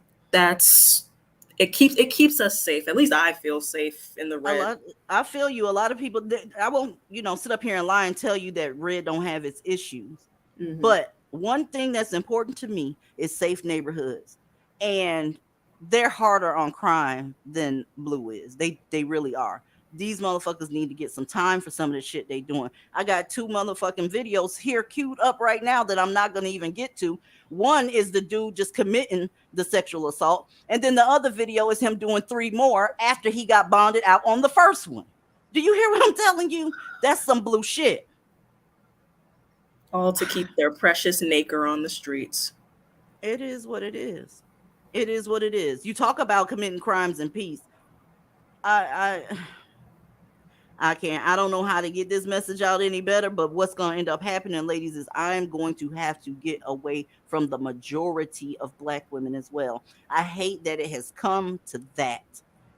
Speaker 21: it keeps us safe. At least I feel safe in the red.
Speaker 1: I feel you. A lot of people, I won't, sit up here and lie and tell you that red don't have its issues. Mm-hmm. But one thing that's important to me is safe neighborhoods, and they're harder on crime than blue is. They really are. These motherfuckers need to get some time for some of the shit they doing. I got 2 motherfucking videos here queued up right now that I'm not going to even get to. One is the dude just committing the sexual assault. And then the other video is him doing 3 more after he got bonded out on the first one. Do you hear what I'm telling you? That's some blue shit.
Speaker 21: All to keep their precious nacre on the streets.
Speaker 1: It is what it is. It is what it is. You talk about committing crimes in peace. I can't. I don't know how to get this message out any better, but what's going to end up happening, ladies, is I'm going to have to get away from the majority of Black women as well. I hate that it has come to that.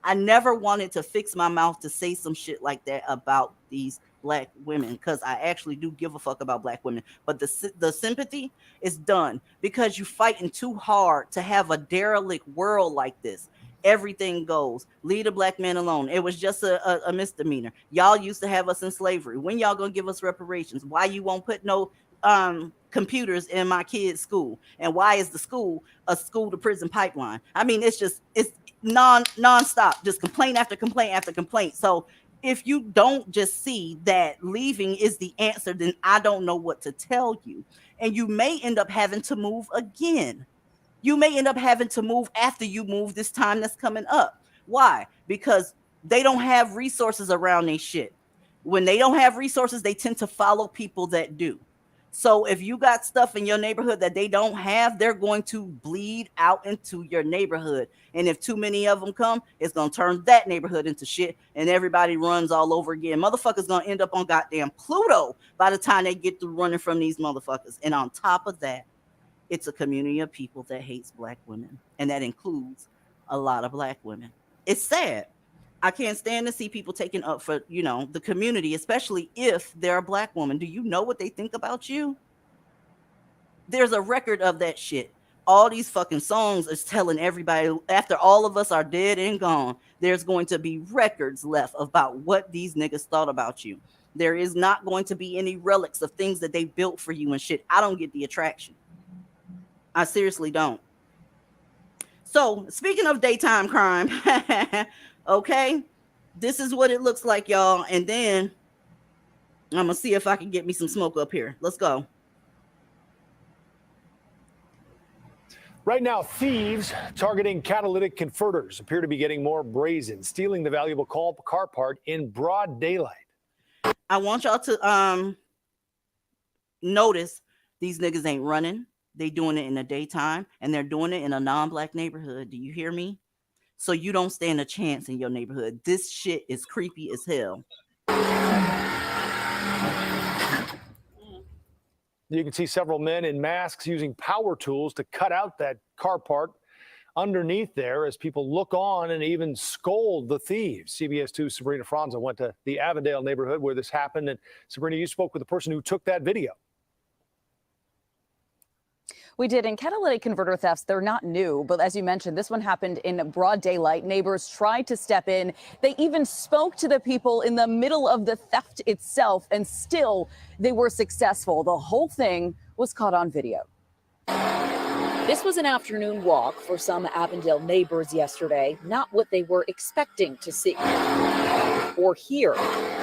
Speaker 1: I never wanted to fix my mouth to say some shit like that about these Black women, because I actually do give a fuck about Black women. But the sympathy is done because you're fighting too hard to have a derelict world like this. Everything goes. Leave a Black man alone. It was just a misdemeanor. Y'all used to have us in slavery. When y'all gonna give us reparations? Why you won't put no computers in my kids' school? And why is the school a school to prison pipeline? I mean, it's non-stop, just complaint after complaint after complaint. So if you don't just see that leaving is the answer, then I don't know what to tell you. And you may end up having to move again. You may end up having to move after you move this time that's coming up. Why? Because they don't have resources around their shit. When they don't have resources, they tend to follow people that do. So if you got stuff in your neighborhood that they don't have, they're going to bleed out into your neighborhood. And if too many of them come, it's going to turn that neighborhood into shit, and everybody runs all over again. Motherfuckers going to end up on goddamn Pluto by the time they get through running from these motherfuckers. And on top of that, it's a community of people that hates Black women, and that includes a lot of Black women. It's sad. I can't stand to see people taking up for, the community, especially if they're a black woman. Do you know what they think about you? There's a record of that shit. All these fucking songs is telling everybody after all of us are dead and gone, there's going to be records left about what these niggas thought about you. There is not going to be any relics of things that they built for you and shit. I don't get the attraction. I seriously don't. So, speaking of daytime crime, okay, this is what it looks like, y'all. And then I'm going to see if I can get me some smoke up here. Let's go.
Speaker 7: Right now, thieves targeting catalytic converters appear to be getting more brazen, stealing the valuable car part in broad daylight.
Speaker 1: I want y'all to notice these niggas ain't running. They doing it in the daytime, and they're doing it in a non-black neighborhood. Do you hear me? So you don't stand a chance in your neighborhood. This shit is creepy as hell.
Speaker 7: You can see several men in masks using power tools to cut out that car part underneath there as people look on and even scold the thieves. CBS 2's Sabrina Franza went to the Avondale neighborhood where this happened. And Sabrina, you spoke with the person who took that video.
Speaker 8: We did. And catalytic converter thefts, they're not new. But as you mentioned, this one happened in broad daylight. Neighbors tried to step in. They even spoke to the people in the middle of the theft itself, and still they were successful. The whole thing was caught on video.
Speaker 9: This was an afternoon walk for some Avondale neighbors yesterday, not what they were expecting to see or hear.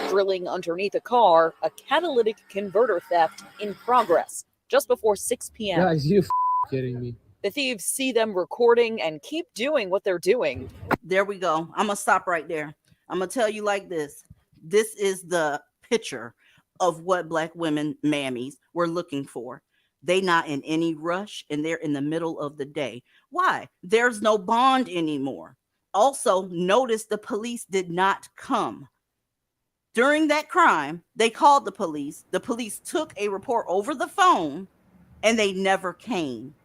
Speaker 9: Drilling underneath a car, a catalytic converter theft in progress. Just before 6 p.m.
Speaker 10: Guys, you kidding me?
Speaker 9: The thieves see them recording and keep doing what they're doing.
Speaker 1: There we go. I'm going to stop right there. I'm going to tell you like this. This is the picture of what black women mammies were looking for. They not in any rush, and they're in the middle of the day. Why? There's no bond anymore. Also, notice the police did not come. During that crime, they called the police. The police took a report over the phone, and they never came.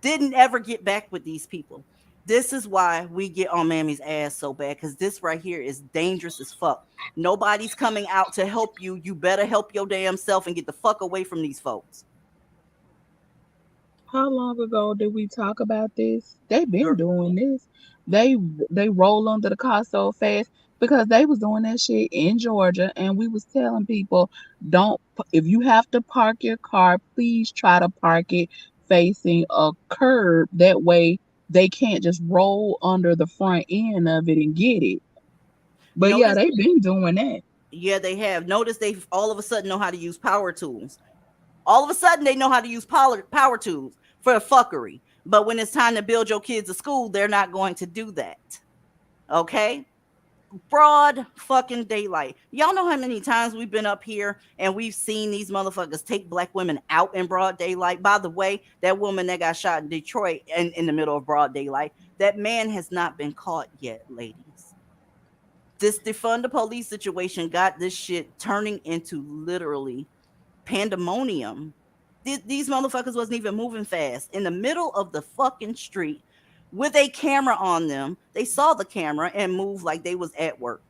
Speaker 1: Didn't ever get back with these people. This is why we get on Mammy's ass so bad, because this right here is dangerous as fuck. Nobody's coming out to help you. You better help your damn self and get the fuck away from these folks.
Speaker 2: How long ago did we talk about this? They've been doing this. They roll under the car so fast because they was doing that shit in Georgia, and we was telling people, if you have to park your car, please try to park it facing a curb. That way they can't just roll under the front end of it and get it. But yeah, they've been doing that.
Speaker 1: Yeah, they have. Notice they all of a sudden know how to use power tools. All of a sudden they know how to use power tools for fuckery. But when it's time to build your kids a school, they're not going to do that. Okay? Broad fucking daylight. Y'all know how many times we've been up here and we've seen these motherfuckers take black women out in broad daylight. By the way, that woman that got shot in Detroit in the middle of broad daylight, that man has not been caught yet, ladies. This defund the police situation got this shit turning into literally pandemonium. These motherfuckers wasn't even moving fast in the middle of the fucking street with a camera on them. They saw the camera and moved like they was at work.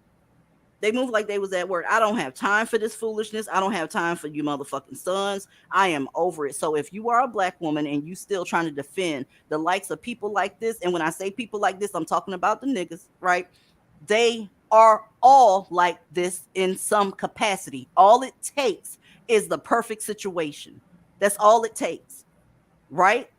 Speaker 1: They moved like they was at work. I don't have time for this foolishness. I don't have time for you motherfucking sons. I am over it. So if you are a black woman and you still trying to defend the likes of people like this, and when I say people like this, I'm talking about the niggas, right? They are all like this in some capacity. All it takes is the perfect situation. That's all it takes, right?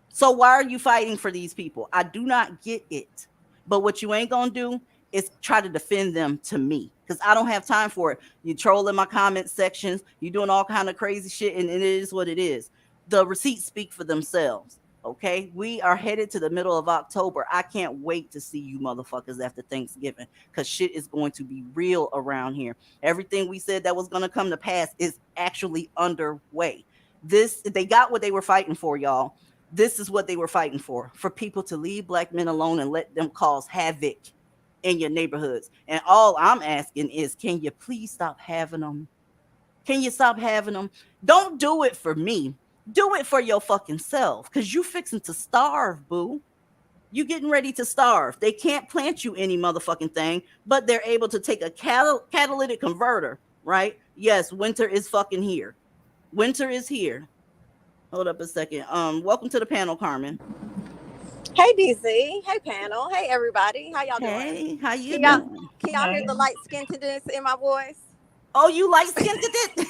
Speaker 1: So why are you fighting for these people? I do not get it. But what you ain't gonna do is try to defend them to me, because I don't have time for it. You trolling my comment sections, you doing all kind of crazy shit, and it is what it is. The receipts speak for themselves. Okay, we are headed to the middle of October. I can't wait to see you motherfuckers after Thanksgiving, because shit is going to be real around here. Everything we said that was going to come to pass is actually underway. They got what they were fighting for, y'all. This is what they were fighting for people to leave black men alone and let them cause havoc in your neighborhoods. And all I'm asking is, can you please stop having them? Can you stop having them? Don't do it for me. Do it for your fucking self, because you fixing to starve, boo. You getting ready to starve. They can't plant you any motherfucking thing, but they're able to take a catalytic converter, right? Yes, winter is fucking here. Winter is here. Hold up a second. Welcome to the panel, Carmen.
Speaker 10: Hey DZ, hey panel, hey everybody. How y'all doing?
Speaker 1: Hey, how you
Speaker 10: Can y'all,
Speaker 1: doing?
Speaker 10: can y'all hear the light skintedness in my voice?
Speaker 1: Oh, you light skinned it?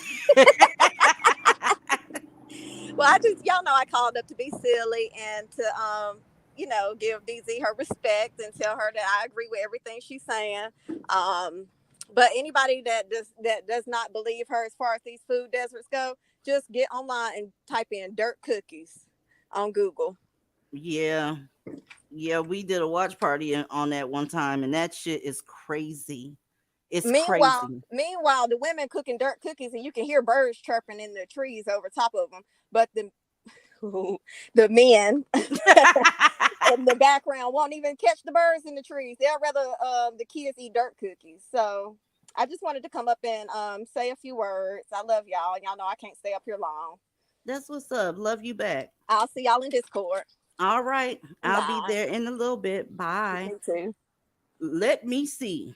Speaker 10: Well, y'all know I called up to be silly and to give DZ her respect and tell her that I agree with everything she's saying. But anybody that does not believe her as far as these food deserts go, just get online and type in dirt cookies on Google.
Speaker 1: Yeah, we did a watch party on that one time, and that shit is crazy. It's crazy.
Speaker 10: Meanwhile, the women cooking dirt cookies, and you can hear birds chirping in the trees over top of them. But the men in the background won't even catch the birds in the trees. They'll rather the kids eat dirt cookies. So I just wanted to come up and say a few words. I love y'all. Y'all know I can't stay up here long.
Speaker 1: That's what's up. Love you back.
Speaker 10: I'll see y'all in Discord.
Speaker 1: All right. I'll
Speaker 10: Bye.
Speaker 1: be there in a little bit. Bye.
Speaker 10: You too.
Speaker 1: Let me see.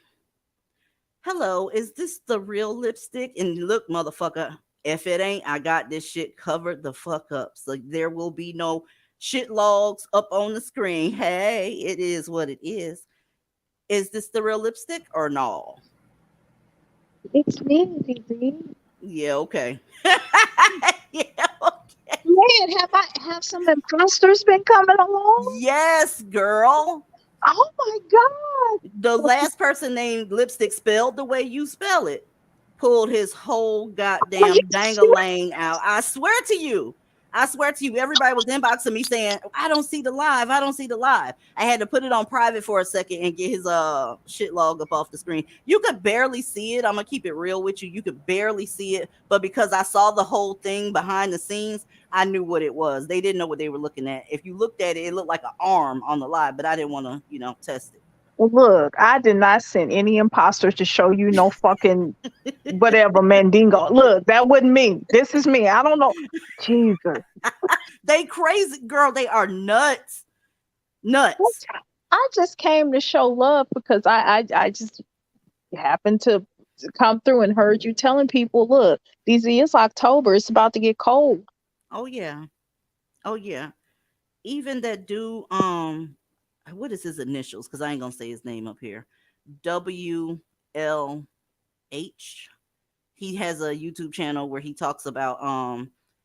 Speaker 1: Hello, is this the real lipstick? And look, motherfucker, if it ain't, I got this shit covered the fuck up. So there will be no shit logs up on the screen. Hey, it is what it is. Is this the real lipstick or no?
Speaker 2: It's me, DZ.
Speaker 1: Yeah, okay.
Speaker 2: Man, have some imposters been coming along?
Speaker 1: Yes, girl.
Speaker 2: Oh my God.
Speaker 1: The last person named Lipstick spelled the way you spell it pulled his whole goddamn dang-a-lang out. I swear to you. Everybody was inboxing me saying, I don't see the live. I had to put it on private for a second and get his shit log up off the screen. You could barely see it. I'm gonna keep it real with you. You could barely see it, but because I saw the whole thing behind the scenes, I knew what it was. They didn't know what they were looking at. If you looked at it, it looked like an arm on the live, but I didn't want to, test it.
Speaker 2: Well, look, I did not send any imposters to show you no fucking whatever mandingo. Look, that wasn't me. This is me. I don't know. Jesus.
Speaker 1: They crazy, girl. They are nuts. I
Speaker 2: just came to show love because I just happened to come through and heard you telling people, look, it's October. It's about to get cold.
Speaker 1: Oh yeah. Even that dude, what is his initials? Because I ain't gonna say his name up here. WLH. He has a YouTube channel where he talks about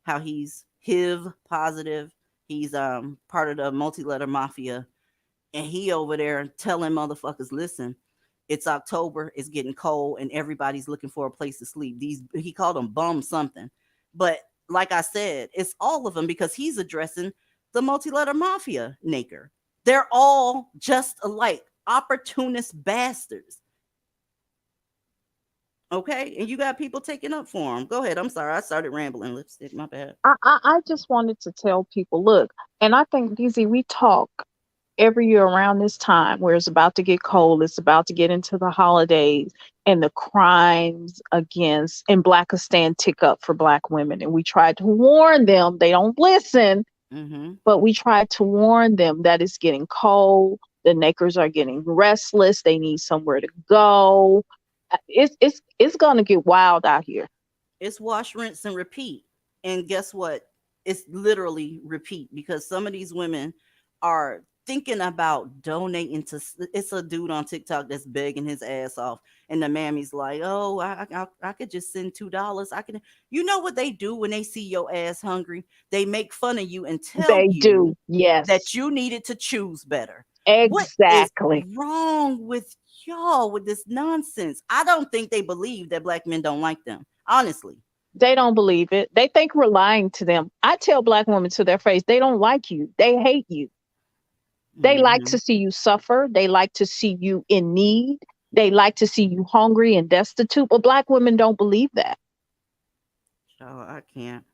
Speaker 1: how he's HIV positive. He's part of the multi-letter mafia, and he over there telling motherfuckers, listen, it's October, it's getting cold, and everybody's looking for a place to sleep. He called them bum something, but like I said, it's all of them because he's addressing the multi-letter mafia naker. They're all just alike, opportunist bastards. Okay, and you got people taking up for them. Go ahead. I'm sorry, I started rambling. Lipstick, my bad.
Speaker 2: I just wanted to tell people, look, and I think, DZ, we talk every year around this time where it's about to get cold, it's about to get into the holidays, and the crimes against in Blackistan tick up for Black women. And we tried to warn them. They don't listen.
Speaker 1: Mm-hmm.
Speaker 2: But we tried to warn them that it's getting cold. The nakers are getting restless. They need somewhere to go. It's gonna get wild out here.
Speaker 1: It's wash, rinse, and repeat. And guess what? It's literally repeat because some of these women are thinking about donating to. It's a dude on TikTok that's begging his ass off, and the mammy's like, "Oh, I could just send $2. I can." You know what they do when they see your ass hungry? They make fun of you and tell you that you needed to choose better.
Speaker 2: Exactly.
Speaker 1: What is wrong with y'all with this nonsense? I don't think they believe that Black men don't like them. Honestly.
Speaker 2: They don't believe it. They think we're lying to them. I tell Black women to their face, they don't like you. They hate you. They like to see you suffer. They like to see you in need. They like to see you hungry and destitute. But Black women don't believe that.
Speaker 1: Oh, I can't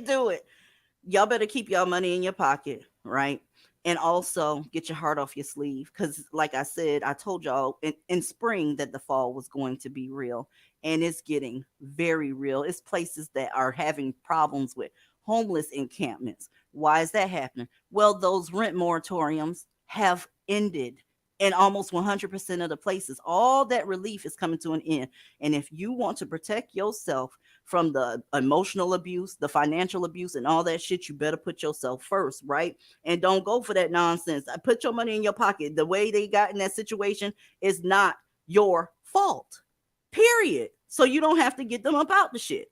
Speaker 1: do it. Y'all better keep y'all money in your pocket, right? And also get your heart off your sleeve. Because like I said, I told y'all in spring that the fall was going to be real. And it's getting very real. It's places that are having problems with homeless encampments, Why is that happening? Well, those rent moratoriums have ended in almost 100% of the places. All that relief is coming to an end. And if you want to protect yourself from the emotional abuse, the financial abuse, and all that shit, you better put yourself first, right? And don't go for that nonsense. Put your money in your pocket. The way they got in that situation is not your fault, period. So you don't have to get them up out the shit.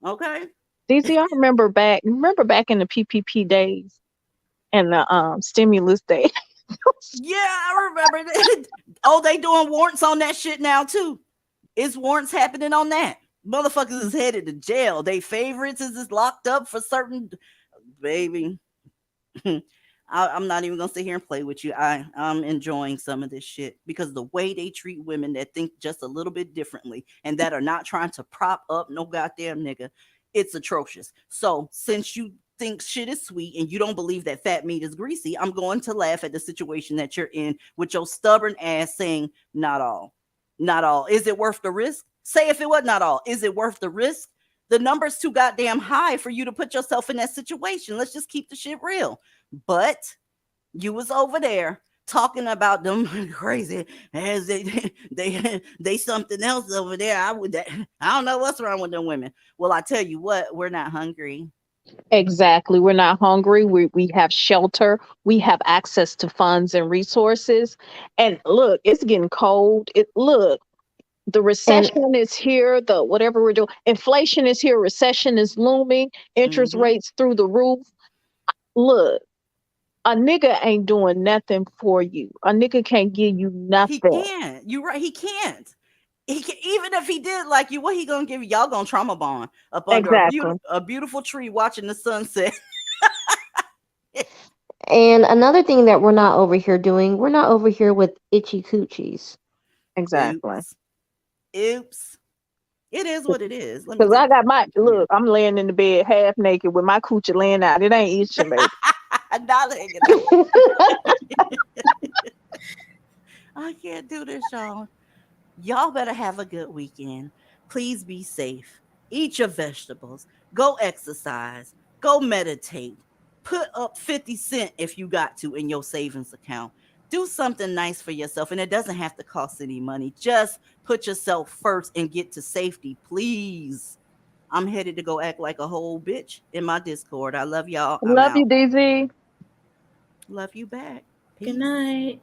Speaker 1: Okay?
Speaker 11: DZ, I remember back in the PPP days and the stimulus day.
Speaker 1: Yeah, I remember that. Oh, they doing warrants on that shit now too. It's warrants happening on that. Motherfuckers is headed to jail. They favorites is locked up for certain. Baby, I'm not even gonna sit here and play with you. I'm enjoying some of this shit because the way they treat women that think just a little bit differently and that are not trying to prop up no goddamn nigga, it's atrocious. So since you think shit is sweet and you don't believe that fat meat is greasy, I'm going to laugh at the situation that you're in with your stubborn ass saying not all. Is it worth the risk? Say if it was not all. Is it worth the risk? The number's too goddamn high for you to put yourself in that situation. Let's just keep the shit real. But you was over there talking about them crazy as they something else over there. I don't know what's wrong with them women. Well, I tell you what, we're not hungry.
Speaker 11: Exactly. We're not hungry. We have shelter. We have access to funds and resources. And look, it's getting cold. The recession is here. The whatever we're doing, inflation is here. Recession is looming. Interest rates through the roof. Look, a nigga ain't doing nothing for you. A nigga can't give you nothing.
Speaker 1: He can't. You're right. He can't. He can, even if he did like you, what he gonna give you? Y'all gonna trauma bond up under a beautiful tree watching the sunset.
Speaker 3: And another thing that we're not over here doing, we're not over here with itchy coochies.
Speaker 11: Exactly.
Speaker 1: Oops. It is what it is.
Speaker 11: Because I got I'm laying in the bed half naked with my coochie laying out. It ain't itching, baby.
Speaker 1: Not hanging out. I can't do this, y'all. Y'all better have a good weekend. Please be safe. Eat your vegetables. Go exercise. Go meditate. Put up 50 cents if you got to in your savings account. Do something nice for yourself, and it doesn't have to cost any money. Just put yourself first and get to safety, please. I'm headed to go act like a whole bitch in my Discord. I love y'all.
Speaker 11: Love you, DZ.
Speaker 1: Love you back. Peace.
Speaker 21: Good night.